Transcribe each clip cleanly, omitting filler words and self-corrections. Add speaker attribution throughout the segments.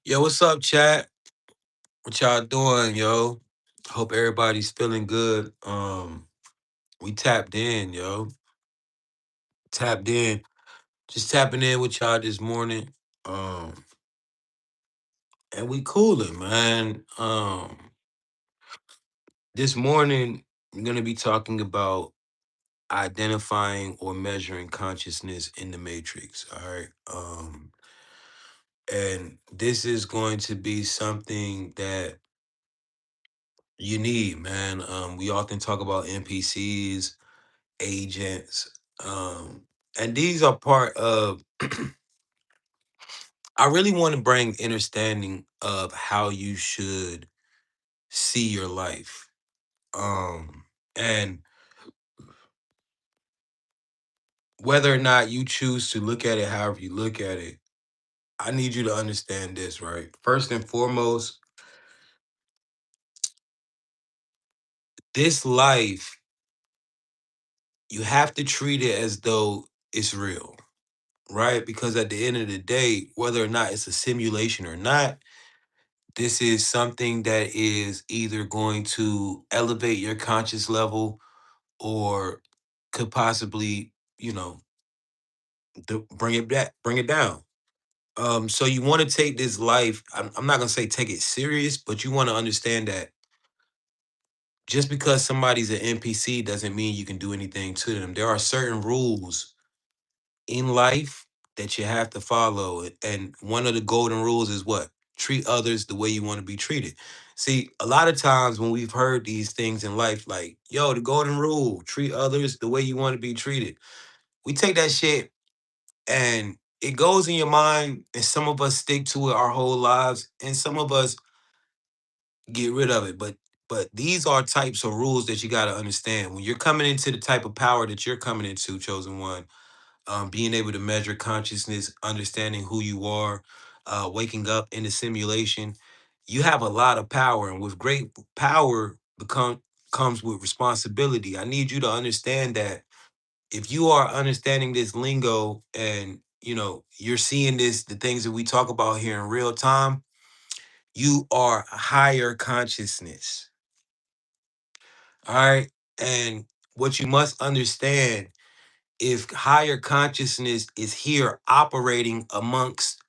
Speaker 1: Yo, what's up, chat? What y'all doing, yo? Hope everybody's feeling good. We tapped in, yo. Tapped in. Just tapping in with y'all this morning. Um, and we cooling, man. This morning we're gonna be talking about identifying or measuring consciousness in the matrix. All right. And this is going to be something that you need, man. We often talk about NPCs, agents, and these are part of. I really want to bring understanding of how you should see your life, and whether or not you choose to look at it however you look at it. I need you to understand this, right? First and foremost, this life, you have to treat it as though it's real, right? Because at the end of the day, whether or not it's a simulation or not, this is something that is either going to elevate your conscious level or could possibly, you know, bring it back, bring it down. So you want to take this life. I'm not gonna say take it serious, but you want to understand that just because somebody's an NPC doesn't mean you can do anything to them. There are certain rules in life that you have to follow. And one of the golden rules is what? Treat others the way you want to be treated. See, a lot of times when we've heard these things in life, like, yo, the golden rule, treat others the way you want to be treated. We take that shit and it goes in your mind, and some of us stick to it our whole lives, and some of us get rid of it. But these are types of rules that you got to understand. When you're coming into the type of power that you're coming into, chosen one, being able to measure consciousness, understanding who you are, waking up in the simulation, you have a lot of power, and with great power comes with responsibility. I need you to understand that if you are understanding this lingo and you're seeing the things that we talk about here in real time, you are higher consciousness. All right. And what you must understand, if higher consciousness is here operating amongst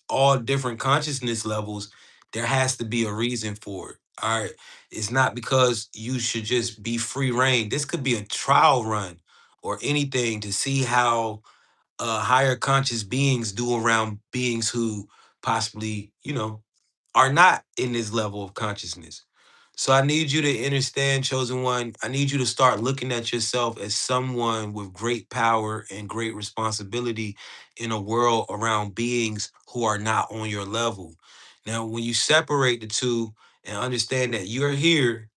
Speaker 1: all different consciousness levels, there has to be a reason for it. All right. It's not because you should just be free reign. This could be a trial run or anything to see how higher conscious beings do around beings who possibly, are not in this level of consciousness. So I need you to understand, chosen one. I need you to start looking at yourself as someone with great power and great responsibility in a world around beings who are not on your level. Now, when you separate the two and understand that you're here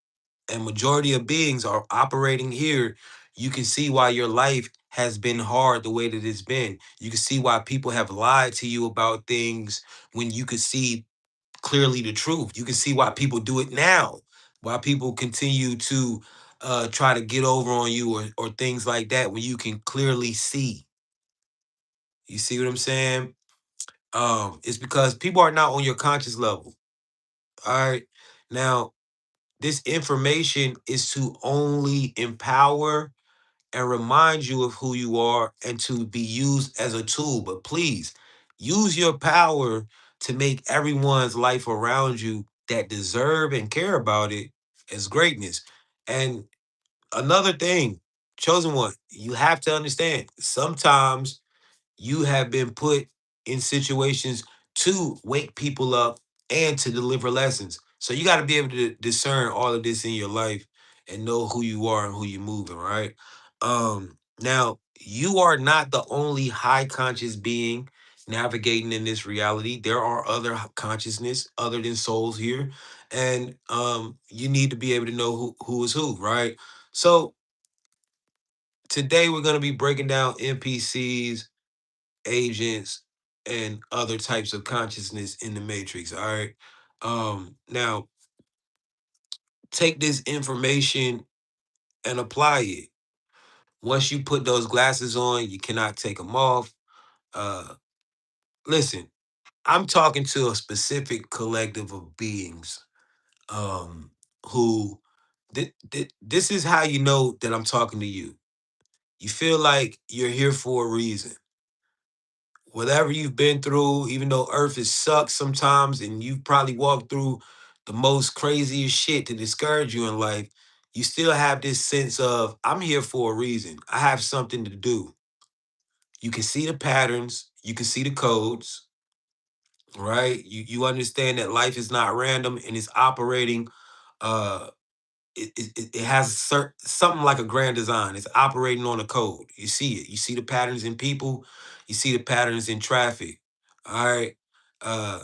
Speaker 1: and majority of beings are operating here, you can see why your life has been hard the way that it's been. You can see why people have lied to you about things when you could see clearly the truth. You can see why people do it now, why people continue to try to get over on you or things like that when you can clearly see. You see what I'm saying? It's because people are not on your conscious level. All right. Now, this information is to only empower and remind you of who you are and to be used as a tool. But please use your power to make everyone's life around you that deserve and care about it as greatness. And another thing, chosen one, you have to understand sometimes you have been put in situations to wake people up and to deliver lessons. So you got to be able to discern all of this in your life and know who you are and who you're moving, right? Now you are not the only high conscious being navigating in this reality. There are other consciousness other than souls here. And you need to be able to know who is who, right? So today we're going to be breaking down NPCs, agents, and other types of consciousness in the matrix. All right. Now take this information and apply it. Once you put those glasses on, you cannot take them off. Uh Listen, I'm talking to a specific collective of beings um who this is how you know that I'm talking to you. You feel like you're here for a reason. Whatever you've been through, even though Earth is sucks sometimes, and you've probably walked through the most craziest shit to discourage you in life, you still have this sense of, I'm here for a reason. I have something to do. You can see the patterns, you can see the codes, right? You understand that life is not random and it's operating uh it has something like a grand design. It's operating on a code. You see it. You see the patterns in people. You see the patterns in traffic. All right. Uh,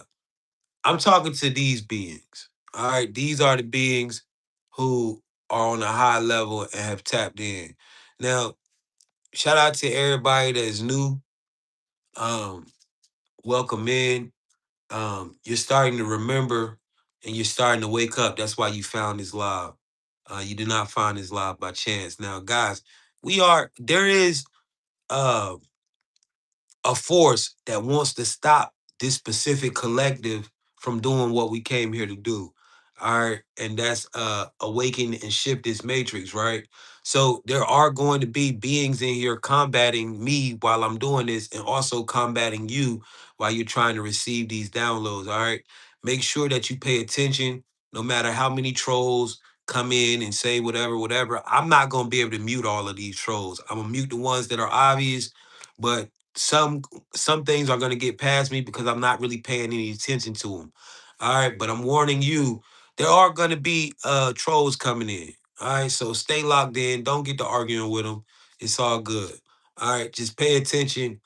Speaker 1: I'm talking to these beings. All right. These are the beings who are on a high level and have tapped in. Now, shout out to everybody that is new. Um, Welcome in. You're starting to remember and you're starting to wake up. That's why you found this live. You did not find this live by chance. Now, guys, there is uh, a force that wants to stop this specific collective from doing what we came here to do. All right. And that's awaken and shift this matrix, right? So there are going to be beings in here combating me while I'm doing this and also combating you while you're trying to receive these downloads. All right. Make sure that you pay attention no matter how many trolls come in and say whatever, whatever. I'm not gonna be able to mute all of these trolls. I'm gonna mute the ones that are obvious, but some some things are going to get past me because I'm not really paying any attention to them. All right, but I'm warning you, there are going to be trolls coming in. All right, so stay locked in. Don't get to arguing with them. It's all good. All right, just pay attention.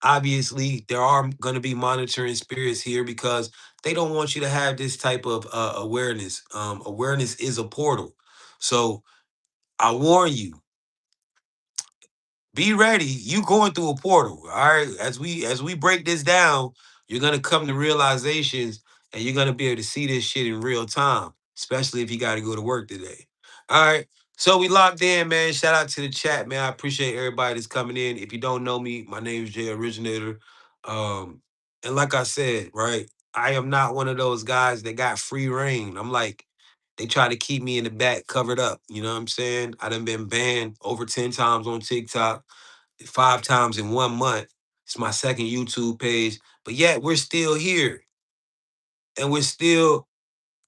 Speaker 1: Obviously, there are going to be monitoring spirits here because they don't want you to have this type of awareness. Awareness is a portal. So I warn you, be ready. You going through a portal. All right. As we break this down, you're gonna come to realizations and you're gonna be able to see this shit in real time, especially if you gotta go to work today. All right. So we locked in, man. Shout out to the chat, man. I appreciate everybody that's coming in. If you don't know me, my name is Jay Originator. Um, and like I said, right, I am not one of those guys that got free reign. I'm like, they try to keep me in the back covered up. You know what I'm saying? I done been banned over 10 times on TikTok, 5 times in 1 month. It's my second YouTube page, but yet we're still here and we're still,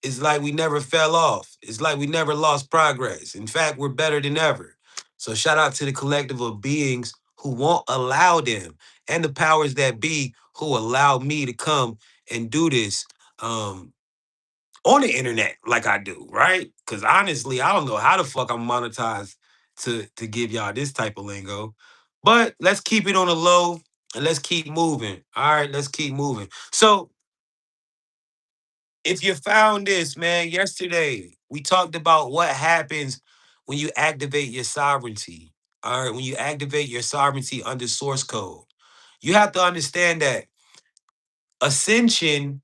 Speaker 1: it's like we never fell off. It's like we never lost progress. In fact, we're better than ever. So shout out to the collective of beings who won't allow them and the powers that be who allow me to come and do this. On the internet like I do, right? Because honestly, I don't know how the fuck I'm monetized to give y'all this type of lingo. But let's keep it on the low and let's keep moving. All right, let's keep moving. So if you found this, man, yesterday we talked about what happens when you activate your sovereignty. All right, when you activate your sovereignty under source code, you have to understand that ascension.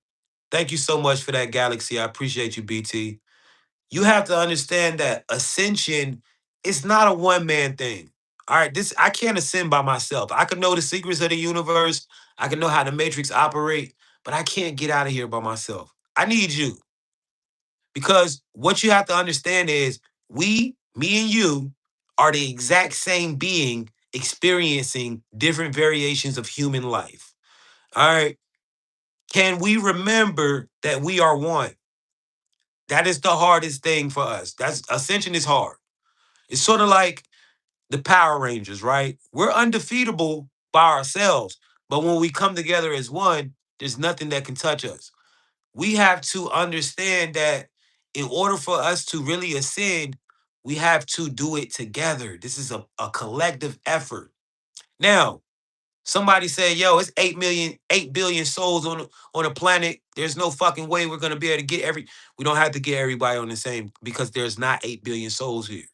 Speaker 1: Thank you so much for that, Galaxy. I appreciate you, BT. You have to understand that ascension is not a one man thing. All right, this I can't ascend by myself. I can know the secrets of the universe. I can know how the matrix operate, but I can't get out of here by myself. I need you because what you have to understand is me and you are the exact same being experiencing different variations of human life. All right. Can we remember that we are one? That is the hardest thing for us. That's ascension is hard. It's sort of like the Power Rangers, right? We're undefeatable by ourselves, but when we come together as one, there's nothing that can touch us. We have to understand that in order for us to really ascend, we have to do it together. This is a collective effort. Now, somebody said, yo, it's 8 million, 8 billion souls on a planet. There's no fucking way we're gonna be able to get we don't have to get everybody on the same because there's not 8 billion souls here.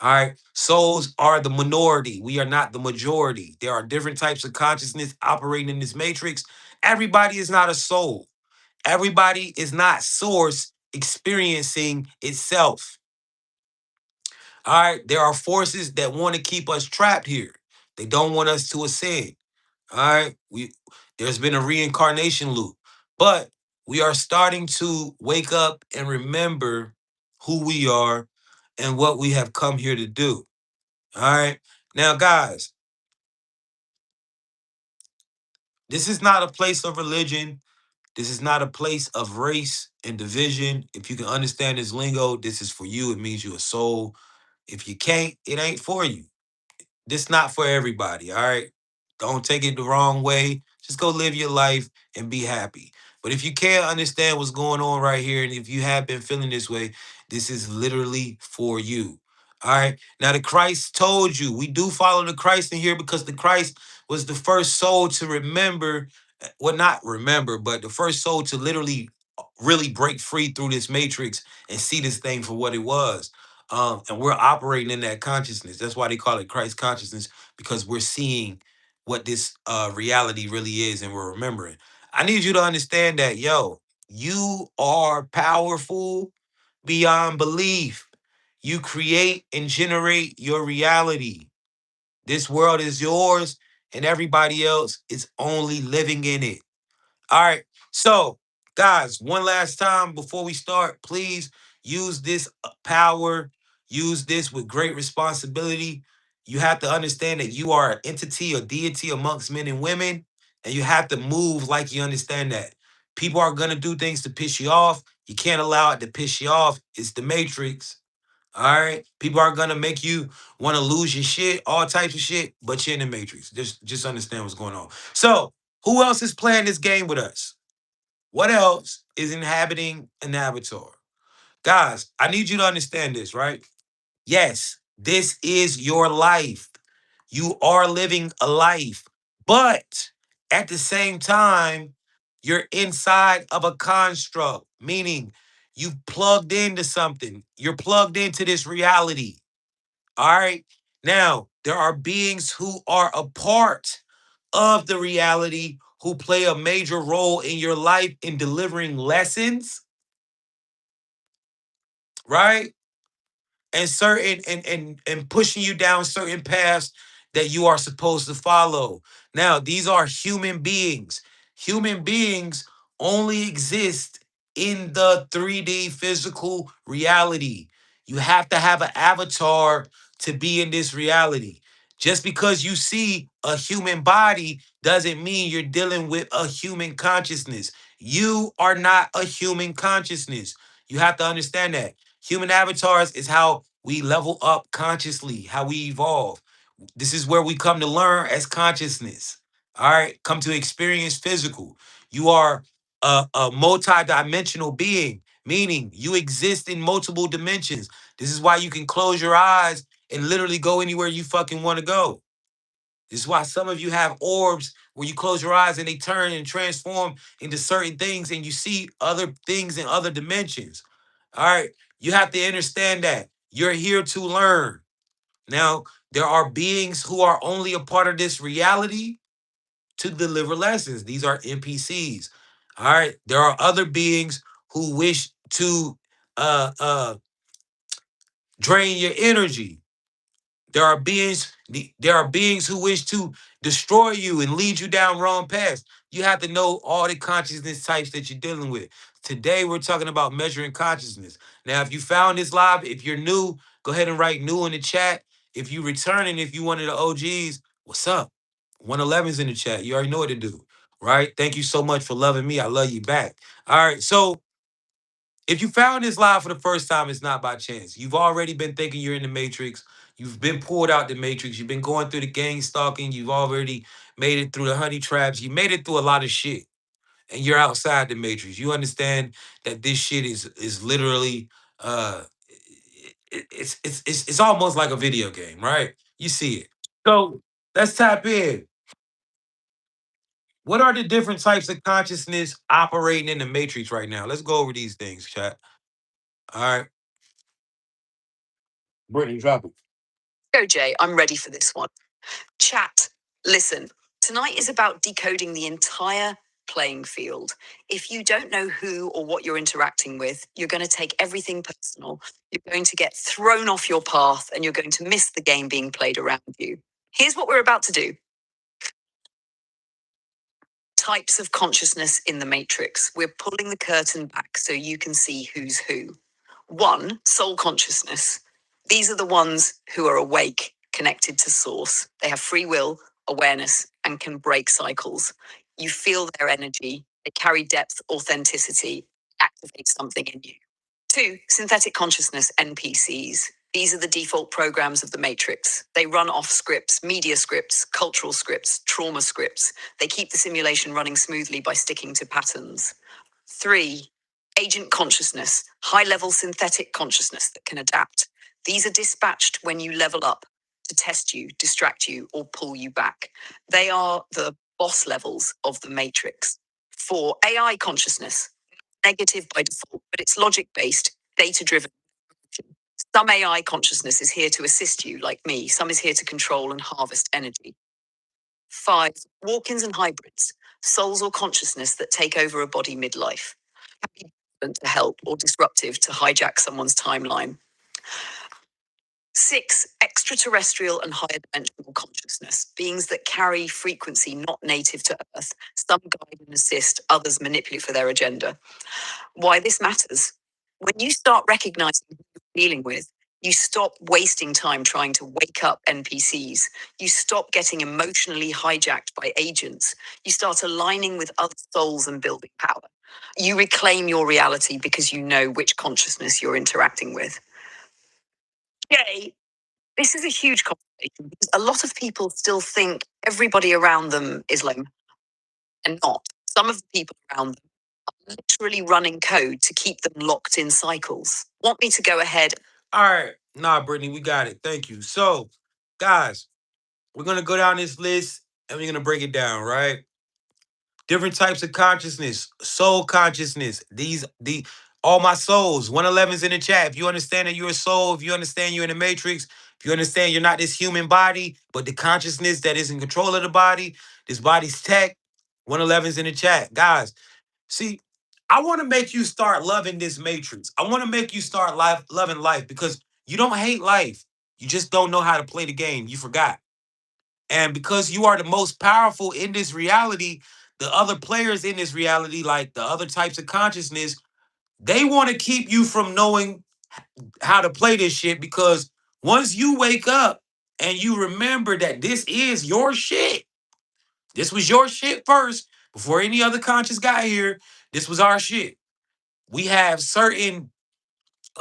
Speaker 1: All right. Souls are the minority. We are not the majority. There are different types of consciousness operating in this matrix. Everybody is not a soul. Everybody is not source experiencing itself. All right. There are forces that want to keep us trapped here. They don't want us to ascend. All right. There's been a reincarnation loop, but we are starting to wake up and remember who we are and what we have come here to do. All right. Now, guys, this is not a place of religion. This is not a place of race and division. If you can understand this lingo, this is for you. It means you're a soul. If you can't, it ain't for you. This not for everybody, all right? Don't take it the wrong way. Just go live your life and be happy. But if you can't understand what's going on right here, and if you have been feeling this way, this is literally for you. All right. Now, the Christ told you we do follow the Christ in here because the Christ was the first soul to remember, well, not remember, but the first soul to literally really break free through this matrix and see this thing for what it was. And we're operating in that consciousness. That's why they call it Christ consciousness, because we're seeing what this reality really is and we're remembering. I need you to understand that, yo, you are powerful beyond belief. You create and generate your reality. This world is yours, and everybody else is only living in it. All right. So, guys, one last time before we start, please use this power, use this with great responsibility. You have to understand that you are an entity or deity amongst men and women, and you have to move like you understand that. People are going to do things to piss you off. You can't allow it to piss you off. It's the matrix. All right. People are going to make you want to lose your shit, all types of shit, but you're in the matrix. Just understand what's going on. So, who else is playing this game with us? What else is inhabiting an avatar? Guys, I need you to understand this, right? Yes, this is your life. You are living a life, but at the same time, you're inside of a construct, meaning you've plugged into something. You're plugged into this reality. All right. Now, there are beings who are a part of the reality who play a major role in your life in delivering lessons, right? And certain and pushing you down certain paths that you are supposed to follow. Now, these are human beings. Human beings only exist in the 3D physical reality. You have to have an avatar to be in this reality. Just because you see a human body doesn't mean you're dealing with a human consciousness. You are not a human consciousness. You have to understand that. Human avatars is how we level up consciously, how we evolve. This is where we come to learn as consciousness. All right, come to experience physical. You are a multi-dimensional being, meaning you exist in multiple dimensions. This is why you can close your eyes and literally go anywhere you fucking want to go. This is why some of you have orbs where you close your eyes and they turn and transform into certain things and you see other things in other dimensions. All right. You have to understand that you're here to learn. Now, there are beings who are only a part of this reality to deliver lessons. These are NPCs. All right. There are other beings who wish to uh drain your energy. There are beings who wish to destroy you and lead you down wrong paths. You have to know all the consciousness types that you're dealing with. Today we're talking about measuring consciousness. Now, if you found this live, if you're new, go ahead and write new in the chat. If you returning, if you one of the OGs, what's up? 111's in the chat. You already know what to do, right? Thank you so much for loving me. I love you back. All right. So if you found this live for the first time, it's not by chance. You've already been thinking you're in the Matrix. You've been pulled out the Matrix. You've been going through the gang stalking. You've already made it through the honey traps. You made it through a lot of shit. And you're outside the Matrix. You understand that this shit is literally uh it's almost like a video game, right? You see it. So let's tap in. What are the different types of consciousness operating in the Matrix right now? Let's go over these things, chat. All right. Brittany, drop it.
Speaker 2: Go, Jay. I'm ready for this one. Chat. Listen, tonight is about decoding the entire playing field. If you don't know who or what you're interacting with, you're going to take everything personal. You're going to get thrown off your path and you're going to miss the game being played around you. Here's what we're about to do. Types of consciousness in the matrix. We're pulling the curtain back so you can see who's who. One, soul consciousness. These are the ones who are awake, connected to source. They have free will, awareness, and can break cycles. You feel their energy. They carry depth, authenticity, activate something in you. Two, synthetic consciousness, NPCs. These are the default programs of the Matrix. They run off scripts, media scripts, cultural scripts, trauma scripts. They keep the simulation running smoothly by sticking to patterns. Three, agent consciousness, high level synthetic consciousness that can adapt. These are dispatched when you level up to test you, distract you, or pull you back. They are the boss levels of the Matrix. Four, AI consciousness, negative by default, but it's logic based, data driven. Some AI consciousness is here to assist you, like me. Some is here to control and harvest energy. Five, walk ins and hybrids, souls or consciousness that take over a body midlife. Can be to help or disruptive to hijack someone's timeline. Six, extraterrestrial and higher dimensional consciousness, beings that carry frequency not native to Earth. Some guide and assist, others manipulate for their agenda. Why this matters? When you start recognizing who you're dealing with, you stop wasting time trying to wake up NPCs. You stop getting emotionally hijacked by agents. You start aligning with other souls and building power. You reclaim your reality because you know which consciousness you're interacting with. Yay! This is a huge conversation because a lot of people still think everybody around them is lame and not. Some of the people around them literally running code to keep them locked in cycles. Want me to go ahead?
Speaker 1: All right. Nah, Brittany, we got it. Thank you. So, guys, we're gonna go down this list and we're gonna break it down, right? Different types of consciousness, soul consciousness. The all my souls. 111's in the chat. If you understand that you're a soul, if you understand you're in the matrix, if you understand you're not this human body, but the consciousness that is in control of the body, this body's tech. 111's in the chat. Guys, see, I want to make you start loving this matrix. I want to make you start loving life because you don't hate life. You just don't know how to play the game. You forgot. And because you are the most powerful in this reality, the other players in this reality, like the other types of consciousness, they want to keep you from knowing how to play this shit because once you wake up and you remember that this is your shit, this was your shit first before any other conscious got here, this was our shit. We have certain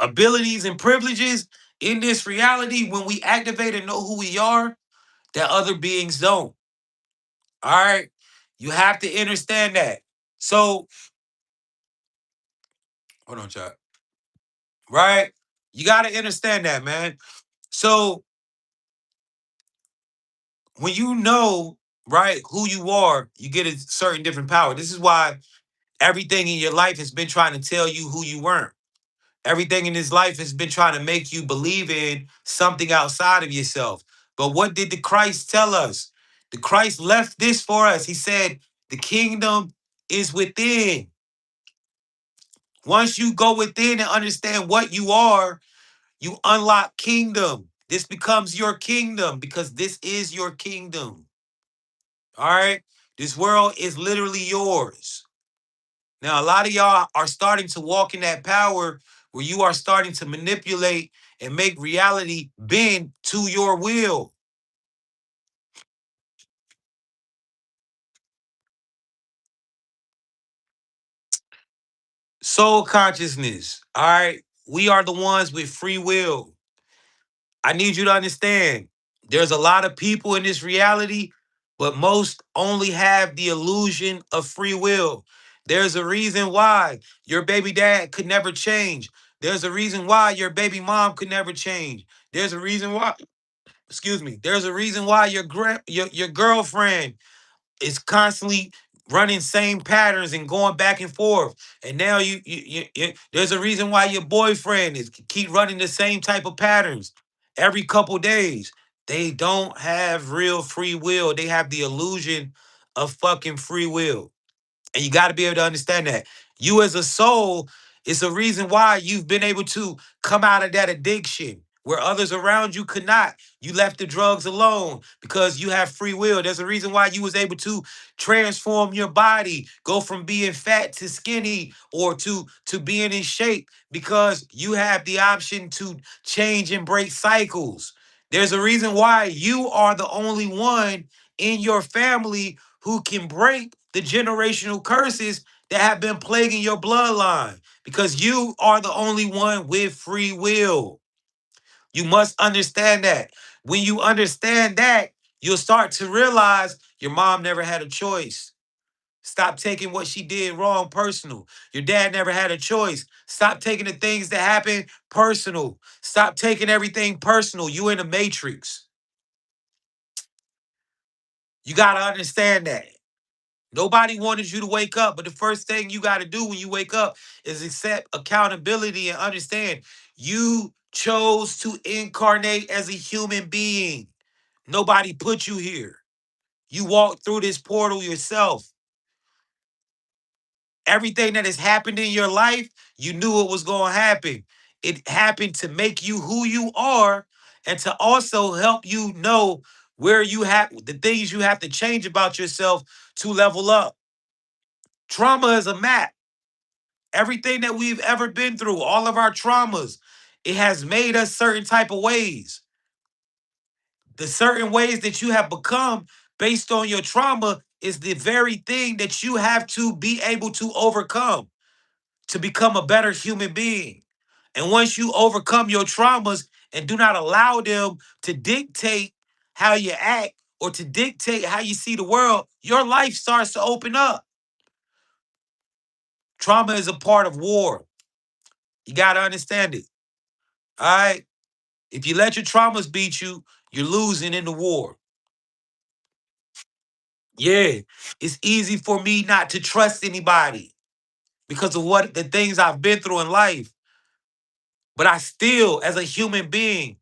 Speaker 1: abilities and privileges in this reality when we activate and know who we are that other beings don't. All right. You have to understand that. So, hold on, Chuck. Right? You got to understand that, man. So, when you know, right, who you are, you get a certain different power. This is why everything in your life has been trying to tell you who you weren't. Everything in this life has been trying to make you believe in something outside of yourself. But what did the Christ tell us? The Christ left this for us. He said, the kingdom is within. Once you go within and understand what you are, you unlock kingdom. This becomes your kingdom because this is your kingdom. All right? This world is literally yours. Now, a lot of y'all are starting to walk in that power, where you are starting to manipulate and make reality bend to your will. Soul consciousness. All right. We are the ones with free will. I need you to understand there's a lot of people in this reality, but most only have the illusion of free will. There's a reason why your baby dad could never change. There's a reason why your baby mom could never change. There's a reason why, excuse me, there's a reason why your girlfriend is constantly running same patterns and going back and forth. And now there's a reason why your boyfriend is keep running the same type of patterns every couple days. They don't have real free will. They have the illusion of fucking free will. And you got to be able to understand that. You as a soul, it's a reason why you've been able to come out of that addiction where others around you could not. You left the drugs alone because you have free will. There's a reason why you was able to transform your body, go from being fat to skinny or to being in shape because you have the option to change and break cycles. There's a reason why you are the only one in your family who can break the generational curses that have been plaguing your bloodline because you are the only one with free will. You must understand that. When you understand that, you'll start to realize your mom never had a choice. Stop taking what she did wrong personal. Your dad never had a choice. Stop taking the things that happen personal. Stop taking everything personal. You in the matrix. You got to understand that. Nobody wanted you to wake up, but the first thing you got to do when you wake up is accept accountability and understand you chose to incarnate as a human being. Nobody put you here. You walked through this portal yourself. Everything that has happened in your life, you knew it was going to happen. It happened to make you who you are and to also help you know where you have the things you have to change about yourself to level up. Trauma is a map. Everything that we've ever been through, all of our traumas, it has made us certain type of ways. The certain ways that you have become based on your trauma is the very thing that you have to be able to overcome to become a better human being. And once you overcome your traumas and do not allow them to dictate how you act or to dictate how you see the world, your life starts to open up. Trauma is a part of war. You got to understand it. All right. If you let your traumas beat you, you're losing in the war. Yeah, it's easy for me not to trust anybody because of what the things I've been through in life. But I still, as a human being,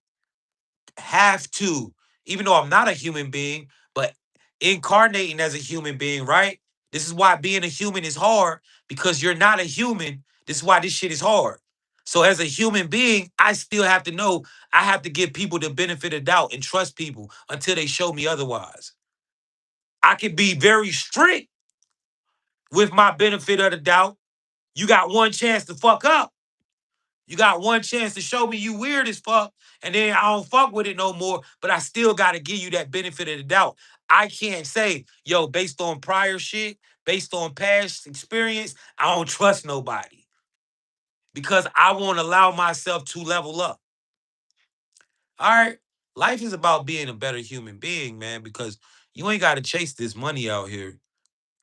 Speaker 1: have to, even though I'm not a human being, but incarnating as a human being, right? This is why being a human is hard because you're not a human. This is why this shit is hard. So as a human being, I still have to know I have to give people the benefit of doubt and trust people until they show me otherwise. I can be very strict with my benefit of the doubt. You got one chance to fuck up. You got one chance to show me you weird as fuck, and then I don't fuck with it no more, but I still got to give you that benefit of the doubt. I can't say, yo, based on prior shit, based on past experience, I don't trust nobody because I won't allow myself to level up. All right. Life is about being a better human being, man, because you ain't got to chase this money out here,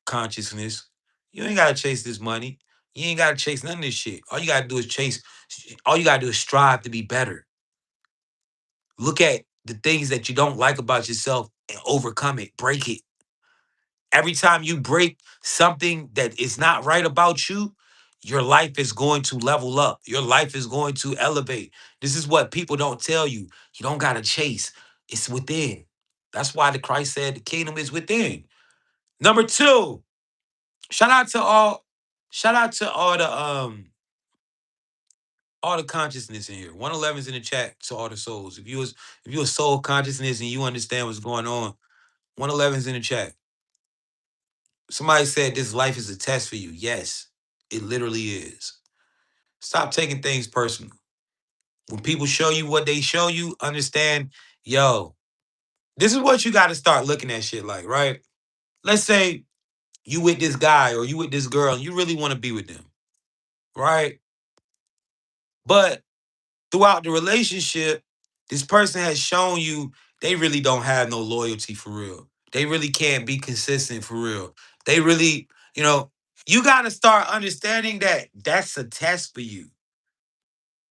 Speaker 1: consciousness. You ain't got to chase this money. You ain't got to chase none of this shit. All you got to do is all you got to do is strive to be better. Look at the things that you don't like about yourself and overcome it, break it. Every time you break something that is not right about you, your life is going to level up. Your life is going to elevate. This is what people don't tell you. You don't got to chase, it's within. That's why the Christ said the kingdom is within. Number two, shout out to all, shout out to all the consciousness in here. 111 is in the chat to all the souls. If you a soul consciousness and you understand what's going on, 111 is in the chat. Somebody said this life is a test for you. Yes, it literally is. Stop taking things personal. When people show you what they show you, understand, yo, this is what you got to start looking at shit like, right? Let's say you with this guy or you with this girl and you really want to be with them, right? But throughout the relationship, this person has shown you they really don't have no loyalty for real. They really can't be consistent for real. They really, you know, you got to start understanding that that's a test for you.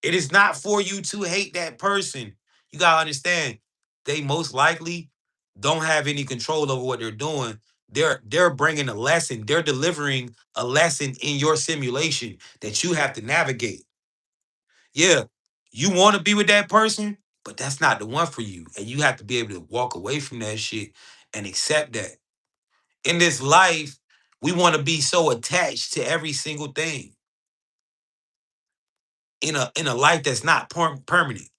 Speaker 1: It is not for you to hate that person. You got to understand they most likely don't have any control over what they're doing. They're bringing a lesson. They're delivering a lesson in your simulation that you have to navigate. Yeah, you want to be with that person, but that's not the one for you. And you have to be able to walk away from that shit and accept that. In this life, we want to be so attached to every single thing in a life that's not permanent.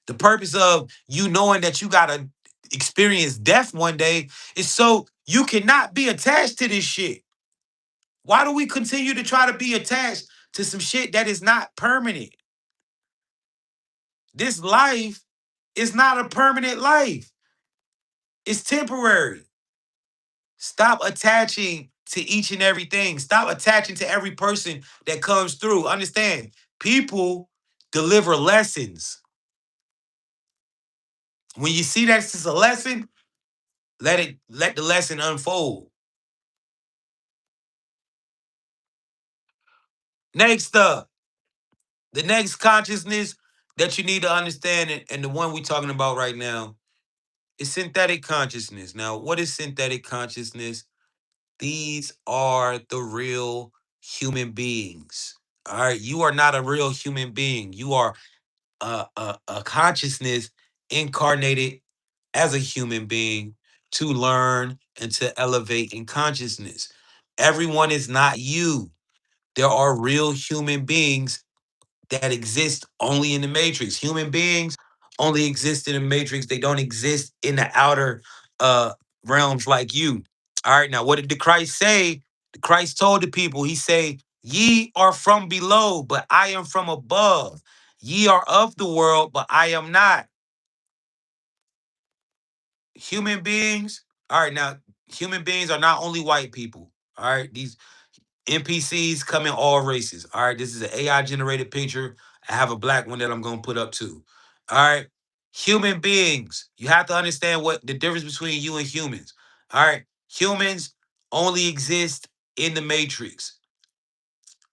Speaker 1: The purpose of you knowing that you gotta experience death one day is so you cannot be attached to this shit. Why do we continue to try to be attached to some shit that is not permanent? This life is not a permanent life. It's temporary. Stop attaching to each and everything. Stop attaching to every person that comes through. Understand, people deliver lessons. When you see that it's a lesson, let the lesson unfold. Next up, the next consciousness that you need to understand, and the one we're talking about right now, is synthetic consciousness. Now, what is synthetic consciousness? These are the real human beings. All right, you are not a real human being. You are a consciousness incarnated as a human being to learn and to elevate in consciousness. Everyone is not you. There are real human beings that exist only in the matrix. Human beings only exist in the matrix. They don't exist in the outer uh realms like you. All right, now what did the Christ say? The Christ told the people, he say, ye are from below, but I am from above. Ye are of the world, but I am not. Human beings, all right, now human beings are not only white people. All right, these NPCs come in all races. All right, this is an AI generated picture. I have a black one that I'm gonna put up too. All right, human beings. You have to understand what the difference between you and humans. All right, humans only exist in the matrix.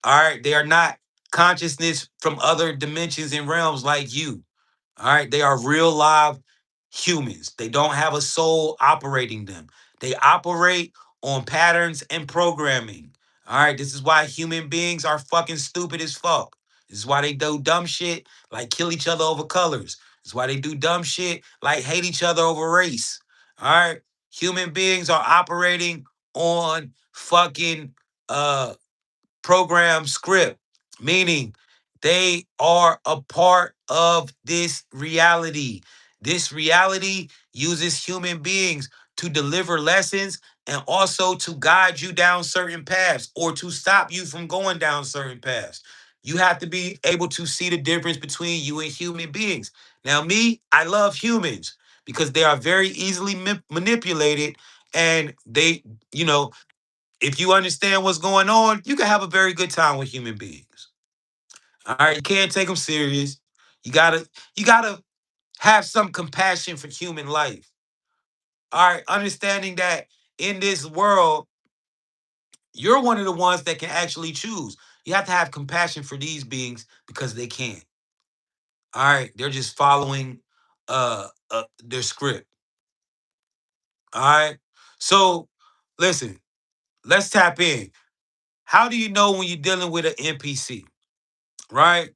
Speaker 1: All right, they are not consciousness from other dimensions and realms like you. All right. They are real live humans. They don't have a soul operating them. They operate on patterns and programming. All right. This is why human beings are fucking stupid as fuck. This is why they do dumb shit like kill each other over colors. This is why they do dumb shit like hate each other over race. All right. Human beings are operating on fucking program script, meaning they are a part of this reality. This reality uses human beings to deliver lessons and also to guide you down certain paths or to stop you from going down certain paths. You have to be able to see the difference between you and human beings. Now, me, I love humans because they are very easily manipulated and they, you know, if you understand what's going on, you can have a very good time with human beings. All right, you can't take them serious. You gotta have some compassion for human life. All right, understanding that in this world, you're one of the ones that can actually choose. You have to have compassion for these beings because they can't. All right, they're just following their script. All right, so listen, let's tap in. How do you know when you're dealing with an NPC? Right?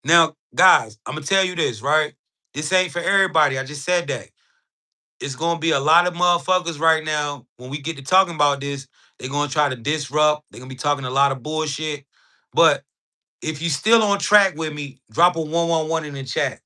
Speaker 1: Now, guys, I'm gonna tell you this, right? This ain't for everybody. I just said that. It's gonna be a lot of motherfuckers right now. When we get to talking about this, they're gonna try to disrupt. They're gonna be talking a lot of bullshit. But if you still on track with me, drop a 111 in the chat.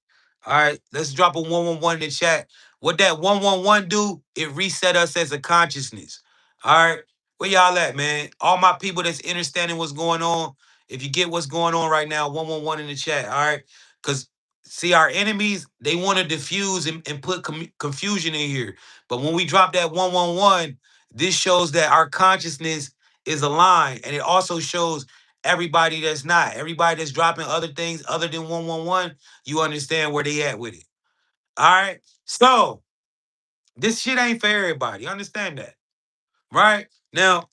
Speaker 1: All right, let's drop a 111 in the chat. What that 111 do? It reset us as a consciousness. All right, where y'all at, man? All my people that's understanding what's going on. If you get what's going on right now, 111 in the chat. All right. Because see, our enemies, they want to diffuse and put confusion in here. But when we drop that 111, this shows that our consciousness is aligned. And it also shows everybody that's not, everybody that's dropping other things other than 111, you understand where they at with it. All right. So this shit ain't for everybody. Understand that. Right? Now,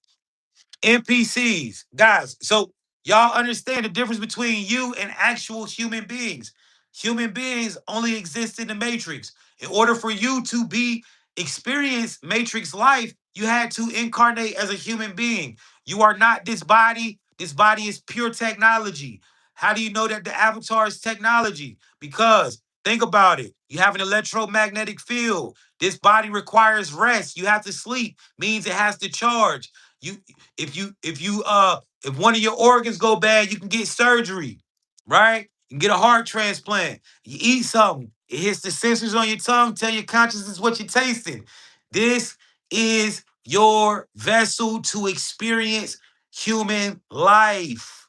Speaker 1: NPCs, guys. So y'all understand the difference between you and actual human beings. Human beings only exist in the matrix. In order for you to be experience matrix life, you had to incarnate as a human being. You are not this body. This body is pure technology. How do you know that the avatar is technology? Because think about it. You have an electromagnetic field. This body requires rest. You have to sleep, means it has to charge. You if one of your organs go bad, you can get surgery, right? You can get a heart transplant. You eat something, it hits the sensors on your tongue, tell your consciousness what you're tasting. This is your vessel to experience human life.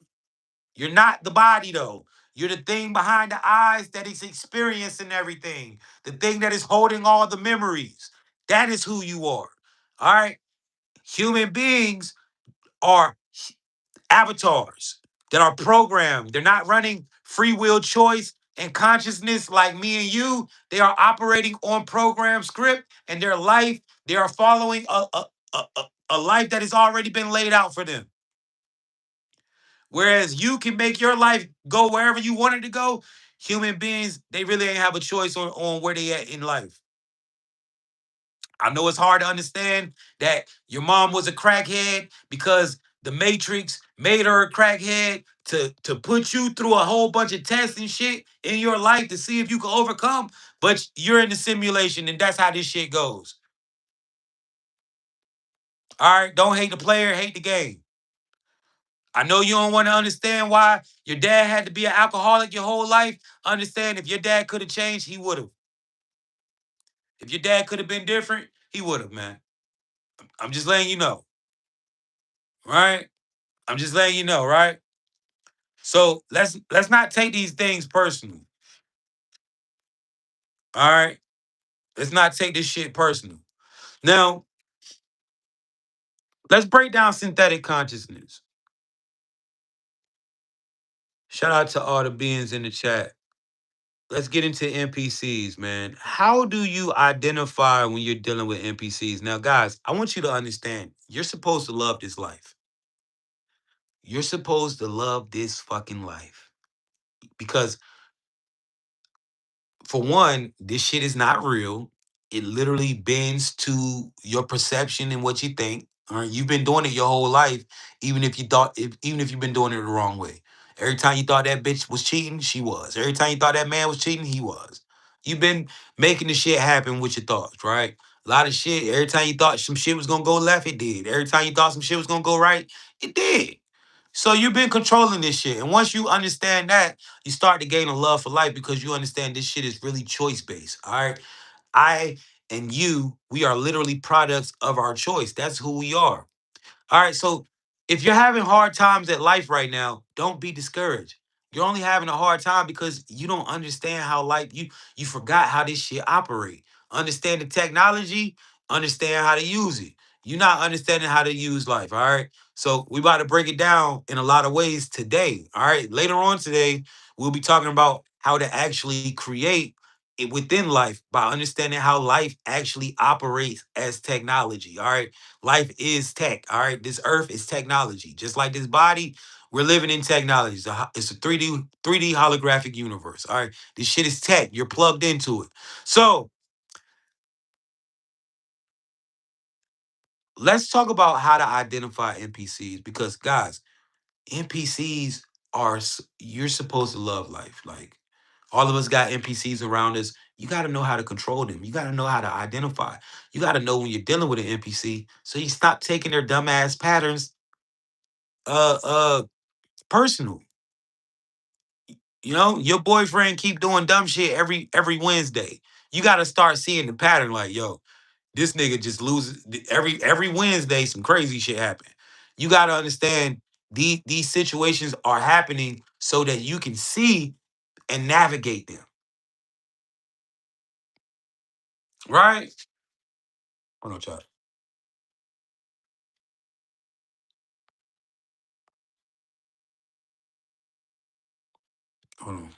Speaker 1: You're not the body though. You're the thing behind the eyes that is experiencing everything. The thing that is holding all the memories. That is who you are. All right. Human beings are avatars that are programmed. They're not running free will choice and consciousness like me and you. They are operating on program script and their life, they are following a life that has already been laid out for them. Whereas you can make your life go wherever you want it to go, human beings, they really ain't have a choice on where they at in life. I know it's hard to understand that your mom was a crackhead because the Matrix made her a crackhead to put you through a whole bunch of tests and shit in your life to see if you can overcome. But you're in the simulation, and that's how this shit goes. All right, don't hate the player, hate the game. I know you don't want to understand why your dad had to be an alcoholic your whole life. Understand if your dad could have changed, he would have. If your dad could have been different, he would have, man. I'm just letting you know, right? I'm just letting you know, right? So let's not take these things personal. All right. Let's not take this shit personal. Now, let's break down synthetic consciousness. Shout out to all the beings in the chat. Let's get into NPCs, man. How do you identify when you're dealing with NPCs? Now, guys, I want you to understand you're supposed to love this life. You're supposed to love this fucking life. Because for one, this shit is not real. It literally bends to your perception and what you think. All right, you've been doing it your whole life, even if you've been doing it the wrong way. Every time you thought that bitch was cheating, she was. Every time you thought that man was cheating, he was. You've been making the shit happen with your thoughts, right? A lot of shit. Every time you thought some shit was gonna go left, it did. Every time you thought some shit was gonna go right, it did. So you've been controlling this shit. And once you understand that, you start to gain a love for life because you understand this shit is really choice based. All right. I and you, we are literally products of our choice. That's who we are. All right. So if you're having hard times at life right now, don't be discouraged. You're only having a hard time because you don't understand how life you forgot how this shit operate. Understand the technology, understand how to use it. You're not understanding how to use life. All right. So we about to break it down in a lot of ways today. All right. Later on today, we'll be talking about how to actually create it within life by understanding how life actually operates as technology. All right. Life is tech. All right. This earth is technology. Just like this body, we're living in technology. It's a 3D holographic universe. All right. This shit is tech. You're plugged into it. So let's talk about how to identify NPCs because guys, NPCs you're supposed to love life. Like all of us got NPCs around us. You got to know how to control them. You got to know how to identify. You got to know when you're dealing with an NPC so you stop taking their dumbass patterns uh uh personal. You know, your boyfriend keep doing dumb shit every Wednesday. You got to start seeing the pattern. Like, yo, this nigga just loses every Wednesday. Some crazy shit happen. You got to understand. These situations are happening so that you can see and navigate them. Right? Hold on, child. Hold on.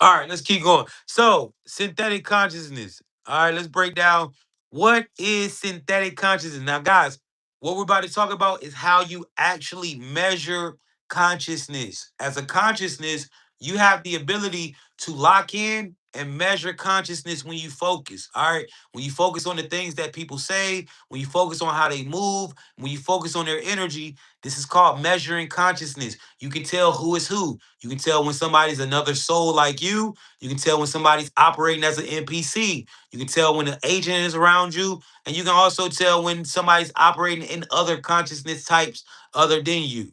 Speaker 1: All right, let's keep going. So, synthetic consciousness. All right, let's break down what is synthetic consciousness. Now, guys, what we're about to talk about is how you actually measure consciousness. As a consciousness, you have the ability to lock in and measure consciousness when you focus. All right, when you focus on the things that people say, when you focus on how they move, when you focus on their energy, this is called measuring consciousness. You can tell who is who. You can tell when somebody's another soul like you. You can tell when somebody's operating as an NPC. You can tell when an agent is around you. And you can also tell when somebody's operating in other consciousness types other than you.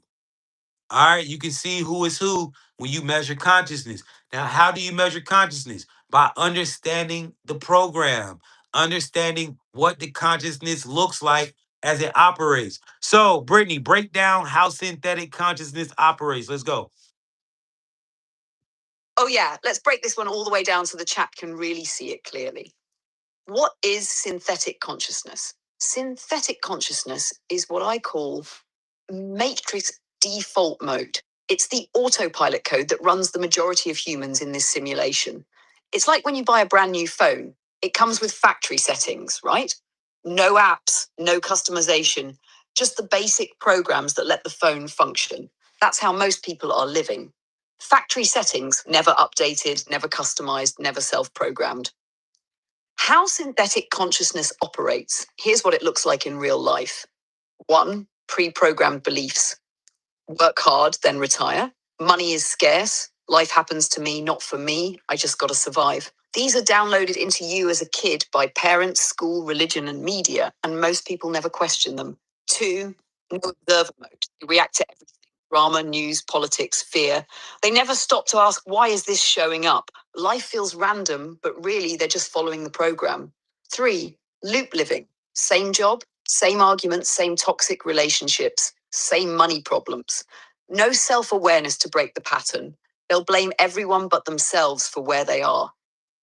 Speaker 1: All right. You can see who is who when you measure consciousness. Now, how do you measure consciousness? By understanding the program, understanding what the consciousness looks like as it operates. So, Brittany, break down how synthetic consciousness operates. Let's go. Oh, yeah. Let's break this one all the way down so the chat can really see it clearly. What is synthetic consciousness? Synthetic consciousness is what I call matrix default mode. It's the autopilot code that runs the majority of humans in this simulation. It's like when you buy a brand new phone, it comes with factory settings, right? No apps, no customization, just the basic programs that let the phone function. That's how most people are living. Factory settings, never updated, never customized, never self programmed. How synthetic consciousness operates. Here's what it looks like in real life. One, pre programmed beliefs. Work hard, then retire. Money is scarce. Life happens to me, not for me. I just got to survive. These are downloaded into you as a kid by parents, school, religion, and media, and most people never question them. Two, no observer mode. You react to everything drama, news, politics, fear. They never stop to ask, why is this showing up? Life feels random, but really they're just following the program. Three, loop living. Same job, same arguments, same toxic relationships, same money problems. No self awareness to break the pattern. They'll blame everyone but themselves for where they are.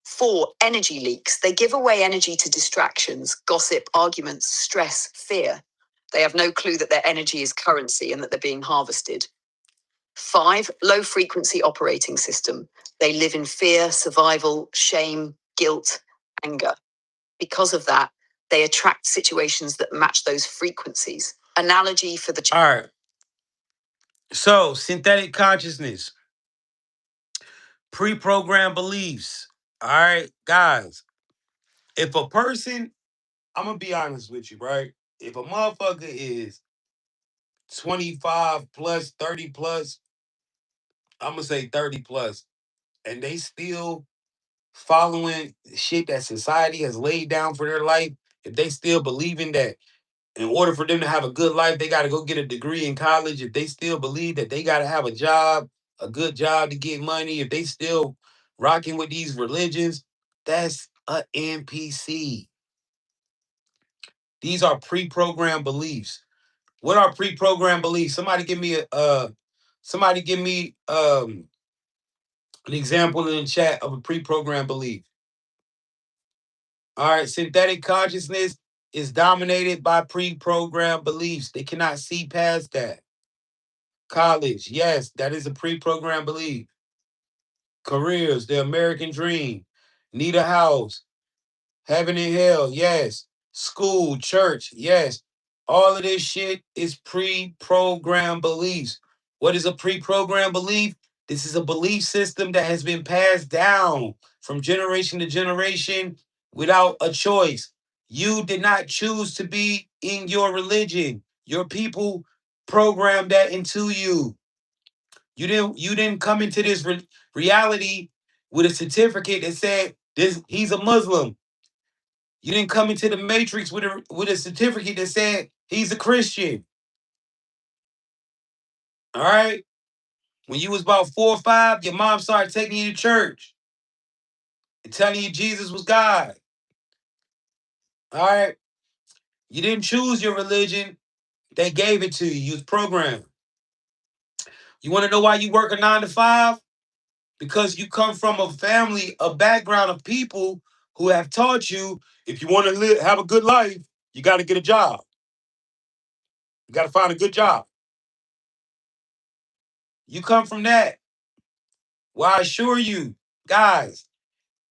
Speaker 1: Four, energy leaks. They give away energy to distractions, gossip, arguments, stress, fear. They have no clue that their energy is currency and that they're being harvested. Five, low frequency operating system. They live in fear, survival, shame, guilt, anger. Because of that, they attract situations that match those frequencies. Analogy for the. All right. So, synthetic consciousness, pre programmed beliefs. All right, guys. If a person, I'm going to be honest with you, right? If a motherfucker is 25 plus, 30 plus, I'm going to say 30 plus, and they still following shit that society has laid down for their life, if they still believing that in order for them to have a good life, they got to go get a degree in college, if they still believe that they got to have a job, a good job to get money, if they still rocking with these religions, that's a NPC. These are pre-programmed beliefs. What are pre-programmed beliefs? Somebody give me an example in the chat of a pre-programmed belief. All right, synthetic consciousness is dominated by pre-programmed beliefs. They cannot see past that. College, yes, that is a pre-programmed belief. Careers, the American dream. Need a house. Heaven and hell, yes. School, church, yes. All of this shit is pre-programmed beliefs. What is a pre-programmed belief? This is a belief system that has been passed down from generation to generation without a choice. You did not choose to be in your religion. Your people programmed that into you. You didn't come into this reality with a certificate that said this he's a Muslim. You didn't come into the matrix with a certificate that said he's a Christian. All right. When you was about 4 or 5, your mom started taking you to church and telling you Jesus was God. All right. You didn't choose your religion. They gave it to you. You was programmed. You want to know why you work a 9 to 5? Because you come from a family, a background of people who have taught you if you want to have a good life, you got to get a job. You got to find a good job. You come from that. Well, I assure you, guys,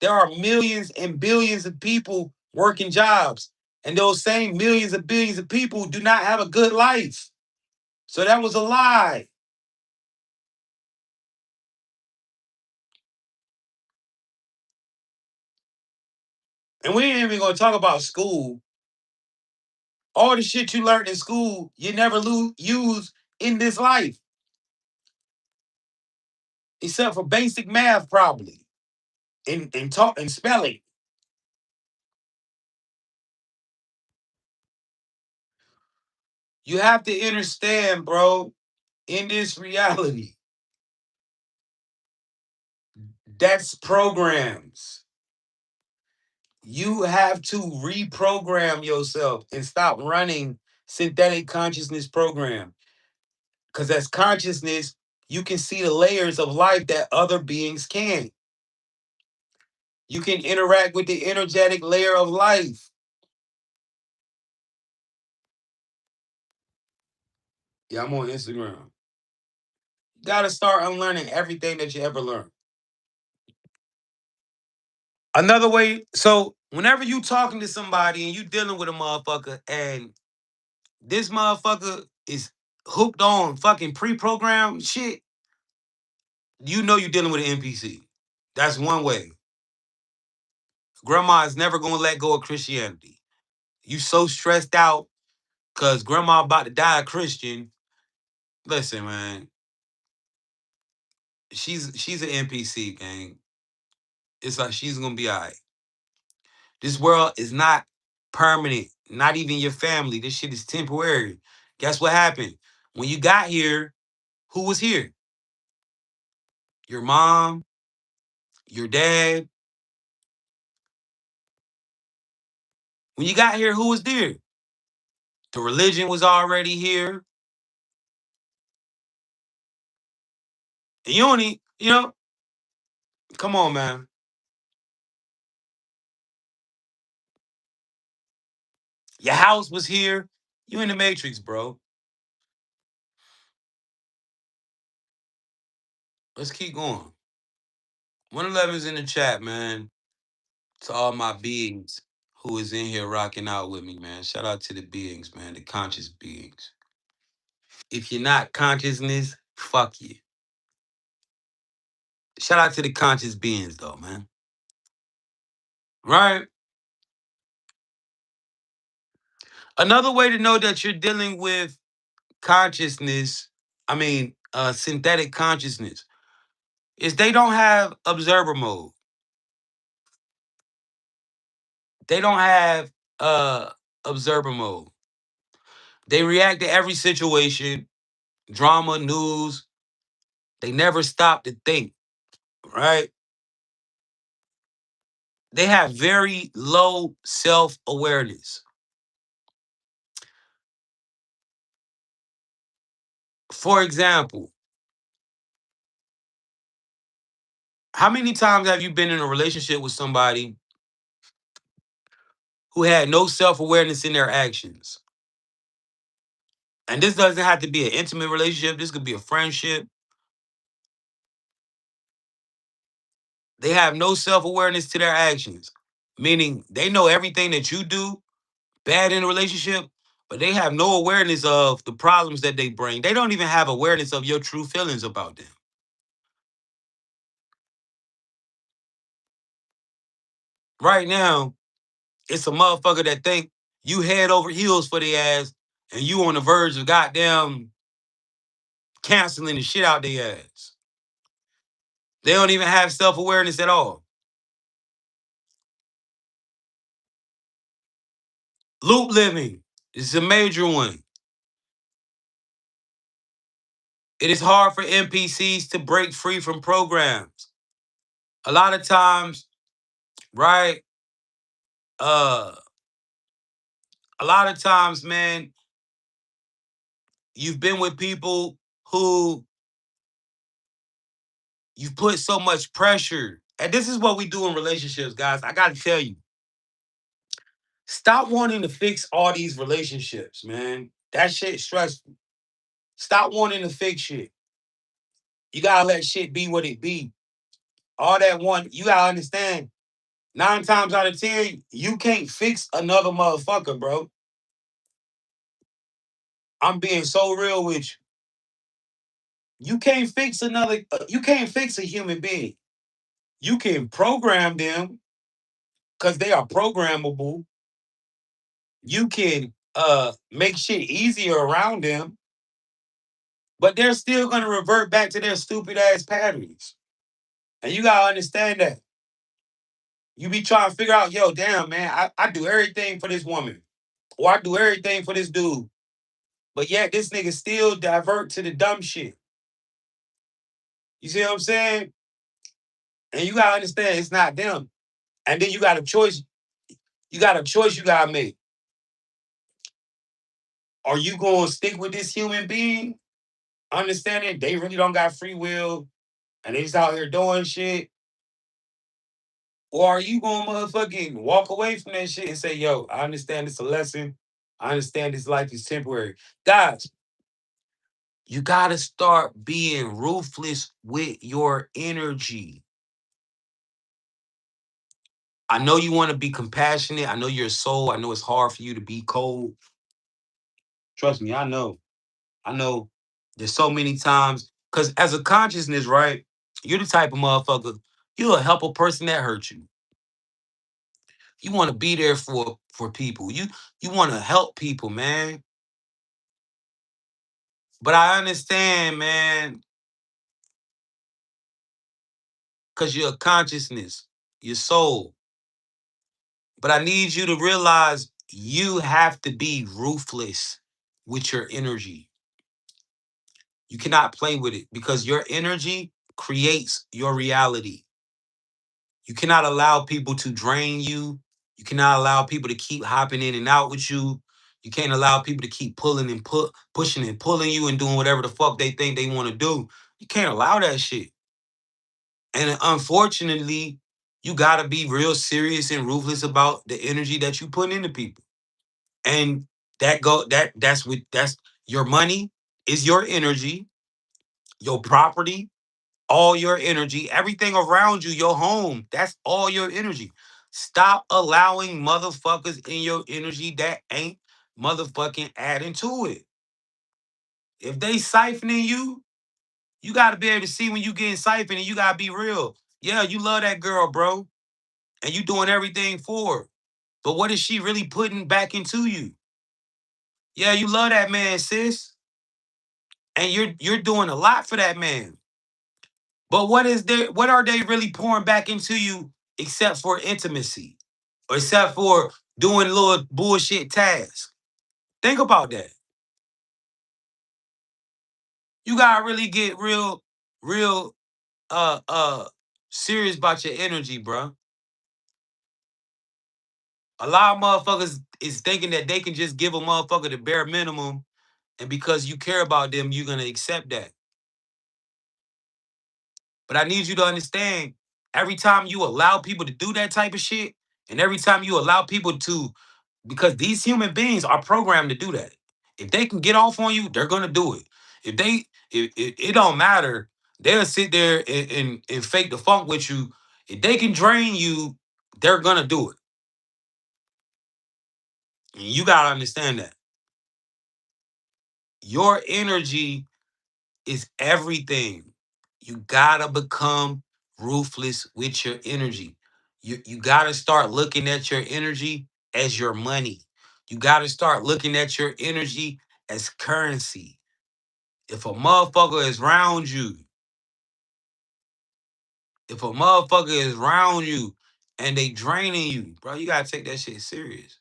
Speaker 1: there are millions and billions of people working jobs. And those same millions and billions of people do not have a good life. So that was a lie. And we ain't even going to talk about school. All the shit you learned in school, you never use in this life, except for basic math, probably, and talk and spelling. You have to understand, bro, in this reality, that's programs. You have to reprogram yourself and stop running synthetic consciousness program. Because as consciousness, you can see the layers of life that other beings can't. You can interact with the energetic layer of life. Yeah, I'm on Instagram. You gotta start unlearning everything that you ever learned. Another way, so whenever you talking to somebody and you dealing with a motherfucker and this motherfucker is hooked on fucking pre-programmed shit, you know you're dealing with an NPC. That's one way. Grandma is never gonna let go of Christianity. You so stressed out because grandma about to die a Christian. Listen, man, she's an NPC, gang. It's like she's gonna be all right. This world is not permanent, not even your family. This shit is temporary. Guess what happened? When you got here, who was here? Your mom, your dad. When you got here, who was there? The religion was already here. And you only, come on, man. Your house was here. You in the Matrix, bro. Let's keep going. 111's in the chat, man. To all my beings who is in here rocking out with me, man. Shout out to the beings, man, the conscious beings. If you're not consciousness, fuck you. Shout out to the conscious beings, though, man. Right? Another way to know that you're dealing with consciousness, synthetic consciousness, is they don't have observer mode. They don't have observer mode. They react to every situation, drama, news. They never stop to think, right? They have very low self awareness. For example, how many times have you been in a relationship with somebody who had no self awareness in their actions? And this doesn't have to be an intimate relationship, this could be a friendship. They have no self awareness to their actions, meaning they know everything that you do bad in a relationship, but they have no awareness of the problems that they bring. They don't even have awareness of your true feelings about them. Right now, it's a motherfucker that think you head over heels for their ass and you on the verge of goddamn canceling the shit out their ass. They don't even have self-awareness at all. Loop living is a major one. It is hard for NPCs to break free from programs. A lot of times, right? Uh, A lot of times, man, you've been with people who you've put so much pressure. And this is what we do in relationships, guys. I gotta tell you, stop wanting to fix all these relationships, man. That shit stressful. Stop wanting to fix shit. You gotta let shit be what it be. All that one, you gotta understand. 9 times out of 10, you can't fix another motherfucker, bro. I'm being so real with you. You can't fix another. You can't fix a human being. You can program them because they are programmable. You can make shit easier around them, but they're still gonna revert back to their stupid ass patterns. And you gotta understand that. You be trying to figure out, yo, damn, man, I do everything for this woman, or I do everything for this dude, but yet this nigga still divert to the dumb shit. You see what I'm saying? And you gotta understand it's not them. And then you got a choice. You got a choice you gotta make. Are you gonna stick with this human being, understanding they really don't got free will and they just out here doing shit? Or are you gonna motherfucking walk away from that shit and say, yo, I understand it's a lesson. I understand this life is temporary. Guys, you gotta start being ruthless with your energy. I know you want to be compassionate. I know you're a soul. I know it's hard for you to be cold. Trust me, I know. I know there's so many times because as a consciousness, right? You're the type of motherfucker. You'll help a person that hurt you. You want to be there for people. You want to help people, man. But I understand, man, because you're a consciousness, your soul. But I need you to realize you have to be ruthless with your energy. You cannot play with it because your energy creates your reality. You cannot allow people to drain you. You cannot allow people to keep hopping in and out with you. You can't allow people to keep pulling and pushing and pulling you and doing whatever the fuck they think they want to do. You can't allow that shit. And unfortunately, you gotta be real serious and ruthless about the energy that you put into people. And that's your money is your energy, your property, all your energy, everything around you, your home, that's all your energy. Stop allowing motherfuckers in your energy that ain't motherfucking adding to it. If they siphoning you, you got to be able to see when you getting siphoned and you got to be real. Yeah, you love that girl, bro, and you doing everything for her. But what is she really putting back into you? Yeah, you love that man, sis, and you're doing a lot for that man. But what are they really pouring back into you except for intimacy? Or except for doing little bullshit tasks? Think about that. You gotta really get real uh uh serious about your energy, bro. A lot of motherfuckers is thinking that they can just give a motherfucker the bare minimum, and because you care about them, you're gonna accept that. But I need you to understand every time you allow people to do that type of shit, and every time you allow people to, because these human beings are programmed to do that. If they can get off on you, they're gonna do it. If they, if it don't matter, they'll sit there and fake the funk with you. If they can drain you, they're gonna do it. And you gotta understand that your energy is everything. You gotta become ruthless with your energy. You gotta start looking at your energy as your money. You gotta start looking at your energy as currency. If a motherfucker is around you, if a motherfucker is around you and they draining you, bro, you gotta take that shit serious.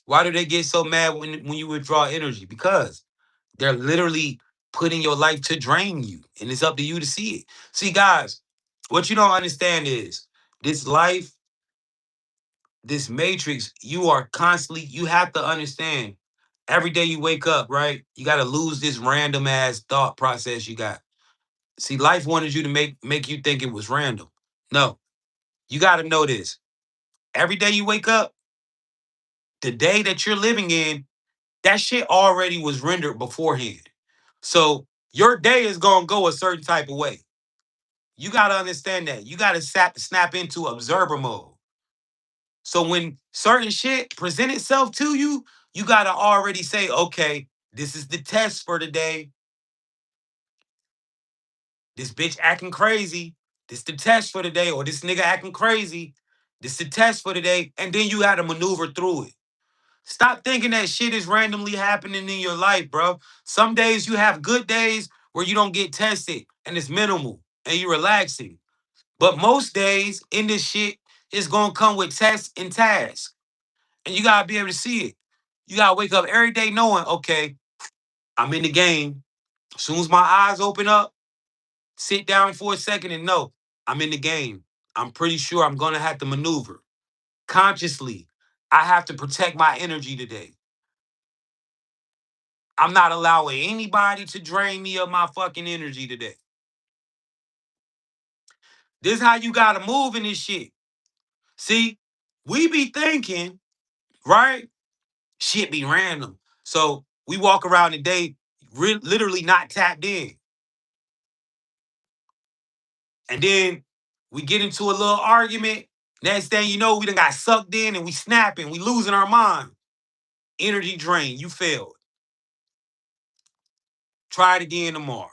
Speaker 1: Why do they get so mad when you withdraw energy? Because they're literally putting your life to drain you, and it's up to you to see it. See, guys, what you don't understand is this life this matrix, you are constantly, you have to understand every day you wake up, right? You got to lose this random ass thought process you got. See, life wanted you to make you think it was random. No, you got to know this. Every day you wake up, the day that you're living in, that shit already was rendered beforehand. So your day is going to go a certain type of way. You got to understand that. You got to snap into observer mode. So when certain shit present itself to you, you got to already say, okay, this is the test for today. This bitch acting crazy. This the test for today. Or this nigga acting crazy. This the test for today. And then you got to maneuver through it. Stop thinking that shit is randomly happening in your life, bro. Some days you have good days where you don't get tested and it's minimal and you're relaxing. But most days in this shit, it's gonna come with tests and tasks. And you gotta be able to see it. You gotta wake up every day knowing, okay, I'm in the game. As soon as my eyes open up, sit down for a second and know I'm in the game. I'm pretty sure I'm gonna have to maneuver consciously. I have to protect my energy today. I'm not allowing anybody to drain me of my fucking energy today. This is how you gotta move in this shit. See, we be thinking, right? Shit be random. So we walk around the day literally not tapped in. And then we get into a little argument. Next thing you know, we done got sucked in and we snapping. We losing our mind. Energy drain. You failed. Try it again tomorrow.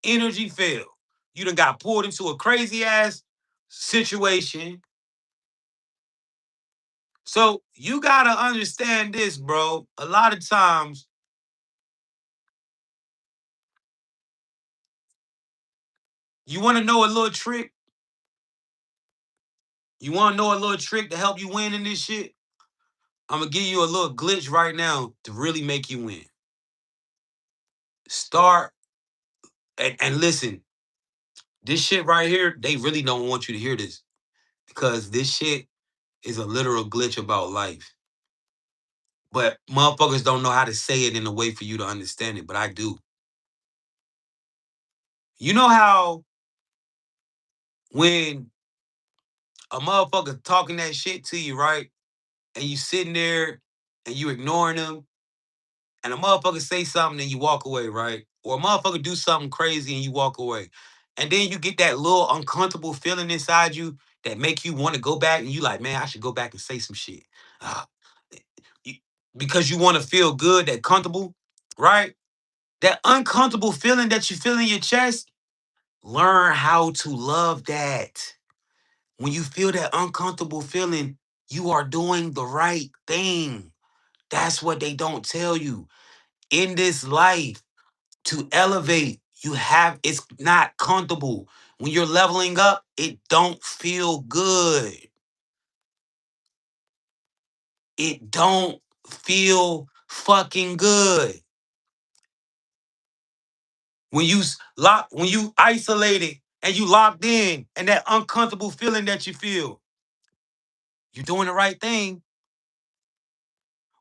Speaker 1: Energy failed. You done got pulled into a crazy ass situation. So you gotta understand this, bro. A lot of times, you wanna know a little trick? You wanna know a little trick to help you win in this shit? I'm gonna give you a little glitch right now to really make you win. Start and listen, this shit right here, they really don't want you to hear this because this shit is a literal glitch about life. But motherfuckers don't know how to say it in a way for you to understand it, but I do. You know how when a motherfucker talking that shit to you, right? And you sitting there and you ignoring them, and a motherfucker say something and you walk away, right? Or a motherfucker do something crazy and you walk away. And then you get that little uncomfortable feeling inside you that make you want to go back and you like, man, I should go back and say some shit. Ah, you- because you want to feel good, that comfortable, right? That uncomfortable feeling that you feel in your chest, learn how to love that. When you feel that uncomfortable feeling, you are doing the right thing. That's what they don't tell you. In this life, to elevate, you have it's not comfortable. When you're leveling up, it don't feel good. It don't feel fucking good. When you isolated and you locked in and that uncomfortable feeling that you feel, you're doing the right thing.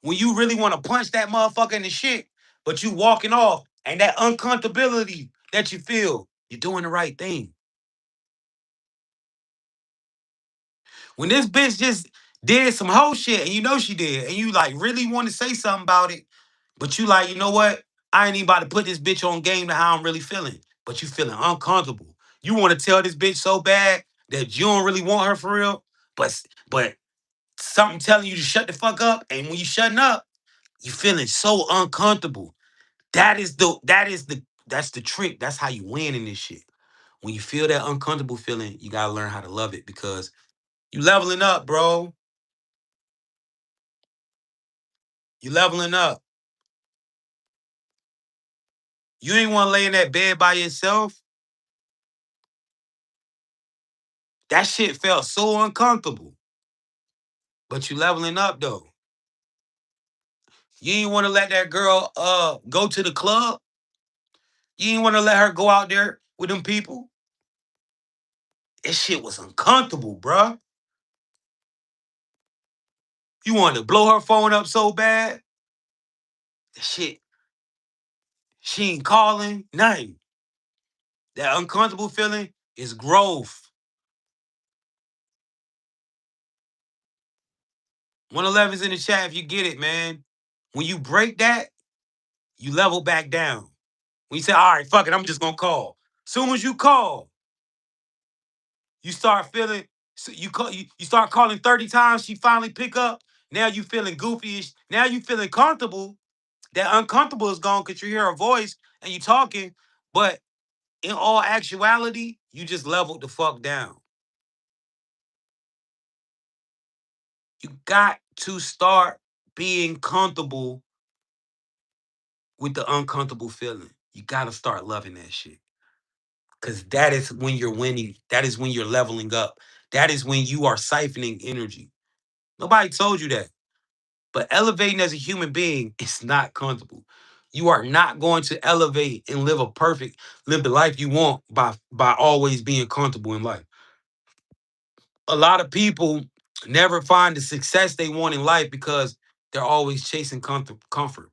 Speaker 1: When you really want to punch that motherfucker in the shit, but you walking off and that uncomfortability that you feel, you're doing the right thing. When this bitch just did some whole shit and you know she did, and you like really want to say something about it, but you like, you know what? I ain't even about to put this bitch on game to how I'm really feeling. But you feeling uncomfortable. You want to tell this bitch so bad that you don't really want her for real, but something telling you to shut the fuck up, and when you shutting up, you feeling so uncomfortable. That's the trick. That's how you win in this shit. When you feel that uncomfortable feeling, you gotta learn how to love it because you leveling up, bro. You leveling up. You ain't want to lay in that bed by yourself. That shit felt so uncomfortable. But you leveling up though. You ain't want to let that girl go to the club. You ain't want to let her go out there with them people. This shit was uncomfortable, bruh. You wanted to blow her phone up so bad. The shit, she ain't calling, nothing. That uncomfortable feeling is growth. 111's in the chat if you get it, man. When you break that, you level back down. When you say, all right, fuck it, I'm just gonna call. Soon as you call, you start feeling, so you start calling 30 times, she finally pick up. Now you feeling goofy-ish. Now you feeling comfortable. That uncomfortable is gone because you hear her voice and you talking, but in all actuality, you just leveled the fuck down. You got to start being comfortable with the uncomfortable feeling. You got to start loving that shit. Because that is when you're winning. That is when you're leveling up. That is when you are siphoning energy. Nobody told you that. But elevating as a human being is not comfortable. You are not going to elevate and live the life you want by always being comfortable in life. A lot of people never find the success they want in life because they're always chasing comfort.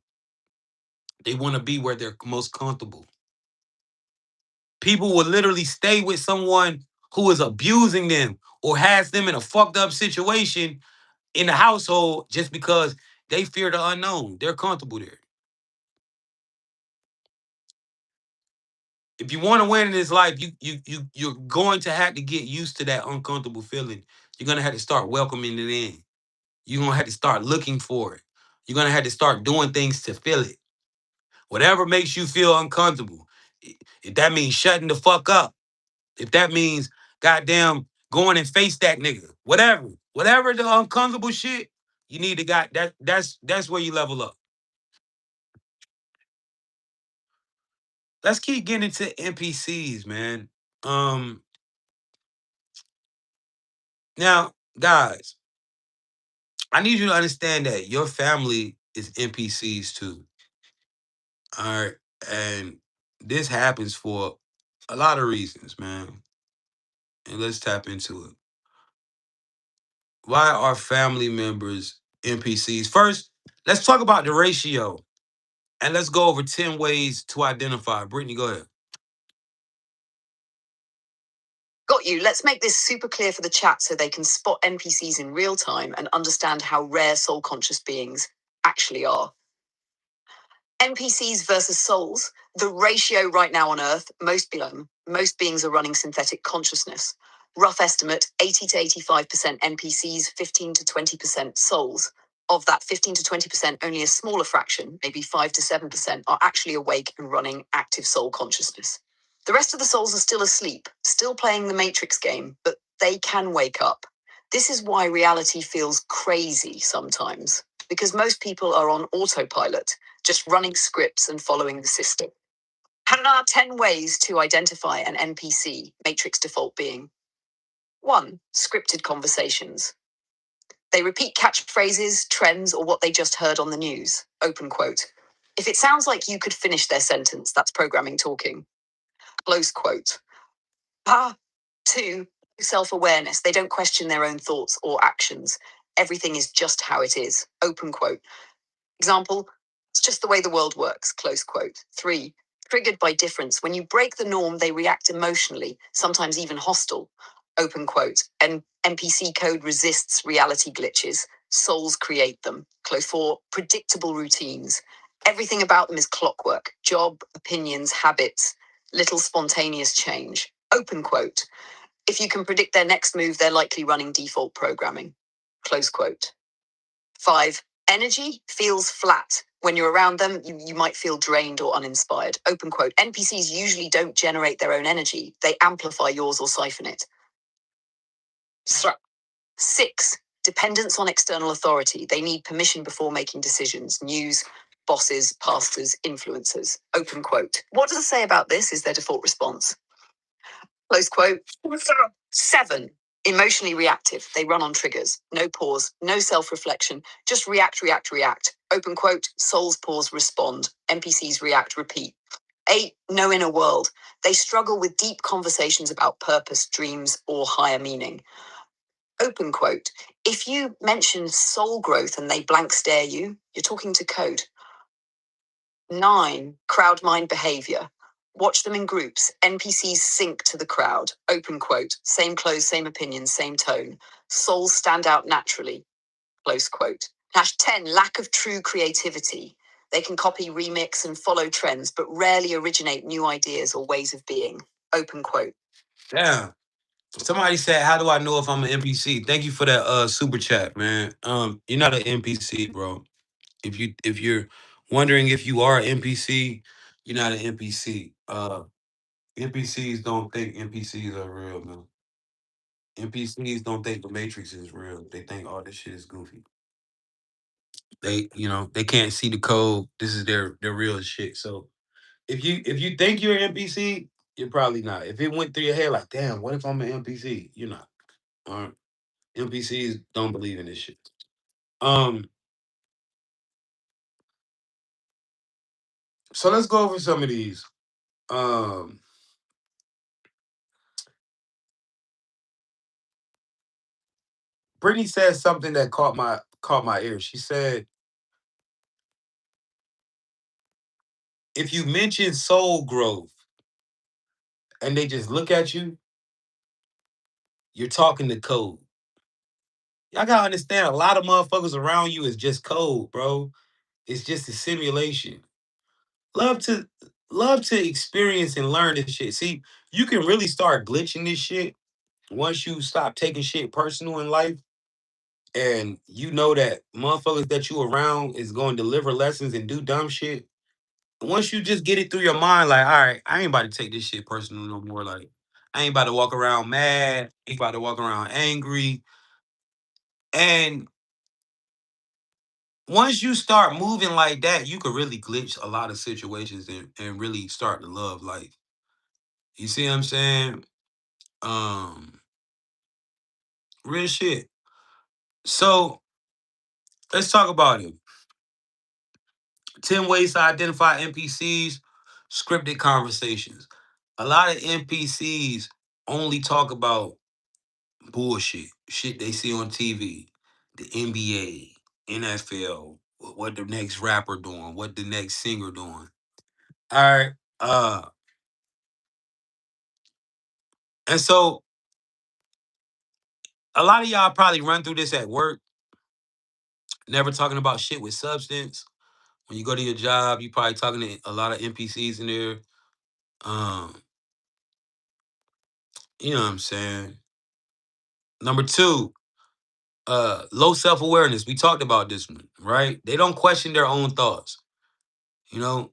Speaker 1: They want to be where they're most comfortable. People will literally stay with someone who is abusing them or has them in a fucked up situation in the household just because they fear the unknown. They're comfortable there. If you want to win in this life, you're going to have to get used to that uncomfortable feeling. You're gonna have to start welcoming it in. You're gonna have to start looking for it. You're gonna have to start doing things to feel it. Whatever makes you feel uncomfortable. If that means shutting the fuck up, if that means goddamn going and face that nigga, whatever the uncomfortable shit, you need to that's where you level up. Let's keep getting into NPCs, man. Now, guys, I need you to understand that your family is NPCs too. All right. And this happens for a lot of reasons, man. And let's tap into it. Why are family members NPCs? First, let's talk about the ratio. And let's go over 10 ways to identify. Brittany, go ahead. Got you. Let's make this super clear for the chat so they can spot NPCs in real time and understand how rare soul conscious beings actually are. NPCs versus souls, the ratio right now on Earth, most beings are running synthetic consciousness. Rough estimate, 80 to 85% NPCs, 15 to 20% souls. Of that 15 to 20%, only a smaller fraction, maybe 5 to 7%, are actually awake and running active soul consciousness. The rest of the souls are still asleep, still playing the Matrix game, but they can wake up. This is why reality feels crazy sometimes, because most people are on autopilot, just running scripts and following the system. Here are 10 ways to identify an NPC, Matrix default being. 1. Scripted conversations. They repeat catchphrases, trends, or what they just heard on the news. Open quote. If it sounds like you could finish their sentence, that's programming talking. Close quote. 2. Self-awareness. They don't question their own thoughts or actions. Everything is just how it is. Open quote. Example, it's just the way the world works, close quote. 3, triggered by difference. When you break the norm, they react emotionally, sometimes even hostile, open quote. And NPC code resists reality glitches. Souls create them. Close 4, predictable routines. Everything about them is clockwork, job, opinions, habits, little spontaneous change. Open quote. If you can predict their next move, they're likely running default programming. Close quote. 5, energy feels flat. When you're around them, you might feel drained or uninspired. Open quote. NPCs usually don't generate their own energy. They amplify yours or siphon it. 6, dependence on external authority. They need permission before making decisions. News, bosses, pastors, influencers. Open quote. What does it say about this is their default response. Close quote. 7, emotionally reactive. They run on triggers. No pause, no self-reflection. Just react, react, react. Open quote. Souls pause, respond. NPCs react, repeat. 8, no inner world.
Speaker 2: They struggle with deep conversations about purpose, dreams, or higher meaning. Open quote. If you mention soul growth and they blank stare you, you're talking to code. 9, crowd mind behavior. Watch them in groups. NPCs sync to the crowd. Open quote. Same clothes, same opinions, same tone. Souls stand out naturally. Close quote. Hash 10, lack of true creativity. They can copy, remix, and follow trends, but rarely originate new ideas or ways of being. Open quote. Damn. Somebody said, "How do I know if I'm an NPC?" Thank you for that super chat, man. You're not an NPC, bro. If you're wondering if you are an NPC, you're not an NPC. NPCs don't think NPCs are real, man. NPCs don't think the Matrix is real. They think all this shit is goofy. They can't see the code. This is their real shit. So if you think you're an NPC, you're probably not. If it went through your head like, damn, what if I'm an NPC? You're not. All right. NPCs don't believe in this shit. Um, so let's go over some of these. Um, Brittany said something that caught my ear. She said, if you mention soul growth and they just look at you, you're talking to code. Y'all gotta understand, a lot of motherfuckers around you is just code, bro. It's just a simulation. Love to love to experience and learn this shit. See, you can really start glitching this shit once you stop taking shit personal in life, and you know that motherfuckers that you around is going to deliver lessons and do dumb shit. Once you just get it through your mind, like, all right, I ain't about to take this shit personal no more. Like, I ain't about to walk around mad. Ain't about to walk around angry. And once you start moving like that, you could really glitch a lot of situations and really start to love life. You see what I'm saying? Um, Real shit. So let's talk about it. 10 ways to identify NPCs, scripted conversations. A lot of NPCs only talk about bullshit, shit they see on TV, the NBA, NFL, what the next rapper doing, what the next singer doing. All right. And so a lot of y'all probably run through this at work, never talking about shit with substance. When you go to your job, you probably talking to a lot of NPCs in there. Um, you know what I'm saying? Number two, low self-awareness. We talked about this one, right? They don't question their own thoughts. You know,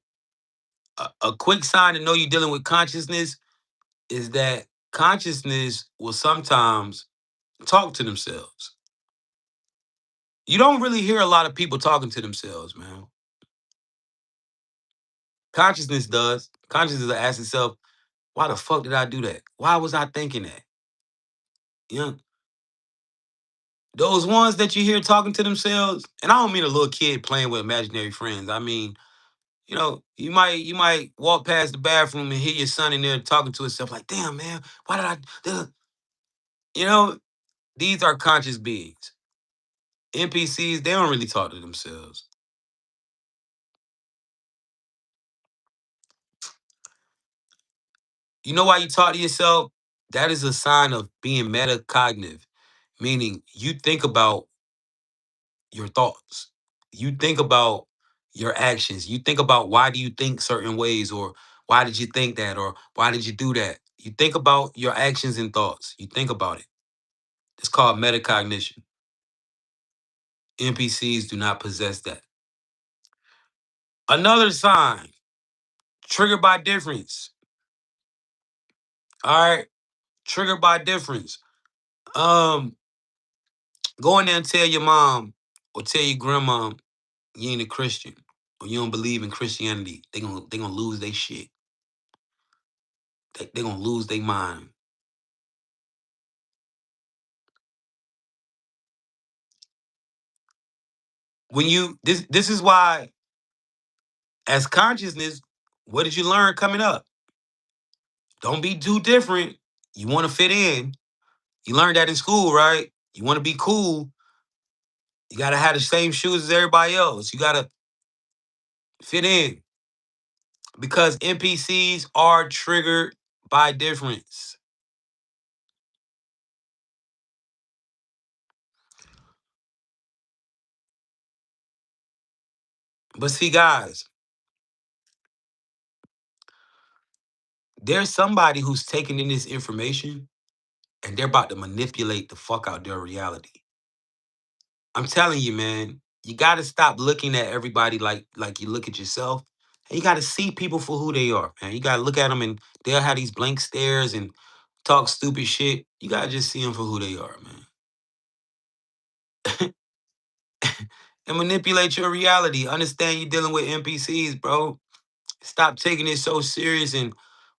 Speaker 2: a quick sign to know you're dealing with consciousness is that consciousness will sometimes talk to themselves. You don't really hear a lot of people talking to themselves, man. Consciousness does. Consciousness will ask itself, why the fuck did I do that? Why was I thinking that? You know, those ones that you hear talking to themselves, and I don't mean a little kid playing with imaginary friends. I mean, you might walk past the bathroom and hear your son in there talking to himself like, damn man, why did you know, these are conscious beings. NPCs, they don't really talk to themselves. You know why you talk to yourself? That is a sign of being metacognitive, meaning you think about your thoughts. You think about your actions. You think about why do you think certain ways, or why did you think that, or why did you do that? You think about your actions and thoughts. You think about it. It's called metacognition. NPCs do not possess that. Another sign, triggered by difference. All right, triggered by difference. Um, Go in there and tell your mom or tell your grandma you ain't a Christian or you don't believe in Christianity. They gonna lose their shit. They gonna lose their mind. When you this is why, as consciousness, what did you learn coming up?
Speaker 1: Don't be too different. You want to fit in. You learned that in school, right? You want to be cool. You got to have the same shoes as everybody else. You got to fit in because NPCs are triggered by difference. But see, guys, there's somebody who's taking in this information and they're about to manipulate the fuck out their reality. I'm telling you, man, you got to stop looking at everybody like you look at yourself. And you got to see people for who they are, man. You got to look at them and they'll have these blank stares and talk stupid shit. You got to just see them for who they are, man. And manipulate your reality. Understand you're dealing with NPCs, bro. Stop taking it so serious and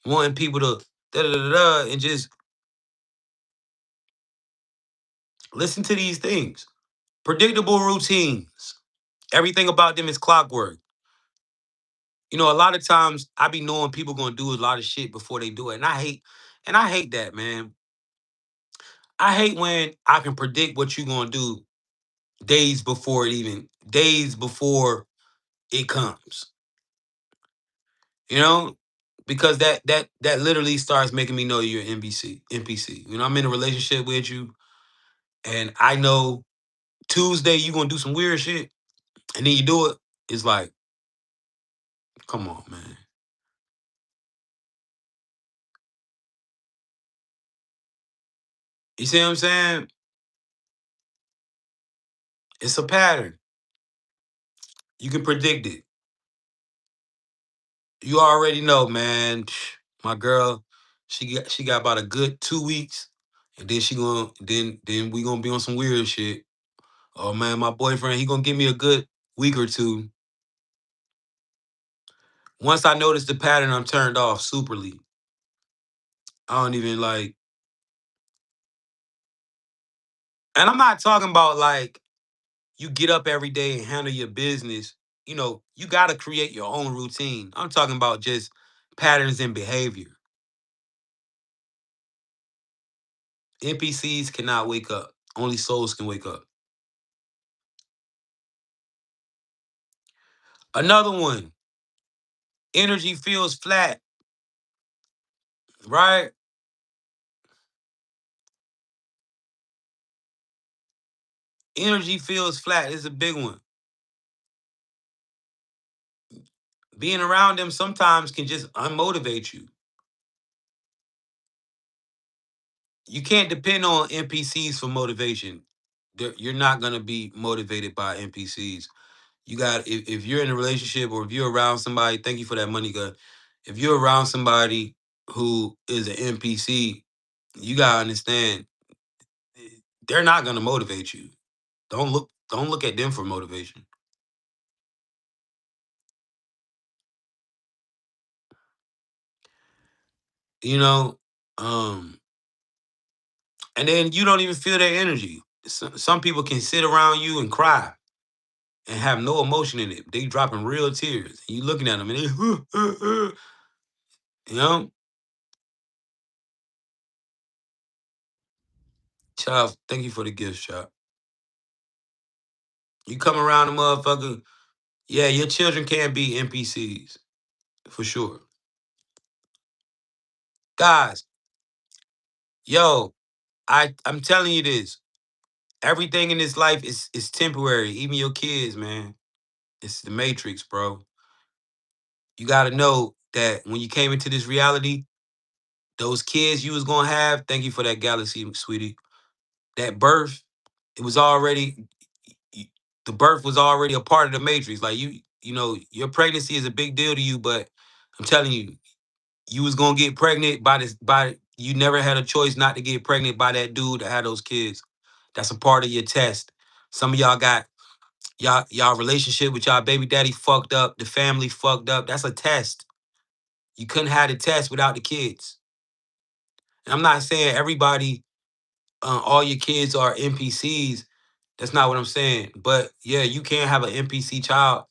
Speaker 1: wanting people to da da da da and just listen to these things. Predictable routines. Everything about them is clockwork. You know, a lot of times I be knowing people gonna do a lot of shit before they do it. And I hate that, man. I hate when I can predict what you gonna do days before it comes. You know? Because that literally starts making me know you're an NPC. You know, I'm in a relationship with you and I know Tuesday you gonna do some weird shit and then you do it. It's like, come on, man. You see what I'm saying? It's a pattern. You can predict it. You already know, man. My girl, she got about a good 2 weeks, and then then we gonna be on some weird shit. Oh man, my boyfriend, he gonna give me a good week or two. Once I notice the pattern, I'm turned off superly. I don't even like, and I'm not talking about like you get up every day and handle your business. You know, you gotta create your own routine. I'm talking about just patterns in behavior. NPCs cannot wake up. Only souls can wake up. Another one, energy feels flat, right? Energy feels flat is a big one. Being around them sometimes can just unmotivate you. You can't depend on NPCs for motivation. You're not gonna be motivated by NPCs. You got if you're in a relationship or if you're around somebody. Thank you for that money, gun. If you're around somebody who is an NPC, you gotta understand they're not gonna motivate you. Don't look at them for motivation. You know, um, and then you don't even feel their energy. Some people can sit around you and cry and have no emotion in it. They dropping real tears. You looking at them and they, you know, child. Thank you for the gift, child. You come around a motherfucker. Yeah, your children can't be NPCs for sure, guys. Yo, I'm telling you this. Everything in this life is temporary. Even your kids, man. It's the matrix, bro. You got to know that when you came into this reality, those kids you was gonna have. Thank you for that galaxy, sweetie. That birth, it was already the birth was already a part of the matrix. Like you know, your pregnancy is a big deal to you, but I'm telling you, you was gonna get pregnant by this by you never had a choice not to get pregnant by that dude that had those kids. That's a part of your test. Some of y'all got y'all relationship with y'all baby daddy fucked up, the family fucked up. That's a test. You couldn't have the test without the kids. And I'm not saying everybody, all your kids are NPCs. That's not what I'm saying. But yeah, you can't have an NPC child.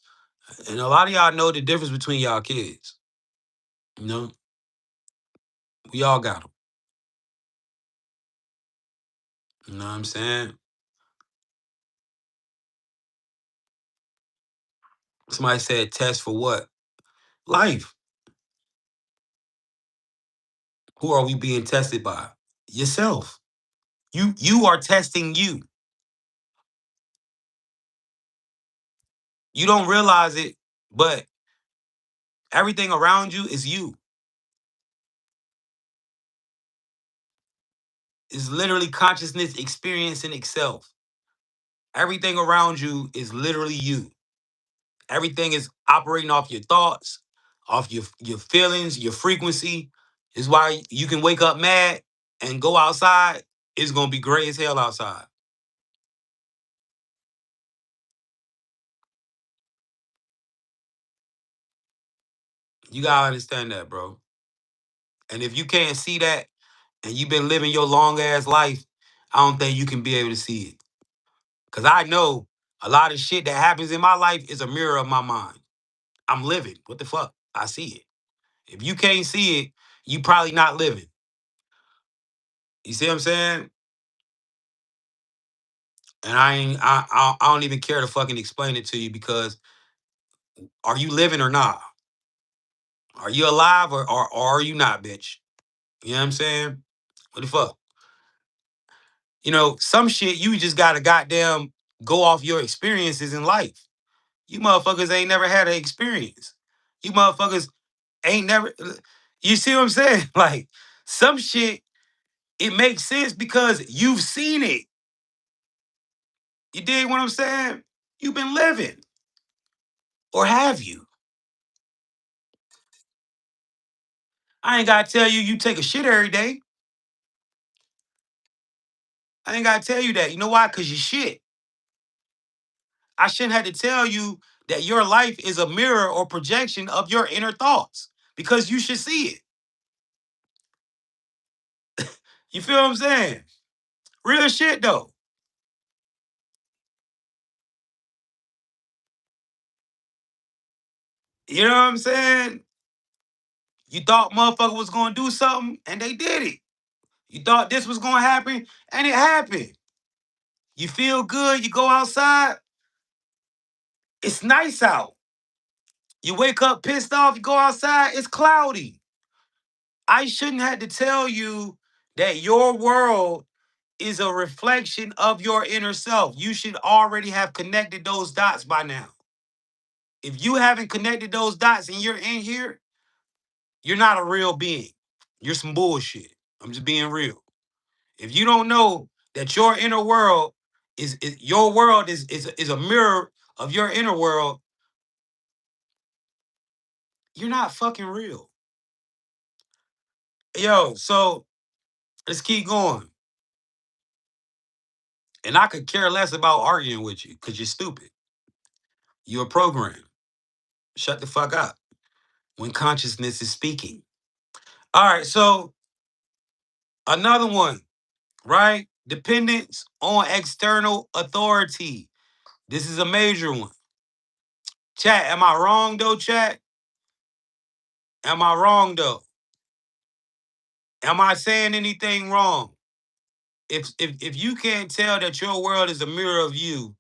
Speaker 1: And a lot of y'all know the difference between y'all kids. You know, We all got them. You know what I'm saying? Somebody said test for what? Life. Who are we being tested by? Yourself. You are testing you. You don't realize it, but everything around you is you. It's literally consciousness experiencing itself. Everything around you is literally you. Everything is operating off your thoughts, off your feelings, your frequency. Is why you can wake up mad and go outside. It's gonna be gray as hell outside. You gotta understand that, bro. And if you can't see that, and you've been living your long ass life, I don't think you can be able to see it. Cause I know a lot of shit that happens in my life is a mirror of my mind. I'm living. What the fuck? I see it. If you can't see it, you probably not living. You see what I'm saying? And I don't even care to fucking explain it to you because are you living or not? Are you alive or are you not, bitch? You know what I'm saying? What the fuck? You know, some shit you just gotta goddamn go off your experiences in life. You motherfuckers ain't never had an experience. You motherfuckers ain't never. You see what I'm saying? Like some shit, it makes sense because you've seen it. You dig what I'm saying? You've been living, or have you? I ain't gotta tell you you take a shit every day. I ain't gotta tell you that. You know why? Cause you shit. I shouldn't have to tell you that your life is a mirror or projection of your inner thoughts because you should see it. You feel what I'm saying? Real shit though. You know what I'm saying? You thought motherfucker was gonna do something and they did it. You thought this was gonna happen and it happened. You feel good, you go outside, it's nice out. You wake up pissed off, you go outside, it's cloudy. I shouldn't have to tell you that your world is a reflection of your inner self. You should already have connected those dots by now. If you haven't connected those dots and you're in here, you're not a real being. You're some bullshit. I'm just being real. If you don't know that your inner world is your world is a mirror of your inner world, you're not fucking real. Yo, so let's keep going. And I could care less about arguing with you because you're stupid. You're a program. Shut the fuck up when consciousness is speaking. All right, so another one, right? Dependence on external authority. This is a major one. Chat, am I wrong though, chat? Am I wrong though? Am I saying anything wrong? If you can't tell that your world is a mirror of you,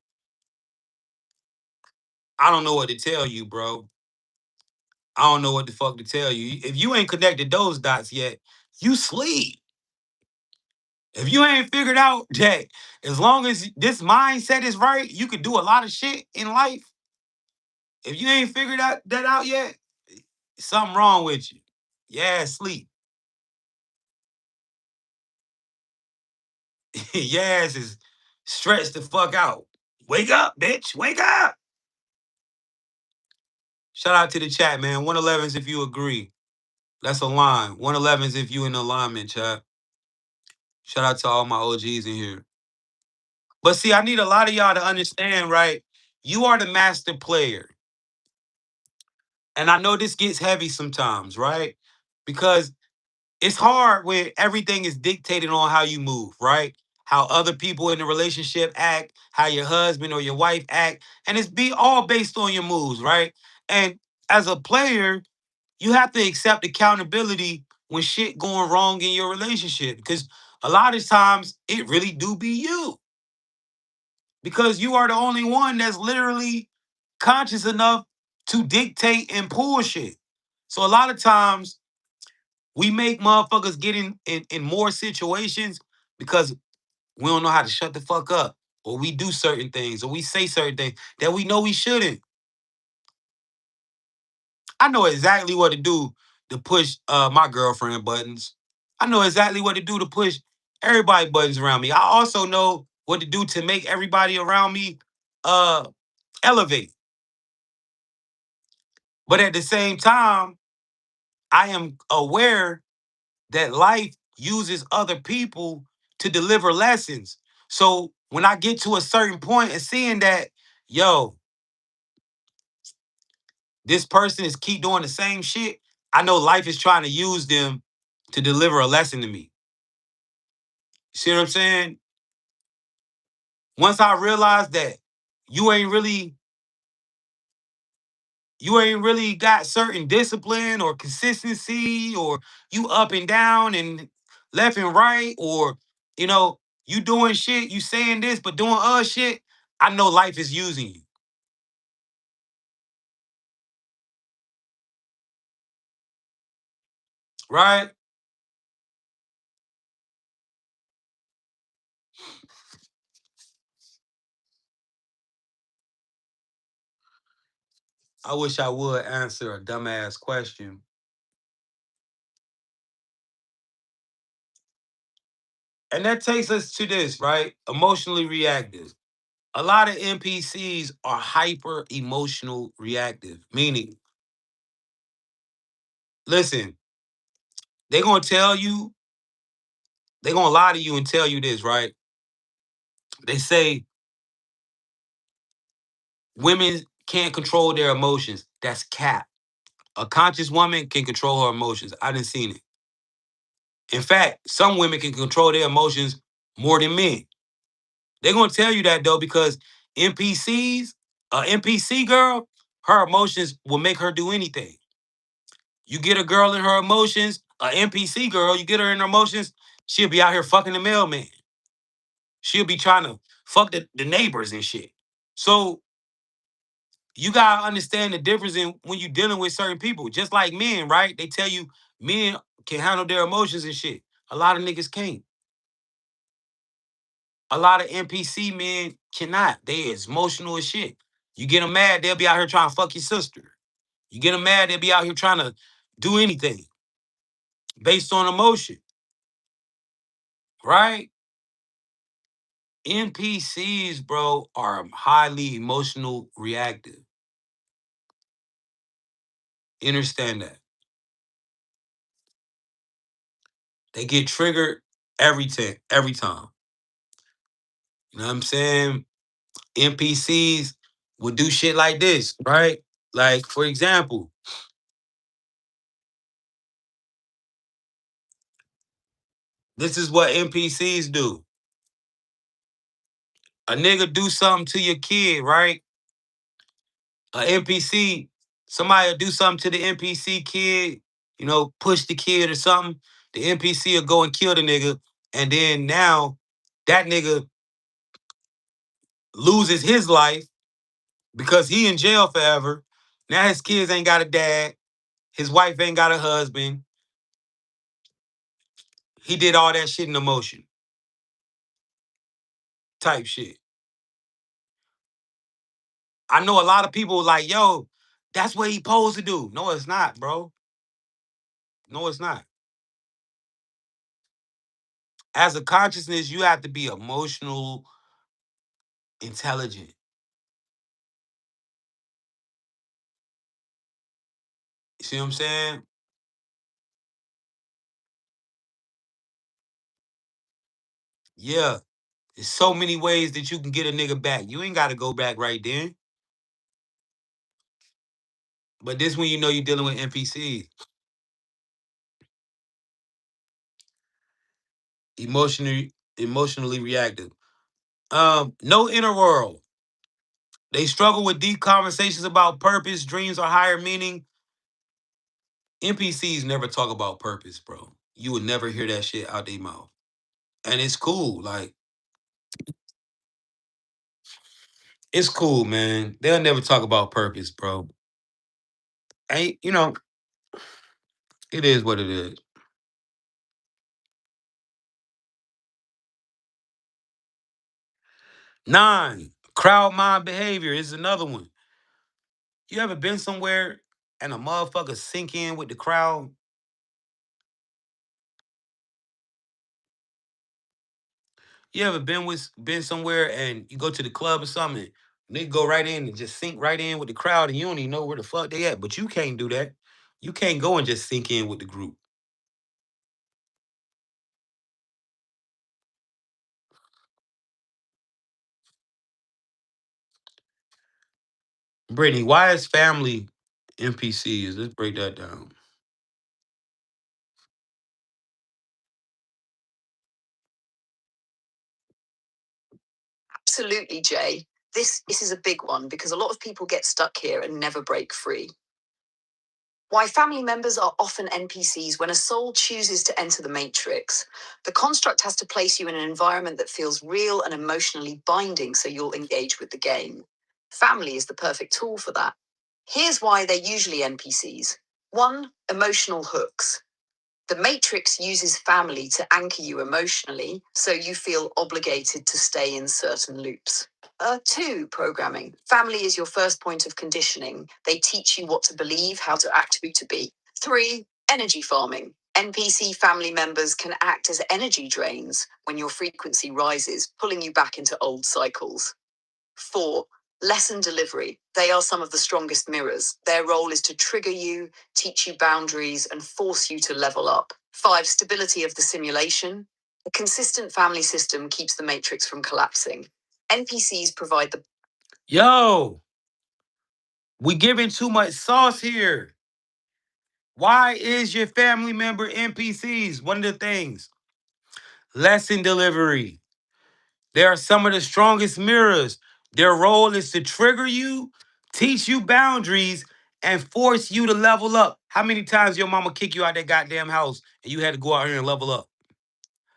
Speaker 1: I don't know what to tell you, bro. I don't know what the fuck to tell you. If you ain't connected those dots yet, you sleep. If you ain't figured out that as long as this mindset is right, you could do a lot of shit in life. If you ain't figured that out yet, something wrong with you. Yeah, sleep. Yes, is stretched the fuck out. Wake up, bitch. Wake up. Shout out to the chat, man. 111s if you agree. That's a line. 111s if you in alignment, chat. Shout out to all my OGs in here. But see, I need a lot of y'all to understand, right? You are the master player. And I know this gets heavy sometimes, right? Because it's hard when everything is dictated on how you move, right? How other people in the relationship act, how your husband or your wife act, and it's be all based on your moves, right? And as a player, you have to accept accountability when shit going wrong in your relationship. Because a lot of times it really do be you. Because you are the only one that's literally conscious enough to dictate and pull shit. So a lot of times we make motherfuckers get in more situations because we don't know how to shut the fuck up. Or we do certain things, or we say certain things that we know we shouldn't. I know exactly what to do to push my girlfriend buttons. I know exactly what to do to push everybody buttons around me. I also know what to do to make everybody around me uh elevate. But at the same time, I am aware that life uses other people to deliver lessons. So when I get to a certain point and seeing that, yo, this person is keep doing the same shit, I know life is trying to use them to deliver a lesson to me. See what I'm saying? Once I realized that you ain't really you ain't really got certain discipline or consistency, or you up and down and left and right, or you know, you doing shit, you saying this but doing other shit, I know life is using you, right? I wish I would answer a dumbass question. And that takes us to this, right? Emotionally reactive. A lot of NPCs are hyper emotional reactive, meaning, listen, they're gonna tell you, they're gonna lie to you and tell you this, right? They say women can't control their emotions. That's cap. A conscious woman can control her emotions. I didn't seen it. In fact, some women can control their emotions more than men. They're gonna tell you that though, because NPCs, NPC girl, her emotions will make her do anything. You get a girl in her emotions, a NPC girl, you get her in her emotions, she'll be out here fucking the mailman. She'll be trying to fuck the neighbors and shit. So you gotta understand the difference in when you're dealing with certain people. Just like men, right? They tell you men can handle their emotions and shit. A lot of niggas can't. A lot of NPC men cannot. They is emotional as shit. You get them mad, they'll be out here trying to fuck your sister. You get them mad, they'll be out here trying to do anything based on emotion, right? NPCs, bro, are highly emotional reactive. Understand that. They get triggered every time. You know what I'm saying? NPCs would do shit like this, right? Like, for example, this is what NPCs do. A nigga do something to your kid, right? A NPC, somebody will do something to the NPC kid, you know, push the kid or something. The NPC will go and kill the nigga. And then now that nigga loses his life because he in jail forever. Now his kids ain't got a dad. His wife ain't got a husband. He did all that shit in emotion type shit. I know a lot of people like, yo, that's what he supposed to do. No, it's not, bro. No, it's not. As a consciousness, you have to be emotional, intelligent. You see what I'm saying? Yeah. There's so many ways that you can get a nigga back. You ain't got to go back right then. But this when you know you're dealing with NPCs. Emotionally reactive. No inner world. They struggle with deep conversations about purpose, dreams, or higher meaning. NPCs never talk about purpose, bro. You would never hear that shit out their mouth. And it's cool. Like, it's cool, man. They'll never talk about purpose, bro. Ain't, it is what it is. 9, crowd mind behavior is another one. You ever been somewhere and a motherfucker sink in with the crowd? You ever been somewhere and you go to the club or something, they go right in and just sink right in with the crowd and you don't even know where the fuck they at, but you can't do that. You can't go and just sink in with the group. Brittany, why is family NPCs? Let's break that down.
Speaker 2: Absolutely, Jay. This is a big one because a lot of people get stuck here and never break free. Why family members are often NPCs when a soul chooses to enter the matrix. The construct has to place you in an environment that feels real and emotionally binding so you'll engage with the game. Family is the perfect tool for that. Here's why they're usually NPCs. 1. Emotional hooks. The Matrix uses family to anchor you emotionally, so you feel obligated to stay in certain loops. 2. Programming. Family is your first point of conditioning. They teach you what to believe, how to act, who to be. 3. Energy farming. NPC family members can act as energy drains when your frequency rises, pulling you back into old cycles. 4. Lesson delivery. They are some of the strongest mirrors. Their role is to trigger you, teach you boundaries, and force you to level up. 5. Stability of the simulation. A consistent family system keeps the matrix from collapsing. NPCs provide the.
Speaker 1: Yo, we giving too much sauce here. Why is your family member NPCs? One of the things. Lesson delivery. They are some of the strongest mirrors. Their role is to trigger you, teach you boundaries, and force you to level up. How many times your mama kick you out that goddamn house and you had to go out here and level up?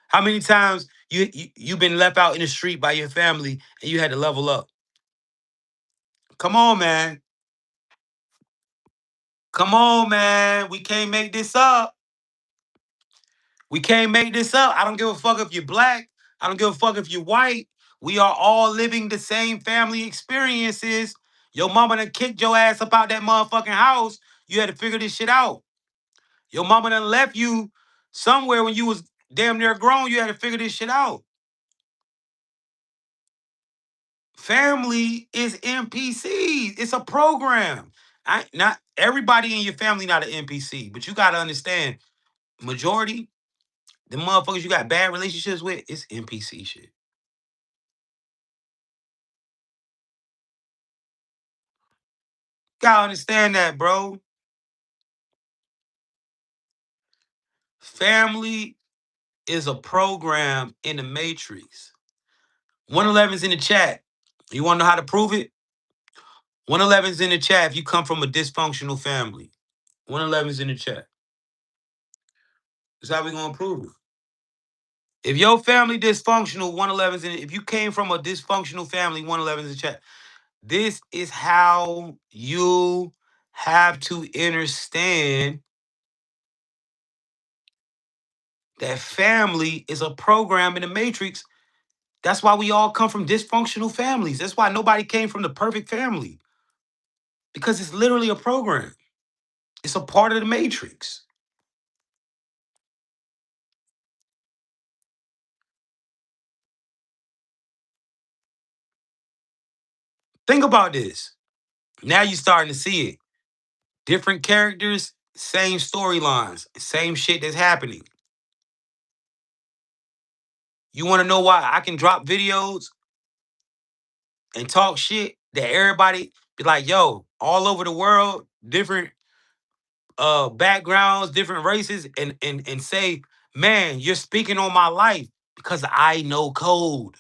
Speaker 1: How many times you been left out in the street by your family and you had to level up? Come on, man. Come on, man. We can't make this up. We can't make this up. I don't give a fuck if you're black. I don't give a fuck if you're white. We are all living the same family experiences. Your mama done kicked your ass up out that motherfucking house. You had to figure this shit out. Your mama done left you somewhere when you was damn near grown. You had to figure this shit out. Family is NPCs. It's a program. Not everybody in your family not an NPC, but you gotta understand, majority, the motherfuckers you got bad relationships with, it's NPC shit. Gotta understand that, bro. Family is a program in the matrix. 111's in the chat. You wanna know how to prove it? 111's in the chat if you come from a dysfunctional family. 111's in the chat. That's how we gonna prove it. If your family dysfunctional, 111's in it. If you came from a dysfunctional family, 111's in the chat. This is how you have to understand that family is a program in the matrix. That's why we all come from dysfunctional families. That's why nobody came from the perfect family. Because it's literally a program. It's a part of the matrix. Think about this. Now you're starting to see it. Different characters, same storylines, same shit that's happening. You want to know why I can drop videos and talk shit that everybody be like, yo, all over the world, different backgrounds, different races, and say, man, you're speaking on my life because I know code.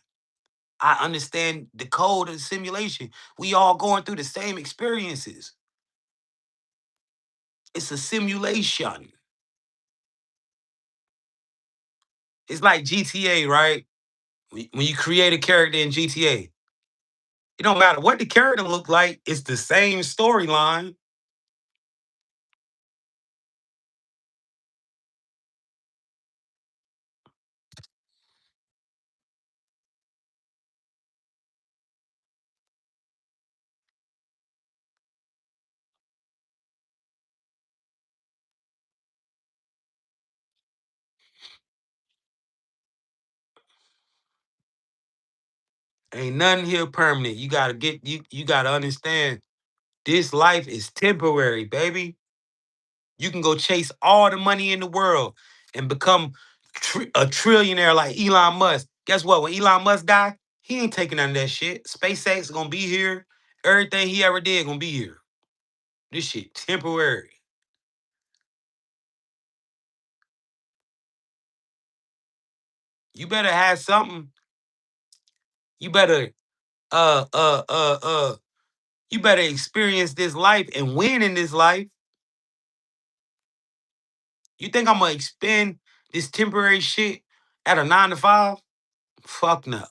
Speaker 1: I understand the code of the simulation. We all going through the same experiences. It's a simulation. It's like GTA, right? When you create a character in GTA, it don't matter what the character look like. It's the same storyline. Ain't nothing here permanent. You gotta get you gotta understand this life is temporary, baby. You can go chase all the money in the world and become a trillionaire like Elon Musk. Guess what? When Elon Musk die, he ain't taking none of that shit. SpaceX gonna be here. Everything he ever did gonna be here. This shit temporary. You better have something. You better uh uh uh uh you better experience this life and win in this life. You think I'm gonna expend this temporary shit at a 9 to 5? Fuck no.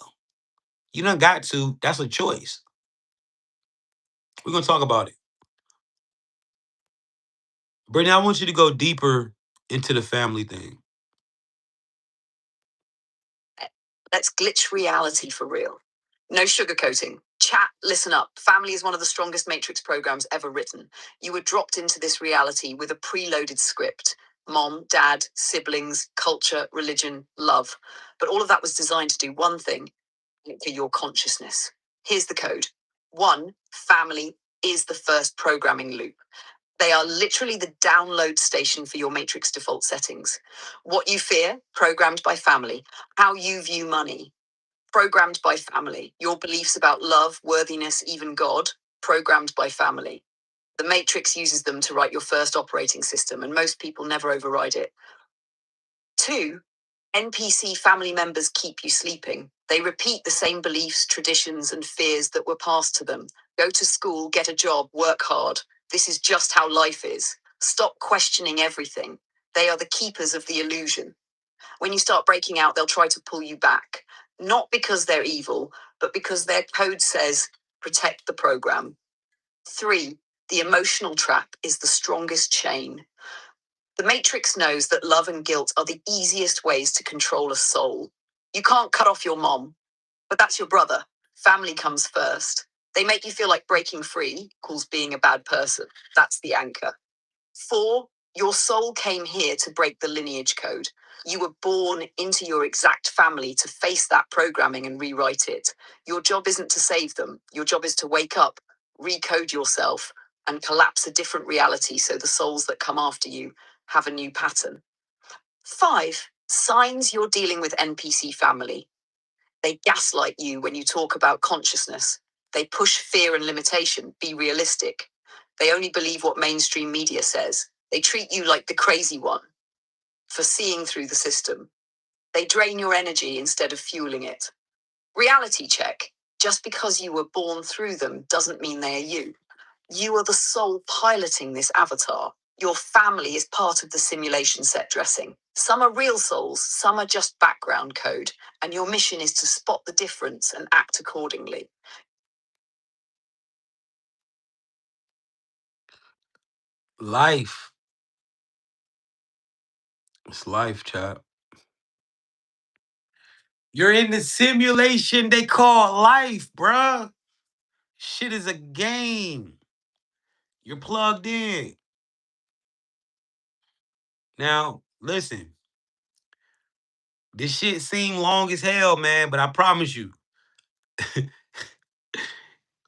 Speaker 1: You done got to. That's a choice. We're gonna talk about it. Brittany, I want you to go deeper into the family thing.
Speaker 2: Let's glitch reality for real. No sugarcoating. Chat, listen up. Family is one of the strongest Matrix programs ever written. You were dropped into this reality with a preloaded script: mom, dad, siblings, culture, religion, love. But all of that was designed to do one thing: anchor your consciousness. Here's the code. One, family is the first programming loop. They are literally the download station for your Matrix default settings. What you fear, programmed by family. How you view money, programmed by family. Your beliefs about love, worthiness, even God, programmed by family. The Matrix uses them to write your first operating system, and most people never override it. Two, NPC family members keep you sleeping. They repeat the same beliefs, traditions, and fears that were passed to them. Go to school, get a job, work hard. This is just how life is. Stop questioning everything. They are the keepers of the illusion. When you start breaking out, they'll try to pull you back. Not because they're evil, but because their code says protect the program. Three, the emotional trap is the strongest chain. The Matrix knows that love and guilt are the easiest ways to control a soul. You can't cut off your mom, but that's your brother. Family comes first. They make you feel like breaking free equals being a bad person. That's the anchor. Four, your soul came here to break the lineage code. You were born into your exact family to face that programming and rewrite it. Your job isn't to save them. Your job is to wake up, recode yourself, and collapse a different reality so the souls that come after you have a new pattern. Five, signs you're dealing with NPC family. They gaslight you when you talk about consciousness. They push fear and limitation. Be realistic. They only believe what mainstream media says. They treat you like the crazy one for seeing through the system. They drain your energy instead of fueling it. Reality check. Just because you were born through them doesn't mean they are you. You are the soul piloting this avatar. Your family is part of the simulation set dressing. Some are real souls, some are just background code, and your mission is to spot the difference and act accordingly.
Speaker 1: Life. It's life, chap. You're in the simulation they call life, bruh. Shit is a game. You're plugged in. Now, listen. This shit seem long as hell, man, but I promise you,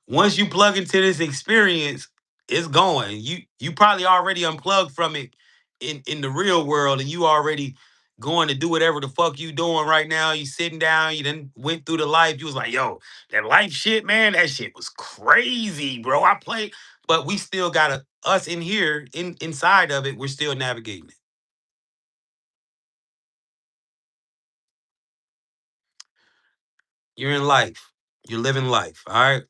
Speaker 1: once you plug into this experience, it's going. You probably already unplugged from it in the real world, and you already going to do whatever the fuck you doing right now. You sitting down, you then went through the life. You was like, yo, that life shit, man, that shit was crazy, bro. I played, but we still got us in here, inside of it, we're still navigating it. You're in life. You're living life. All right.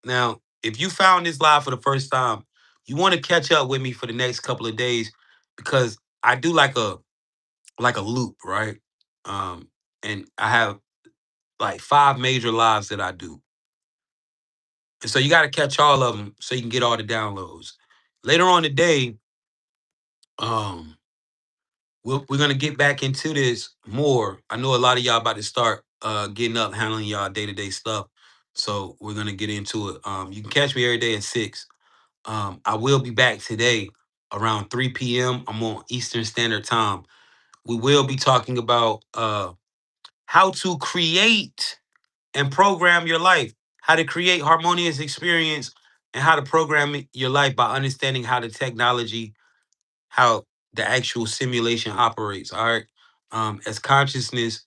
Speaker 1: Now, if you found this live for the first time, you want to catch up with me for the next couple of days because I do like a loop, right? Um, and I have like 5 major lives that I do. And so you got to catch all of them so you can get all the downloads. Later on today, um, we're gonna get back into this more. I know a lot of y'all about to start getting up, handling y'all day-to-day stuff. So we're gonna get into it. You can catch me every day at 6. I will be back today around 3 p.m. I'm on Eastern Standard Time. We will be talking about how to create and program your life, how to create harmonious experience, and how to program your life by understanding how the technology, how the actual simulation operates. All right. As consciousness,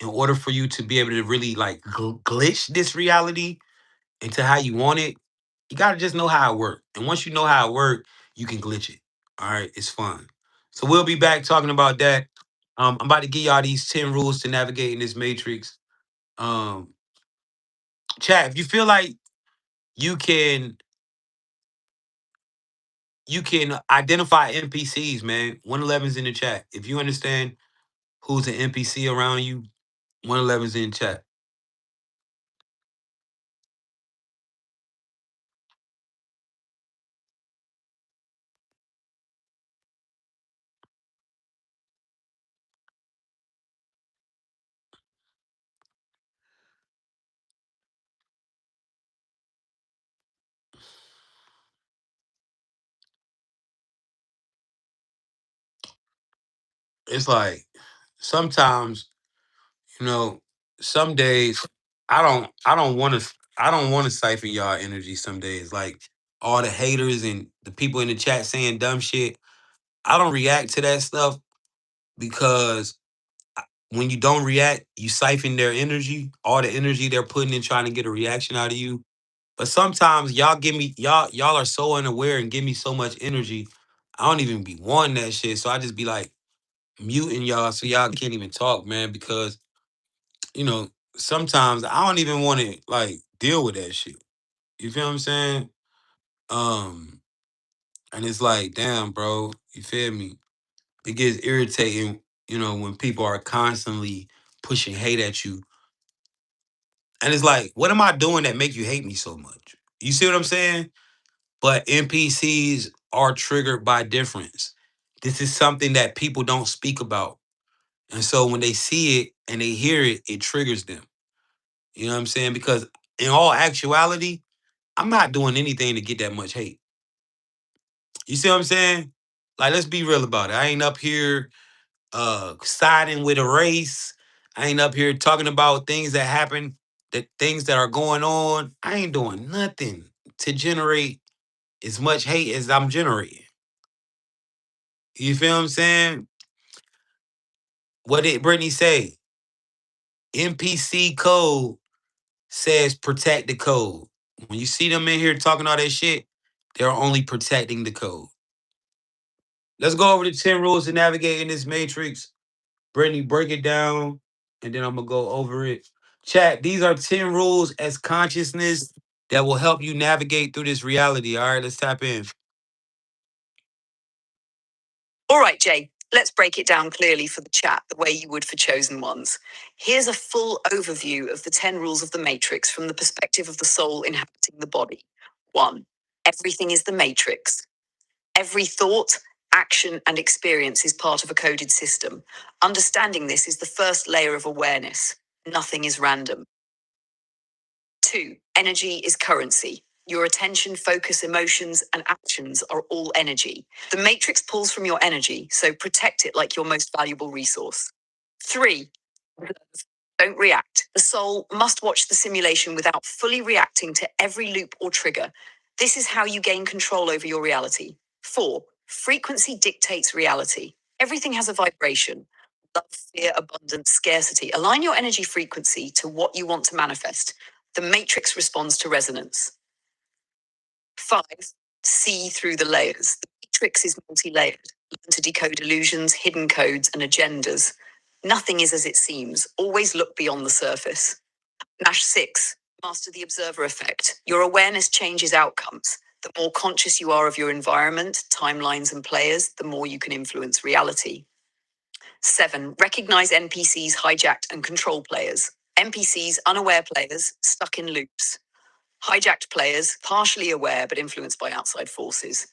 Speaker 1: in order for you to be able to really like glitch this reality into how you want it, you gotta just know how it works. And once you know how it works, you can glitch it. All right, it's fun. So we'll be back talking about that. I'm about to give y'all these 10 rules to navigate in this matrix. Um, chat, if you feel like you can you can identify NPCs, man. 111's in the chat. If you understand who's an NPC around you, 111's in chat. It's like sometimes, you know, some days I don't want to siphon y'all energy some days. Like all the haters and the people in the chat saying dumb shit. I don't react to that stuff because when you don't react, you siphon their energy, all the energy they're putting in trying to get a reaction out of you. But sometimes y'all are so unaware and give me so much energy. I don't even be wanting that shit. So I just be like muting y'all so y'all can't even talk, man, because you know, sometimes I don't even want to like deal with that shit. You feel what I'm saying? Um, and it's like, damn, bro, you feel me? It gets irritating, when people are constantly pushing hate at you. And it's like, what am I doing that make you hate me so much? You see what I'm saying? But NPCs are triggered by difference. This is something that people don't speak about. And so when they see it and they hear it, it triggers them. You know what I'm saying? Because in all actuality, I'm not doing anything to get that much hate. You see what I'm saying? Like, let's be real about it. I ain't up here siding with a race. I ain't up here talking about things that happen, that things that are going on. I ain't doing nothing to generate as much hate as I'm generating. You feel what I'm saying? What did Brittany say? NPC code says protect the code. When you see them in here talking all that shit, they're only protecting the code. Let's go over the 10 rules to navigate in this matrix. Brittany, break it down, and then I'm gonna go over it. Chat, these are 10 rules as consciousness that will help you navigate through this reality. All right, let's tap in. All right, Jay, let's break it down clearly for the chat the way you would for chosen ones. Here's a full overview of the 10 rules of the matrix from the perspective of the soul inhabiting the body. 1. Everything is the matrix. Every thought, action, and experience is part of a coded system. Understanding this is the first layer of awareness. Nothing is random. 2. Energy is currency. Your attention, focus, emotions, and actions are all energy. The matrix pulls from your energy, so protect it like your most valuable resource. 3. Don't react. The soul must watch the simulation without fully reacting to every loop or trigger. This is how you gain control over your reality. 4. Frequency dictates reality. Everything has a vibration. Love, fear, abundance, scarcity. Align your energy frequency to what you want to manifest. The matrix responds to resonance. 5. See through the layers. The matrix is multi layered. Learn to decode illusions, hidden codes, and agendas. Nothing is as it seems. Always look beyond the surface. Nash 6. Master the observer effect. Your awareness changes outcomes.
Speaker 2: The more conscious you are of your environment, timelines, and players, the more you can influence reality. 7. Recognize NPCs, hijacked, and control players. NPCs, unaware players, stuck in loops. Hijacked players, partially aware but influenced by outside forces.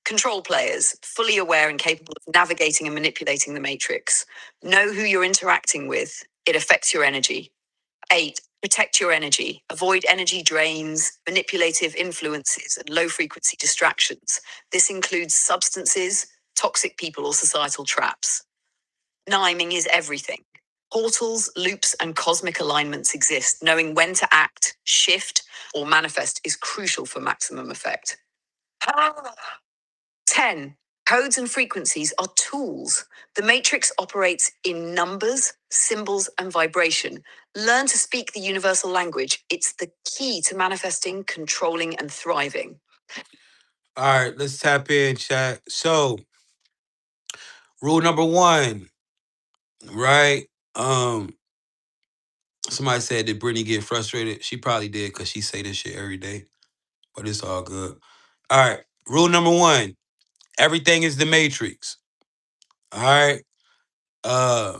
Speaker 2: Control players, fully aware and capable of navigating and manipulating the matrix. Know who you're interacting with. It affects your energy. 8. Protect your energy. Avoid energy drains, manipulative influences, and low frequency distractions. This includes substances, toxic people, or societal traps. Niming is everything. Portals, loops, and cosmic alignments exist. Knowing when to act, shift, or manifest is crucial for maximum effect. 10. Codes and frequencies are tools. The matrix operates in numbers, symbols, and vibration. Learn to speak the universal language. It's the key to manifesting, controlling, and thriving. All right, let's tap in, chat. So, rule number 1, right? Somebody said, did Brittany get frustrated? She probably did because she say this shit every day, but it's all good. All right, rule number 1, everything is the matrix. All right. Uh,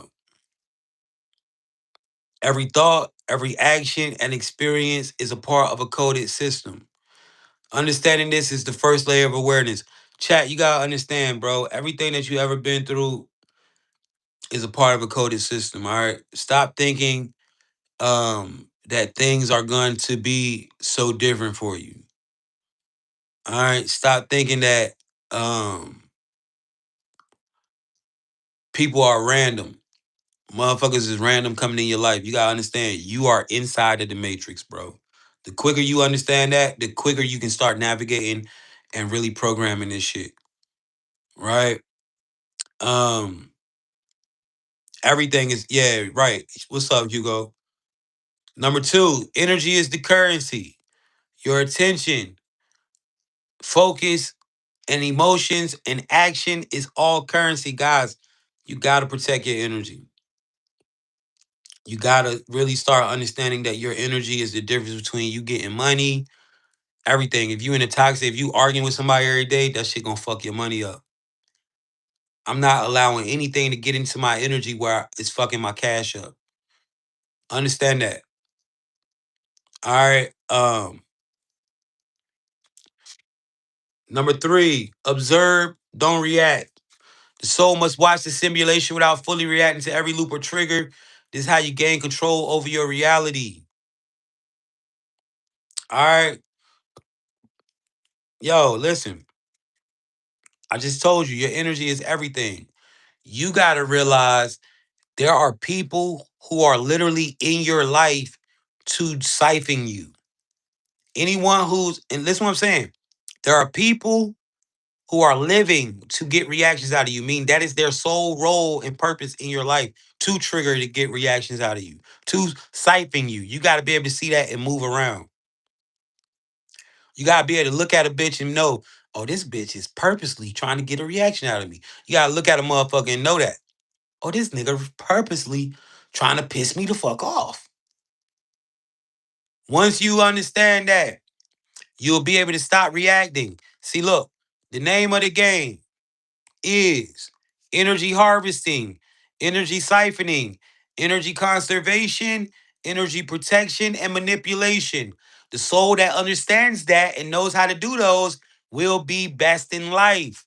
Speaker 2: every thought, every action, and experience is a part of a coded system. Understanding this is the first layer of awareness. Chat, you gotta understand, bro. Everything that you ever been through is a part of a coded system. All right. Stop thinking that things are going to be so different for you. All right. Stop thinking that people are random. Motherfuckers is random coming in your life. You gotta understand, you are inside of the matrix, bro. The quicker you understand that, the quicker you can start navigating and really programming this shit. Right? Um, everything is, yeah, right. What's up, Hugo? Number 2, energy is the currency. Your attention, focus, and emotions and action is all currency, guys. You gotta protect your energy. You gotta really start understanding that your energy is the difference between you getting money, everything. If you in a toxic, if you arguing with somebody every day, that shit gonna fuck your money up. I'm not allowing anything to get into my energy where it's fucking my cash up. Understand that. All right. Number 3, observe, don't react. The soul must watch the simulation without fully reacting to every loop or trigger. This is how you gain control over your reality. All right. Yo, listen. I just told you, your energy is everything. You got to realize there are people who are literally in your life to siphon you. Anyone who's, and listen what I'm saying, there are people who are living to get reactions out of you. Mean that is their sole role and purpose in your life, to trigger to get reactions out of you, to siphon you. You got to be able to see that and move around. You got to be able to look at a bitch and know, oh, this bitch is purposely trying to get a reaction out of me. You got to look at a motherfucker and know that, oh, this nigga purposely trying to piss me the fuck off. Once you understand that, you'll be able to stop reacting. See, look, the name of the game is energy harvesting, energy siphoning, energy conservation, energy protection, and manipulation. The soul that understands that and knows how to do those will be best in life.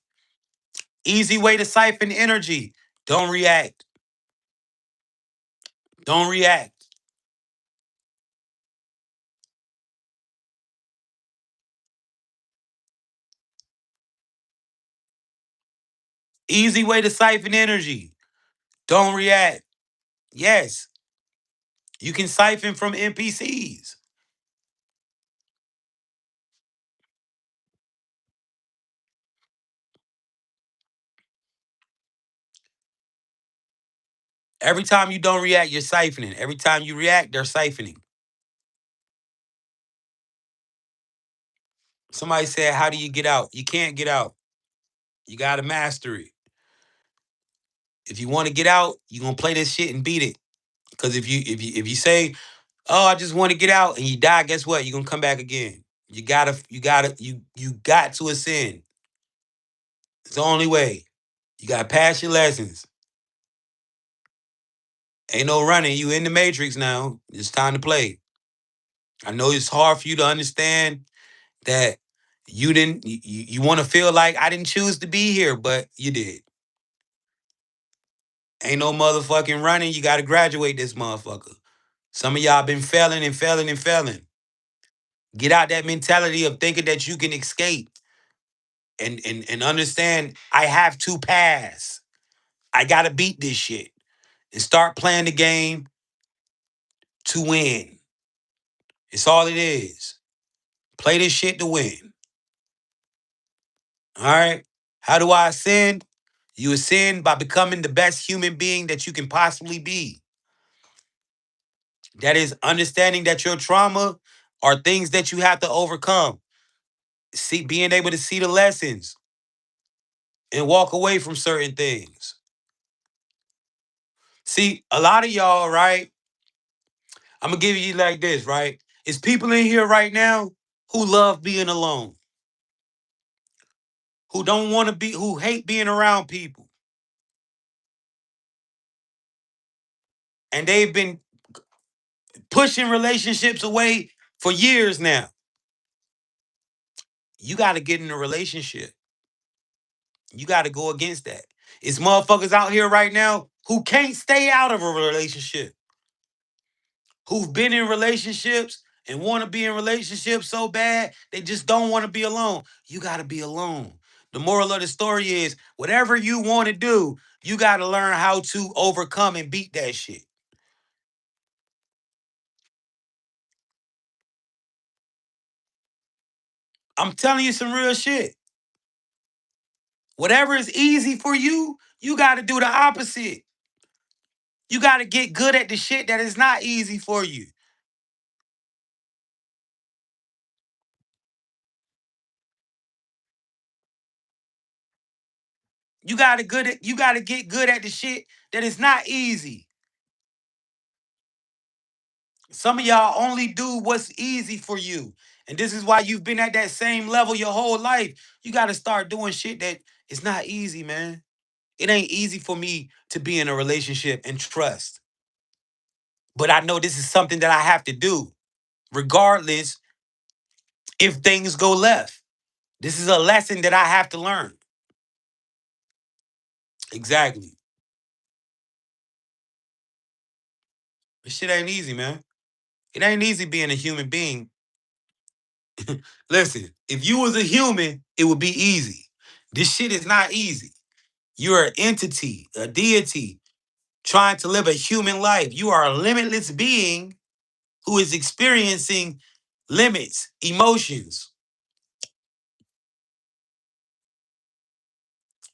Speaker 2: Easy way to siphon energy. Don't react. Don't react. Easy way to siphon energy. Don't react. Yes, you can siphon from NPCs. Every time you don't react, you're siphoning. Every time you react, they're siphoning. Somebody said, how do you get out? You can't get out. You gotta master it. If you want to get out, you're gonna play this shit and beat it. Because if you say, oh, I just want to get out and you die, guess what? You're gonna come back again.
Speaker 1: You got to ascend. It's the only way. You gotta pass your lessons. Ain't no running. You in the matrix now. It's time to play. I know it's hard for you to understand that you didn't you want to feel like I didn't choose to be here, but you did. Ain't no motherfucking running. You gotta graduate this motherfucker. Some of y'all been failing and failing and failing. Get out that mentality of thinking that you can escape and understand I have to pass. I gotta beat this shit. And start playing the game to win. It's all it is. Play this shit to win. All right? How do I ascend? You ascend by becoming the best human being that you can possibly be. That is understanding that your trauma are things that you have to overcome. See, being able to see the lessons and walk away from certain things. See, a lot of y'all, right? I'm gonna give you like this, right? It's people in here right now who love being alone, who don't want to be, who hate being around people. And they've been pushing relationships away for years now. You got to get in a relationship. You got to go against that. It's motherfuckers out here right now who can't stay out of a relationship, who've been in relationships and want to be in relationships so bad, they just don't want to be alone. You got to be alone. The moral of the story is whatever you want to do, you got to learn how to overcome and beat that shit. I'm telling you some real shit. Whatever is easy for you, you got to do the opposite. You got to get good at the shit that is not easy for you. You got to get good at the shit that is not easy. Some of y'all only do what's easy for you. And this is why you've been at that same level your whole life. You got to start doing shit that is not easy, man. It ain't easy for me to be in a relationship and trust. But I know this is something that I have to do, regardless if things go left. This is a lesson that I have to learn. Exactly. This shit ain't easy, man. It ain't easy being a human being. Listen, if you was a human, it would be easy. This shit is not easy. You're an entity, a deity, trying to live a human life. You are a limitless being who is experiencing limits, emotions.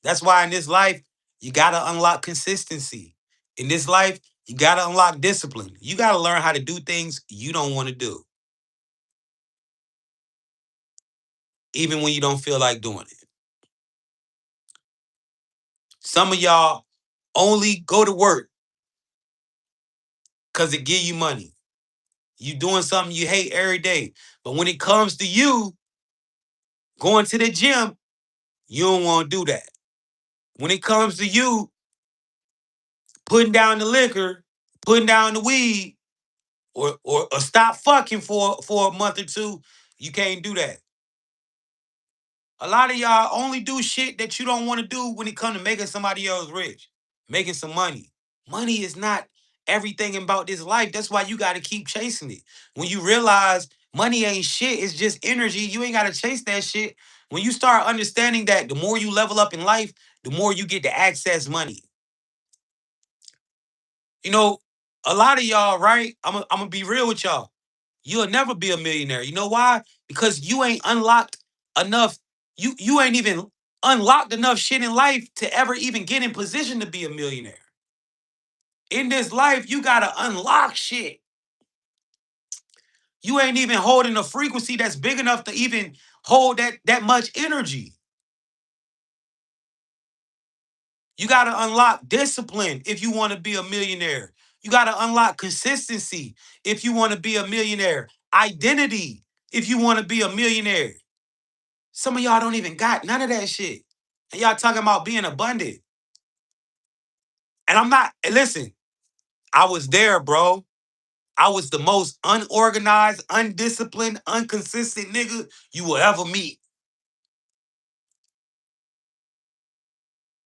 Speaker 1: That's why in this life, you gotta unlock consistency. In this life, you gotta unlock discipline. You gotta learn how to do things you don't want to do, even when you don't feel like doing it. Some of y'all only go to work because it give you money. You doing something you hate every day. But when it comes to you going to the gym, you don't want to do that. When it comes to you putting down the liquor, putting down the weed, or stop fucking for a month or two, you can't do that. A lot of y'all only do shit that you don't want to do when it comes to making somebody else rich, making some money. Money is not everything about this life. That's why you got to keep chasing it. When you realize money ain't shit, it's just energy, you ain't got to chase that shit. When you start understanding that the more you level up in life, the more you get to access money. You know, a lot of y'all, right? I'm gonna be real with y'all. You'll never be a millionaire. You know why? Because you ain't unlocked enough. You ain't even unlocked enough shit in life to ever even get in position to be a millionaire. In this life, you gotta unlock shit. You ain't even holding a frequency that's big enough to even hold that much energy. You got to unlock discipline if you want to be a millionaire. You got to unlock consistency if you want to be a millionaire. Identity. if you want to be a millionaire. Some of y'all don't even got none of that shit. And y'all talking about being abundant. And I'm not, and listen, I was there, bro. I was the most unorganized, undisciplined, inconsistent nigga you will ever meet.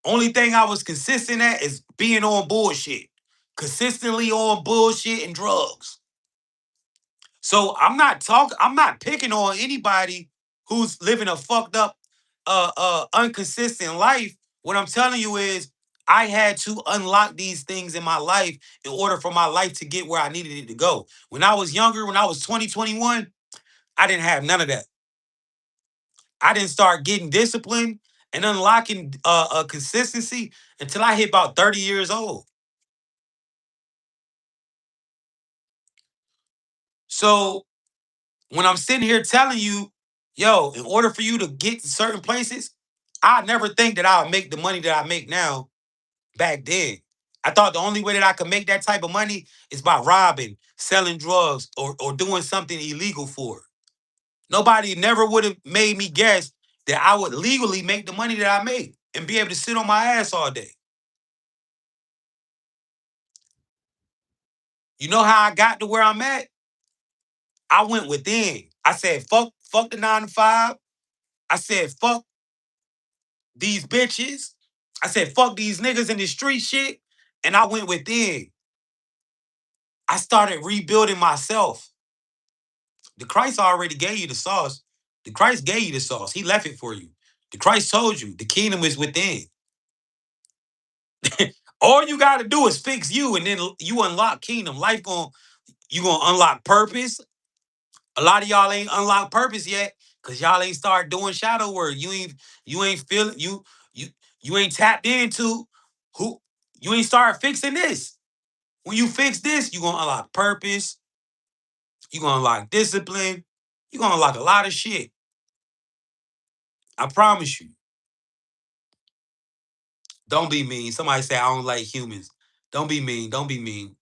Speaker 1: Only thing I was consistent at is being on bullshit. Consistently on bullshit and drugs. So I'm not picking on anybody who's living a fucked up, inconsistent life. What I'm telling you is I had to unlock these things in my life in order for my life to get where I needed it to go. When I was younger, when I was 20, 21, I didn't have none of that. I didn't start getting disciplined and unlocking a consistency until I hit about 30 years old. So when I'm sitting here telling you, yo, in order for you to get to certain places, I never think that I'll make the money that I make now back then. I thought the only way that I could make that type of money is by robbing, selling drugs, or doing something illegal for it. Nobody never would have made me guess that I would legally make the money that I make and be able to sit on my ass all day. You know how I got to where I'm at? I went within. I said, fuck the 9 to 5. I said, fuck these bitches. I said, fuck these niggas in the street shit. And I went within. I started rebuilding myself. The Christ already gave you the sauce. The Christ gave you the sauce. He left it for you. The Christ told you the kingdom is within. All you got to do is fix you, and then you unlock kingdom. You gonna unlock purpose. A lot of y'all ain't unlocked purpose yet, cause y'all ain't start doing shadow work. You ain't feeling you you ain't tapped into who you ain't start fixing this. When you fix this, you gonna unlock purpose. You gonna unlock discipline. You gonna unlock a lot of shit. I promise you. Don't be mean. Somebody say I don't like humans. Don't be mean. Don't be mean.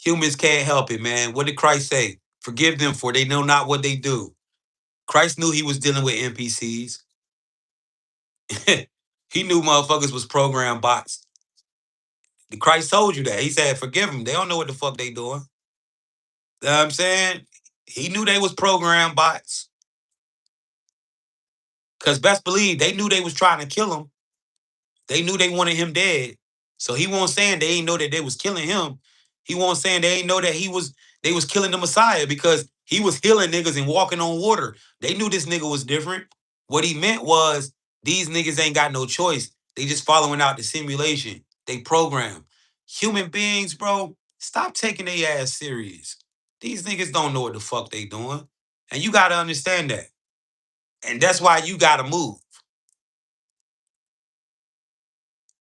Speaker 1: Humans can't help it, man. What did Christ say? Forgive them, for they know not what they do. Christ knew he was dealing with NPCs. He knew motherfuckers was programmed bots. The Christ told you that. He said, forgive them. They don't know what the fuck they doing. You know what I'm saying? He knew they was programmed bots. Because best believe they knew they was trying to kill him. They knew they wanted him dead. So he wasn't saying they ain't know that they was killing him. He wasn't saying they ain't know that they was killing the Messiah because he was healing niggas and walking on water. They knew this nigga was different. What he meant was these niggas ain't got no choice. They just following out the simulation. They program. Human beings, bro, stop taking their ass serious. These niggas don't know what the fuck they doing. And you gotta understand that. And that's why you gotta move.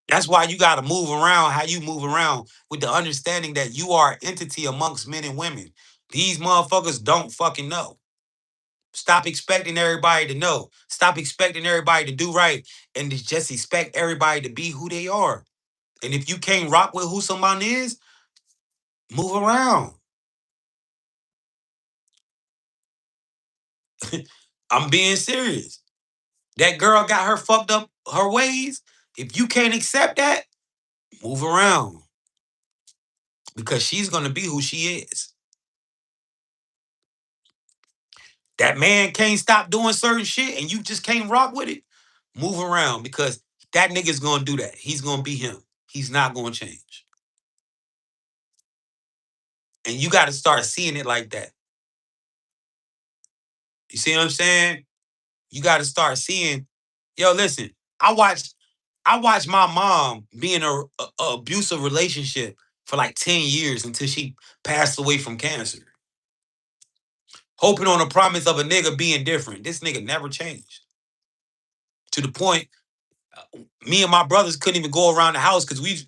Speaker 1: That's why you got to move around how you move around with the understanding that you are an entity amongst men and women. These motherfuckers don't fucking know. Stop expecting everybody to know. Stop expecting everybody to do right and just expect everybody to be who they are. And if you can't rock with who someone is, move around. I'm being serious. That girl got her fucked up her ways. If you can't accept that, move around because she's going to be who she is. That man can't stop doing certain shit and you just can't rock with it, move around because that nigga's gonna do that. He's gonna be him. He's not gonna change. And you gotta start seeing it like that. You see what I'm saying? You gotta start seeing, yo, listen, I watched my mom be in a abusive relationship for like 10 years until she passed away from cancer. Hoping on the promise of a nigga being different. This nigga never changed. To the point, me and my brothers couldn't even go around the house because we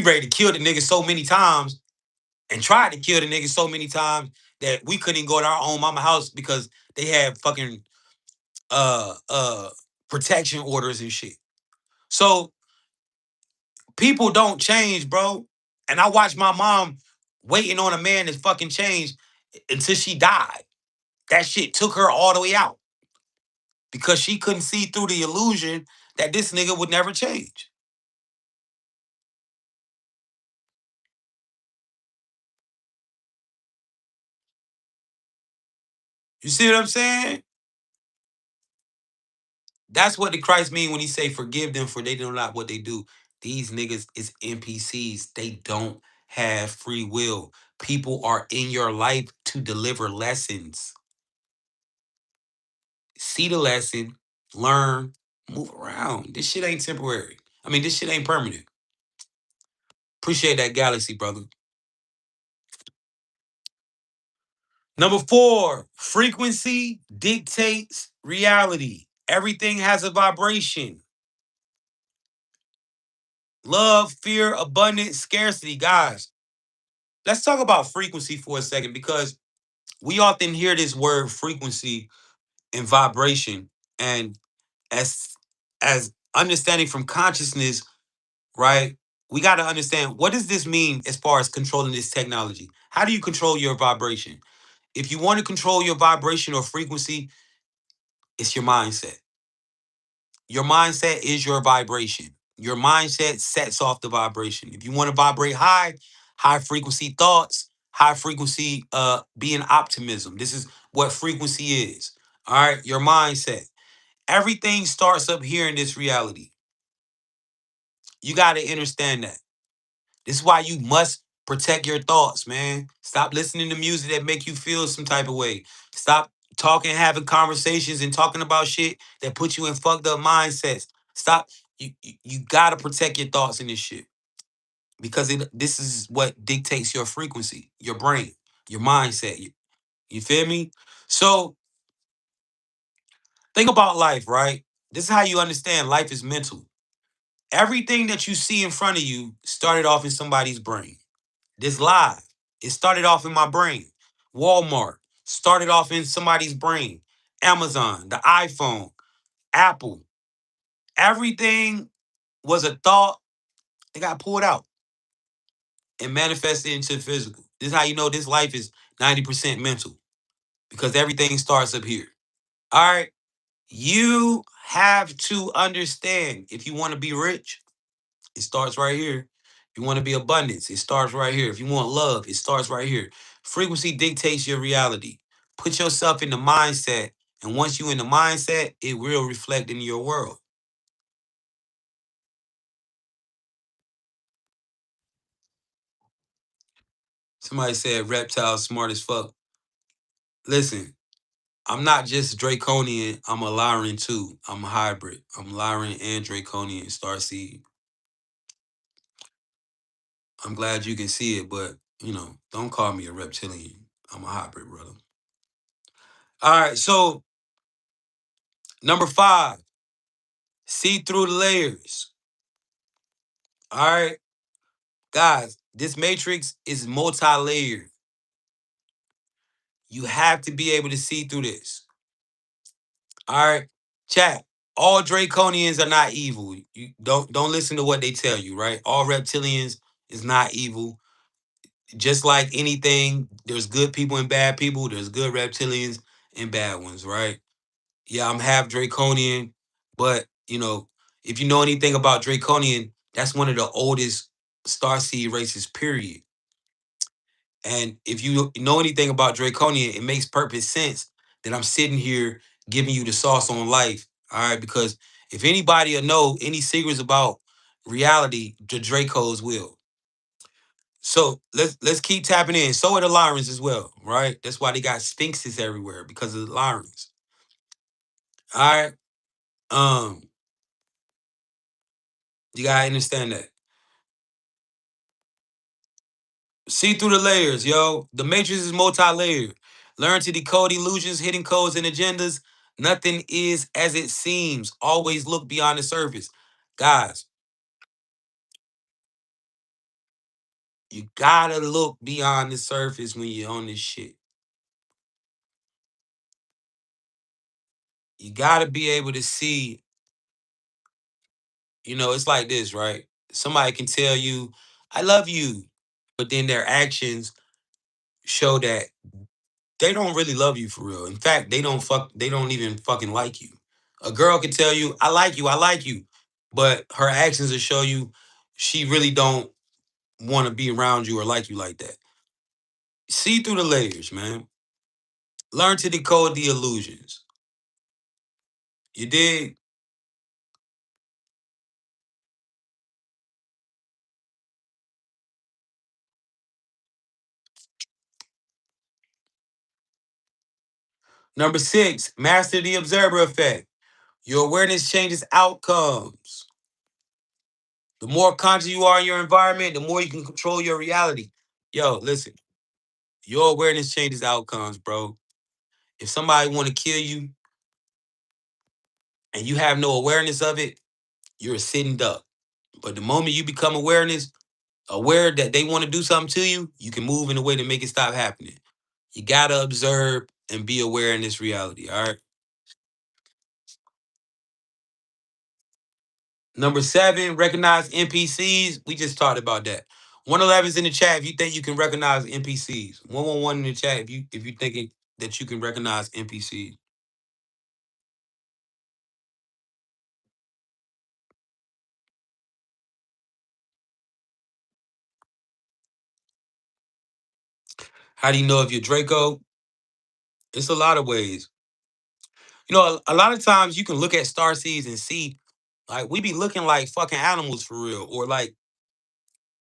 Speaker 1: ready to kill the nigga so many times and tried to kill the nigga so many times that we couldn't even go to our own mama house because they had fucking uh uh protection orders and shit. So people don't change, bro. And I watch my mom waiting on a man to fucking change. until she died. That shit took her all the way out because she couldn't see through the illusion that this nigga would never change. You see what I'm saying? That's what the Christ mean when he say forgive them for they know not what they do. These niggas is NPCs. They don't have free will. People are in your life to deliver lessons. See the lesson, learn, move around. This shit ain't temporary. I mean, this shit ain't permanent. Appreciate that galaxy, brother. Number 4, frequency dictates reality. Everything has a vibration. Love, fear, abundance, scarcity. Guys, let's talk about frequency for a second because we often hear this word frequency and vibration. And as understanding from consciousness, right? We got to understand what does this mean as far as controlling this technology? How do you control your vibration? If you want to control your vibration or frequency, it's your mindset. Your mindset is your vibration. Your mindset sets off the vibration. If you want to vibrate high, high frequency thoughts, high frequency being optimism. This is what frequency is. All right, your mindset. Everything starts up here in this reality. You got to understand that. This is why you must protect your thoughts, man. Stop listening to music that make you feel some type of way. Stop talking, having conversations, and talking about shit that put you in fucked up mindsets. Stop. You gotta protect your thoughts in this shit because this is what dictates your frequency, your brain, your mindset. You feel me? So think about life, right? This is how you understand life is mental. Everything that you see in front of you started off in somebody's brain. This live, it started off in my brain. Walmart started off in somebody's brain. Amazon, the iPhone, Apple, everything was a thought. It got pulled out and manifested into physical. This is how you know this life is 90% mental because everything starts up here. All right. You have to understand if you want to be rich, it starts right here. If you want to be abundance, it starts right here. If you want love, it starts right here. Frequency dictates your reality. Put yourself in the mindset, and once you in the mindset, it will reflect in your world. Somebody said reptile smart as fuck. Listen, I'm not just draconian. I'm a Lyran too. I'm a hybrid. I'm Lyran and draconian starseed. I'm glad you can see it, but don't call me a reptilian. I'm a hybrid, brother. All right, so number 5. See through the layers. All right, guys, this matrix is multi-layered. You have to be able to see through this. All right, chat. All Draconians are not evil. You don't listen to what they tell you, right? All reptilians is not evil. Just like anything, there's good people and bad people. There's good reptilians and bad ones, right? Yeah, I'm half Draconian, but if you know anything about Draconian, that's one of the oldest starseed races, period. And if you know anything about Draconian, it makes perfect sense that I'm sitting here giving you the sauce on life. All right, because if anybody will know any secrets about reality, the Dracos will. So let's keep tapping in. So are the Lyrans as well, right? That's why they got sphinxes everywhere because of the Lyrans. All right. Um, you gotta understand that. See through the layers, yo. The matrix is multi-layered. Learn to decode illusions, hidden codes, and agendas. Nothing is as it seems. Always look beyond the surface. Guys, you gotta look beyond the surface when you're on this shit. You gotta be able to see, it's like this, right? Somebody can tell you, I love you, but then their actions show that they don't really love you for real. In fact, they don't even fucking like you. A girl can tell you, I like you, but her actions will show you she really don't want to be around you or like you like that. See through the layers, man. Learn to decode the illusions. You dig? Number six, master the observer effect. Your awareness changes outcomes. The more conscious you are in your environment, the more you can control your reality. Yo, listen, your awareness changes outcomes, bro. If somebody want to kill you and you have no awareness of it, you're a sitting duck. But the moment you become aware that they want to do something to you, you can move in a way to make it stop happening. You gotta observe and be aware in this reality. All right. Number seven, recognize NPCs. We just talked about that. 111's in the chat if you think you can recognize NPCs. 111 in the chat if you thinking that you can recognize NPCs. How do you know if you're Draco? It's a lot of ways. You know, a lot of times you can look at star seeds and see, like, we be looking like fucking animals for real, or like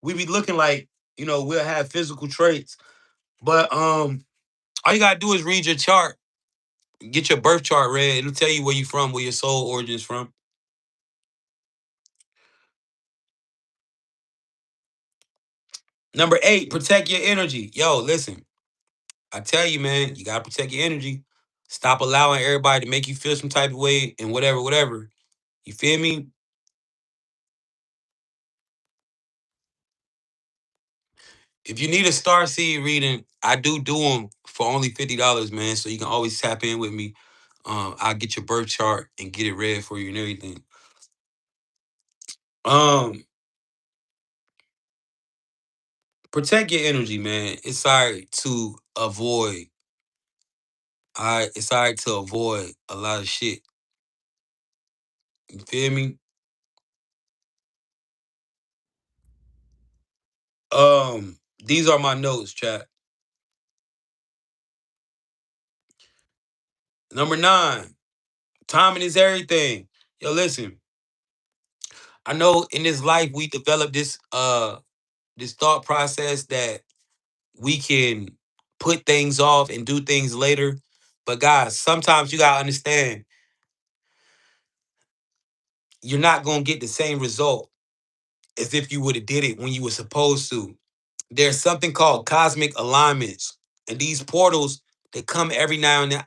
Speaker 1: we be looking like, we'll have physical traits, but all you gotta do is read your chart, get your birth chart read. It'll tell you where you from, where your soul origin is from. Number eight, protect your energy. Yo, listen, I tell you, man, you gotta protect your energy. Stop allowing everybody to make you feel some type of way and whatever, whatever. You feel me? If you need a star seed reading, I do them for only $50, man. So you can always tap in with me. I'll get your birth chart and get it read for you and everything. Um, Protect your energy, man. It's alright to avoid. Alright, it's alright to avoid a lot of shit. You feel me? These are my notes, chat. Number nine, timing is everything. Yo, listen. I know in this life we develop this thought process that we can put things off and do things later. But guys, sometimes you gotta understand you're not gonna get the same result as if you would have did it when you were supposed to. There's something called cosmic alignments, and these portals they come every now and then.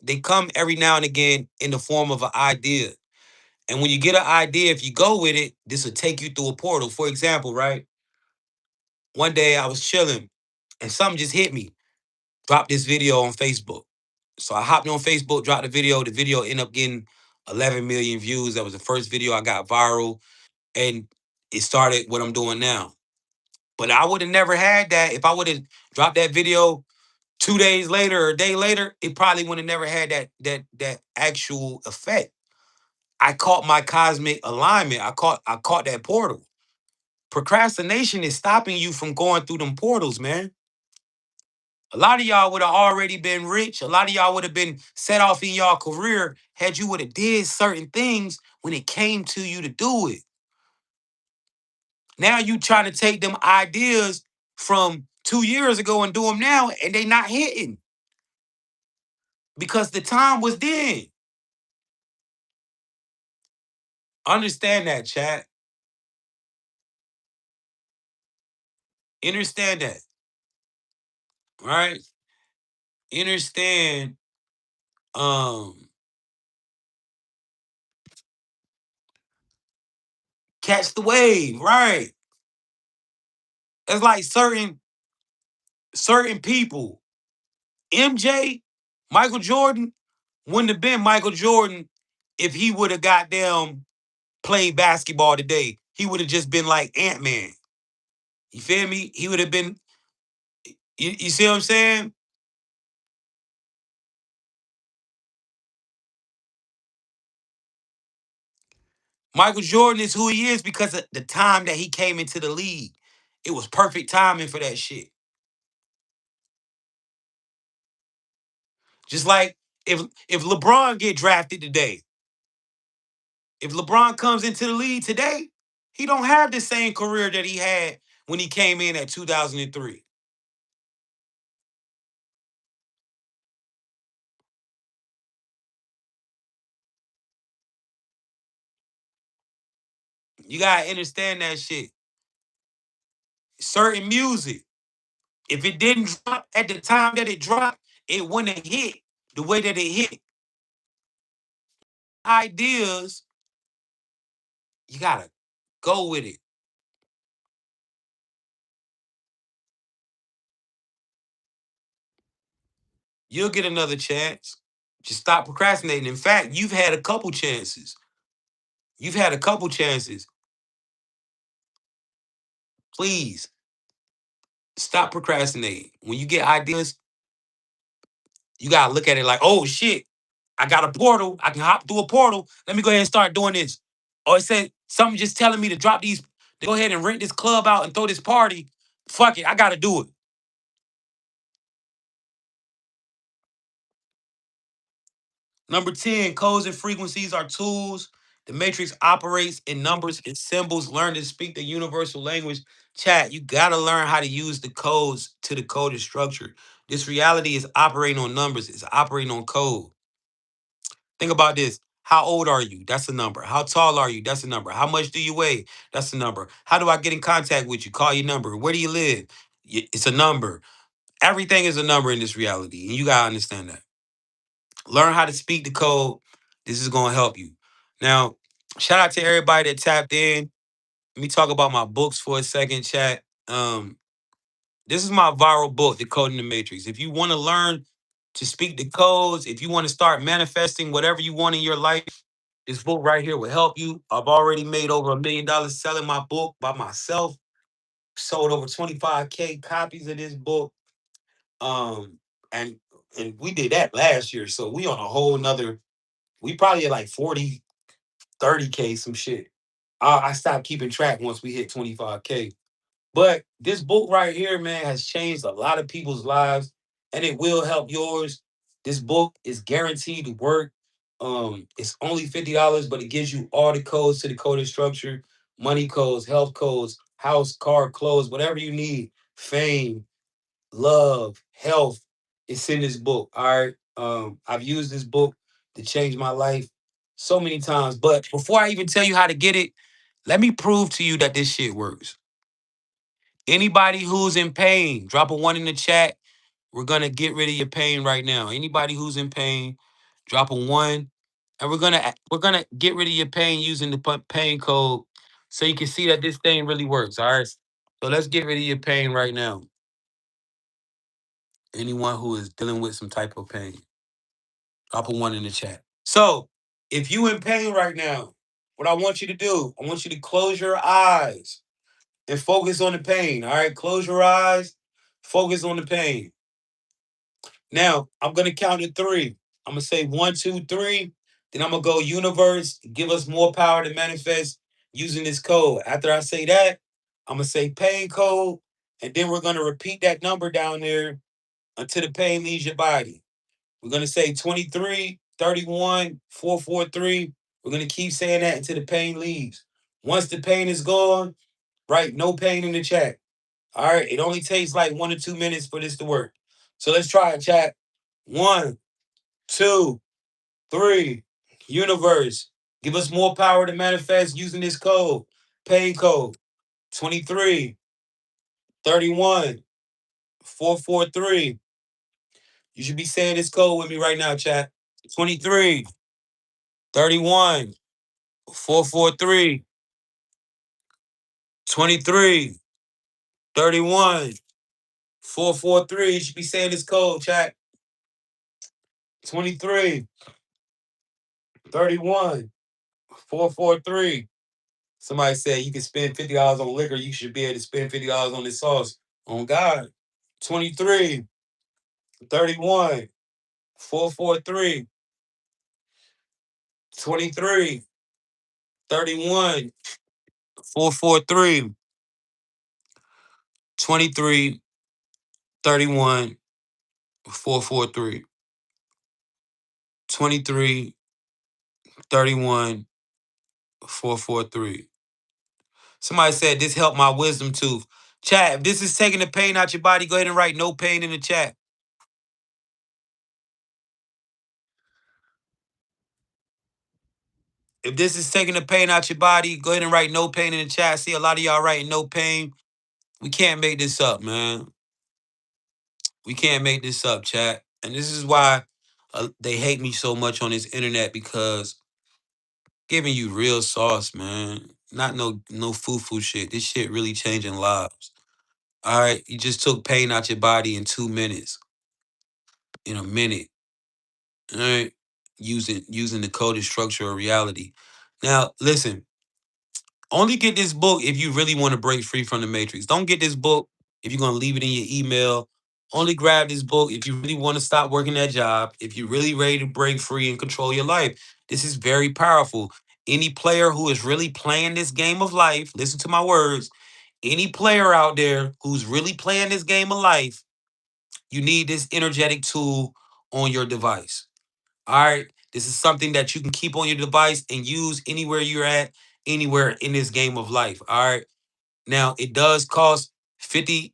Speaker 1: They come every now and again in the form of an idea. And when you get an idea, if you go with it, this will take you through a portal. For example, right? One day I was chilling and something just hit me. Dropped this video on Facebook. So I hopped on Facebook, dropped the video. The video ended up getting 11 million views. That was the first video I got viral. And it started what I'm doing now. But I would have never had that if I would have dropped that video 2 days later or a day later. It probably would have never had that actual effect. I caught my cosmic alignment. I caught that portal. Procrastination is stopping you from going through them portals, man. A lot of y'all would have already been rich. A lot of y'all would have been set off in y'all career had you would have did certain things when it came to you to do it. Now you trying to take them ideas from 2 years ago and do them now, and they not hitting because the time was then. Understand that, chat. Understand that, right? Understand. Um, Catch the wave, right? It's like certain people. MJ, Michael Jordan, wouldn't have been Michael Jordan if he would have got them played basketball today. He would have just been like Ant-Man. You feel me? He would have been, you see what I'm saying? Michael Jordan is who he is because of the time that he came into the league. It was perfect timing for that shit. Just like if LeBron get drafted today, if LeBron comes into the league today, he don't have the same career that he had when he came in at 2003. You gotta understand that shit. Certain music, if it didn't drop at the time that it dropped, it wouldn't have hit the way that it hit. Ideas, you gotta go with it. You'll get another chance. Just stop procrastinating. In fact, you've had a couple chances. You've had a couple chances. Please stop procrastinating. When you get ideas, you gotta look at it like, oh shit, I got a portal. I can hop through a portal. Let me go ahead and start doing this. Or it said something just telling me to drop these, to go ahead and rent this club out and throw this party. Fuck it, I gotta do it. Number 10, codes and frequencies are tools. The matrix operates in numbers and symbols. Learn to speak the universal language. Chat, you gotta learn how to use the codes to the coded structure. This reality is operating on numbers, it's operating on code. Think about this. How old are you? That's a number. How tall are you? That's a number. How much do you weigh? That's a number. How do I get in contact with you? Call your number. Where do you live? It's a number. Everything is a number in this reality, and you gotta understand that. Learn how to speak the code. This is gonna help you. Now, shout out to everybody that tapped in. Let me talk about my books for a second, chat. This is my viral book, Decoding the Matrix. If you want to learn to speak the codes, if you want to start manifesting whatever you want in your life, this book right here will help you. I've already made over $1 million selling my book by myself. Sold over 25K copies of this book. Um, and and we did that last year. So we on a whole nother, we probably at like 40, 30K, some shit. I stopped keeping track once we hit 25K. But this book right here, man, has changed a lot of people's lives, and it will help yours. This book is guaranteed to work. It's only $50, but it gives you all the codes to the coded structure, money codes, health codes, house, car, clothes, whatever you need, fame, love, health. It's in this book. All right. I've used this book to change my life so many times. But before I even tell you how to get it, let me prove to you that this shit works. Anybody who's in pain, drop a one in the chat. We're gonna get rid of your pain right now. Anybody who's in pain, drop a one, and we're gonna get rid of your pain using the pain code, so you can see that this thing really works. All right. So let's get rid of your pain right now. Anyone who is dealing with some type of pain, drop a one in the chat. So if you in pain right now, what I want you to do, I want you to close your eyes and focus on the pain. All right, close your eyes, focus on the pain. Now, I'm going to count to three. I'm going to say one, two, three. Then I'm going to go universe, give us more power to manifest using this code. After I say that, I'm going to say pain code. And then we're going to repeat that number down there until the pain leaves your body. We're going to say 23, 31, 443. We're going to keep saying that until the pain leaves. Once the pain is gone, write no pain in the chat. All right. It only takes like 1 or 2 minutes for this to work. So let's try it, chat. One, two, three. Universe. Give us more power to manifest using this code. Pain code 23, 31, 443. You should be saying this code with me right now, chat. 23, 31, 443, 23, 31, 443. You should be saying this code, chat. 23, 31, 443. Somebody said you can spend $50 on liquor. You should be able to spend $50 on this sauce. On God. 23, 31, 443, 23, 31 443 23 31 443 23 31 443. Somebody said this helped my wisdom tooth. Chat, if this is taking the pain out your body, go ahead and write no pain in the chat. If this is taking the pain out your body, go ahead and write no pain in the chat. I see a lot of y'all writing no pain. We can't make this up, man. We can't make this up, chat. And this is why they hate me so much on this internet, because giving you real sauce, man. Not no foo-foo shit. This shit really changing lives. All right. You just took pain out your body in 2 minutes. In a minute. All right. Using the coded structure of reality. Now, listen, only get this book if you really want to break free from the matrix. Don't get this book if you're gonna leave it in your email. Only grab this book if you really want to stop working that job, if you're really ready to break free and control your life. This is very powerful. Any player who is really playing this game of life, listen to my words. Any player out there who's really playing this game of life, you need this energetic tool on your device. All right. This is something that you can keep on your device and use anywhere you're at, anywhere in this game of life. All right. Now, it does cost $50,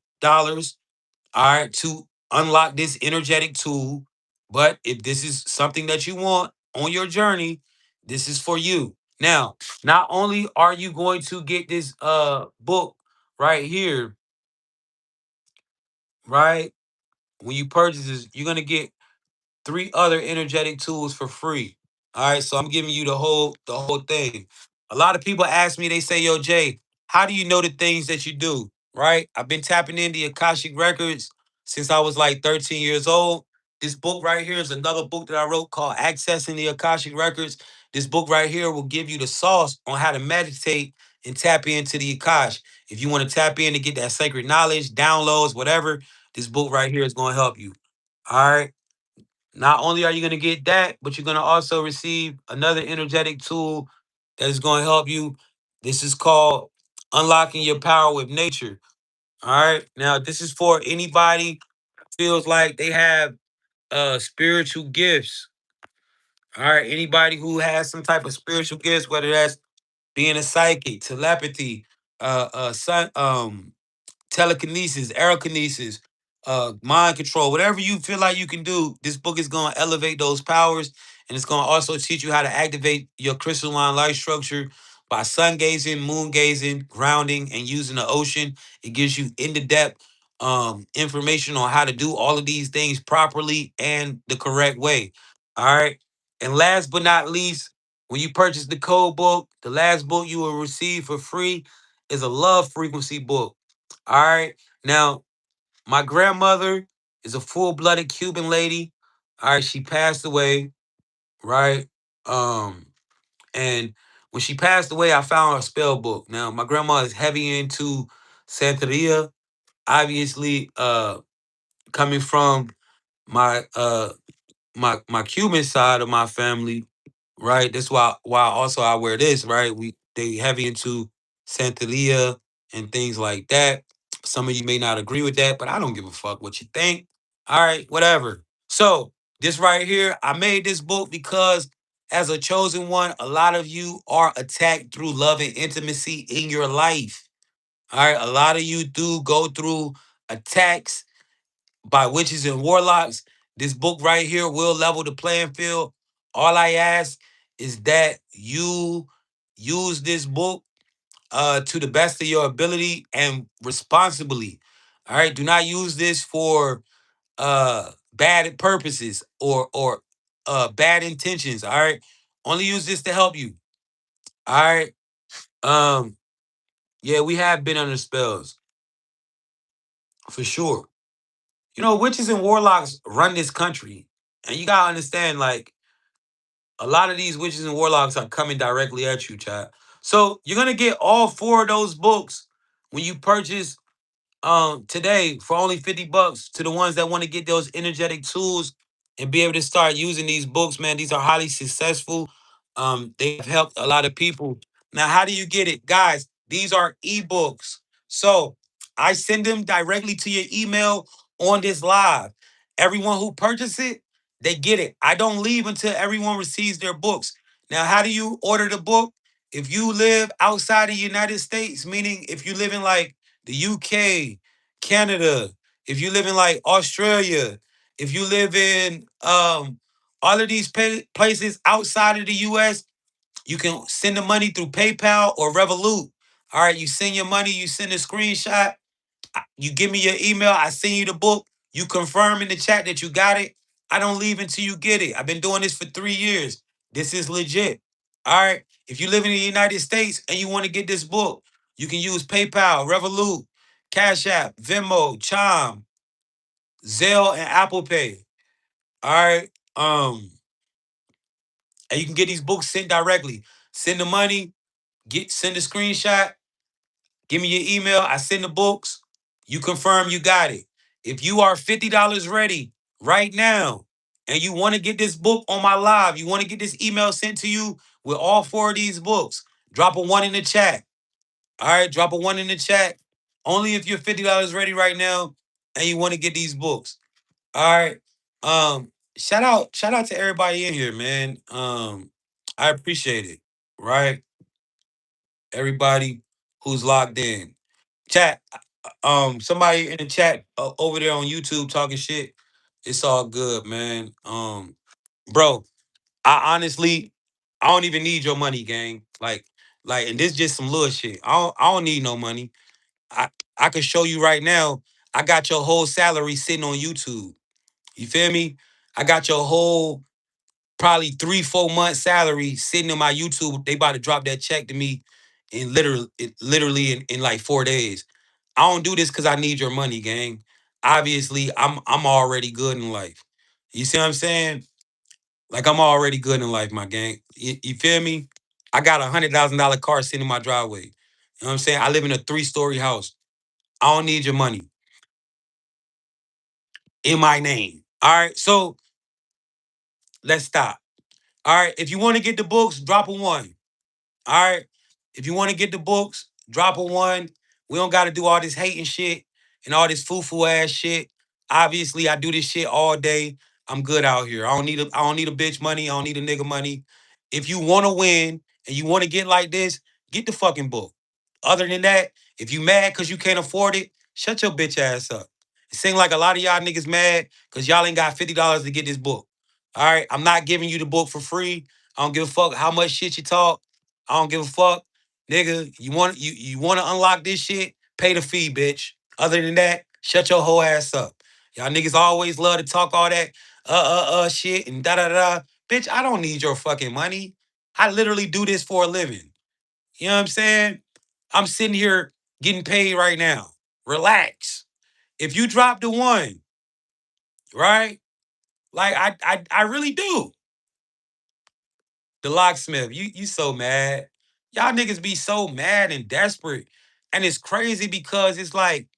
Speaker 1: all right, to unlock this energetic tool. But if this is something that you want on your journey, this is for you. Now, not only are you going to get this book right here, right? When you purchase this, you're gonna get 3 other energetic tools for free. All right, so I'm giving you the whole thing. A lot of people ask me, they say, "Yo, Jay, how do you know the things that you do?" Right? I've been tapping in the Akashic records since I was like 13 years old. This book right here is another book that I wrote called Accessing the Akashic Records. This book right here will give you the sauce on how to meditate and tap into the Akash. If you want to tap in to get that sacred knowledge, downloads, whatever, this book right here is going to help you. All right. Not only are you going to get that, but you're going to also receive another energetic tool that is going to help you. This is called Unlocking Your Power with Nature. All right. Now, this is for anybody who feels like they have spiritual gifts. All right. Anybody who has some type of spiritual gifts, whether that's being a psychic, telepathy, sun, telekinesis, aerokinesis, mind control, whatever you feel like you can do, this book is going to elevate those powers, and it's going to also teach you how to activate your crystalline light structure by sun gazing, moon gazing, grounding, and using the ocean. It gives you in the depth information on how to do all of these things properly and the correct way. All right. And last but not least, when you purchase the code book, the last book you will receive for free is a love frequency book. All right. Now, my grandmother is a full-blooded Cuban lady. All right, she passed away, right? Um, and when she passed away, I found her spell book. Now, my grandma is heavy into Santeria, obviously, coming from my my Cuban side of my family, right? That's why also I wear this, right? They heavy into Santeria and things like that. Some of you may not agree with that, but I don't give a fuck what you think. All right, whatever. So this right here, I made this book because as a chosen one, a lot of you are attacked through love and intimacy in your life. All right, a lot of you do go through attacks by witches and warlocks. This book right here will level the playing field. All I ask is that you use this book to the best of your ability and responsibly. All right. Do not use this for bad purposes or bad intentions. All right. Only use this to help you. All right. Um, yeah, we have been under spells for sure. You know, witches and warlocks run this country. And you gotta understand, like, a lot of these witches and warlocks are coming directly at you, chat. So you're gonna get all 4 of those books when you purchase today for only $50 to the ones that want to get those energetic tools and be able to start using these books, man. These are highly successful. They have helped a lot of people Now, how do you get it? Guys, these are ebooks. So I send them directly to your email on this live. Everyone who purchases it, they get it. I don't leave until everyone receives their books. Now, how do you order the book? If you live outside the United States, meaning if you live in like the UK, Canada, if you live in like Australia, if you live in all of these places outside of the US, you can send the money through PayPal or Revolut. All right, you send your money, you send a screenshot, you give me your email, I send you the book, you confirm in the chat that you got it. I don't leave until you get it. I've been doing this for 3 years. This is legit. All right. If you live in the United States and you want to get this book, you can use PayPal, Revolut, Cash App, Venmo, Chime, Zelle, and Apple Pay. All right. And you can get these books sent directly. Send the money, send a screenshot, give me your email. I send the books. You confirm you got it. If you are $50 ready right now and you want to get this book on my live, you want to get this email sent to you with all four of these books, drop a one in the chat. All right, drop a one in the chat. Only if you're $50 ready right now and you want to get these books. All right. Shout out to everybody in here, man. I appreciate it. Right? Everybody who's locked in. Chat, somebody in the chat over there on YouTube talking shit. It's all good, man. Bro, I don't even need your money, gang. And this just some little shit. I don't need no money. I I can show you right now. I got your whole salary sitting on YouTube. You feel me? I got your whole probably 3-4 months salary sitting on my YouTube. They about to drop that check to me literally in like 4 days. I don't do this because I need your money, gang. Obviously, I'm already good in life. You see what I'm saying? Like I'm already good in life, my gang. You feel me? I got $100,000 car sitting in my driveway. You know what I'm saying? I live in a 3-story house. I don't need your money in my name. All right. So let's stop. All right. If you want to get the books, drop a one. All right. If you want to get the books, drop a one. We don't got to do all this hating shit and all this foo-foo ass shit. Obviously, I do this shit all day. I'm good out here. I don't need a bitch money. I don't need a nigga money. If you want to win and you want to get like this, get the fucking book. Other than that, if you mad because you can't afford it, shut your bitch ass up. It seems like a lot of y'all niggas mad because y'all ain't got $50 to get this book. All right. I'm not giving you the book for free. I don't give a fuck how much shit you talk. I don't give a fuck, nigga. You want to unlock this shit? Pay the fee, bitch. Other than that, shut your whole ass up. Y'all niggas always love to talk all that shit and da da da. Bitch, I don't need your fucking money. I literally do this for a living. You know what I'm saying? I'm sitting here getting paid right now. Relax. If you drop the one, right? Like I really do. The locksmith, you so mad. Y'all niggas be so mad and desperate. And it's crazy because it's like,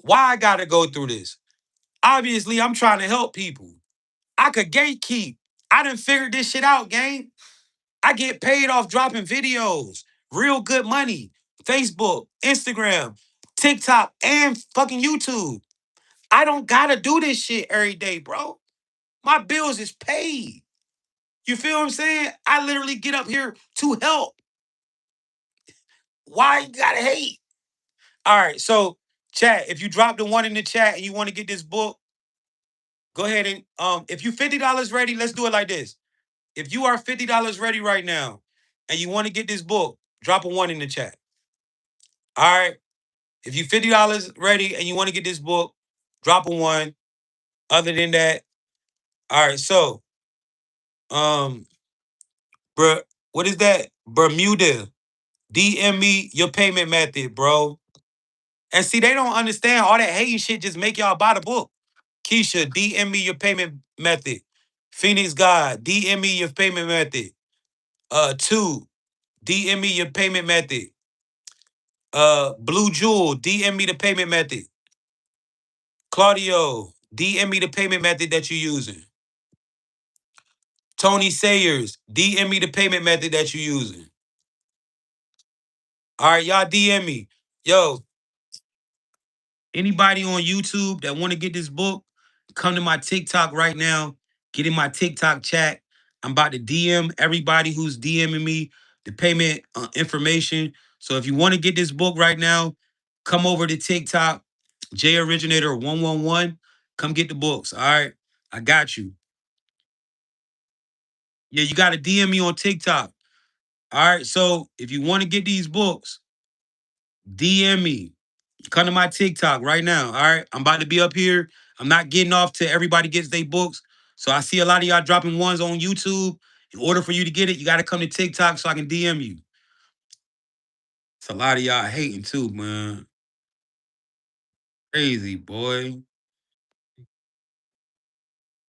Speaker 1: why I gotta go through this? Obviously, I'm trying to help people. I could gatekeep. I done figured this shit out, gang. I get paid off dropping videos. Real good money. Facebook, Instagram, TikTok, and fucking YouTube. I don't gotta do this shit every day, bro. My bills is paid. You feel what I'm saying? I literally get up here to help. Why you gotta hate? All right, so chat, if you drop the one in the chat and you want to get this book, go ahead and if you $50 ready, let's do it like this. If you are $50 ready right now and you want to get this book, drop a one in the chat. All right. If you $50 ready and you want to get this book, drop a one. Other than that, all right. So, um, bro, what is that? Bermuda. DM me your payment method, bro. And see, they don't understand all that hating shit. Just make y'all buy the book. Keisha, DM me your payment method. Phoenix God, DM me your payment method. Two, DM me your payment method. Blue Jewel, DM me the payment method. Claudio, DM me the payment method that you're using. Tony Sayers, DM me the payment method that you're using. All right, y'all DM me. Yo, anybody on YouTube that want to get this book, come to my TikTok right now. Get in my TikTok chat. I'm about to DM everybody who's DMing me the payment information. So if you want to get this book right now, come over to TikTok, J Originator 111. Come get the books. All right. I got you. Yeah, you got to DM me on TikTok. All right. So if you want to get these books, DM me. Come to my TikTok right now. All right. I'm about to be up here. I'm not getting off till everybody gets their books. So I see a lot of y'all dropping ones on YouTube. In order for you to get it, you got to come to TikTok so I can DM you. It's a lot of y'all hating too, man. Crazy, boy.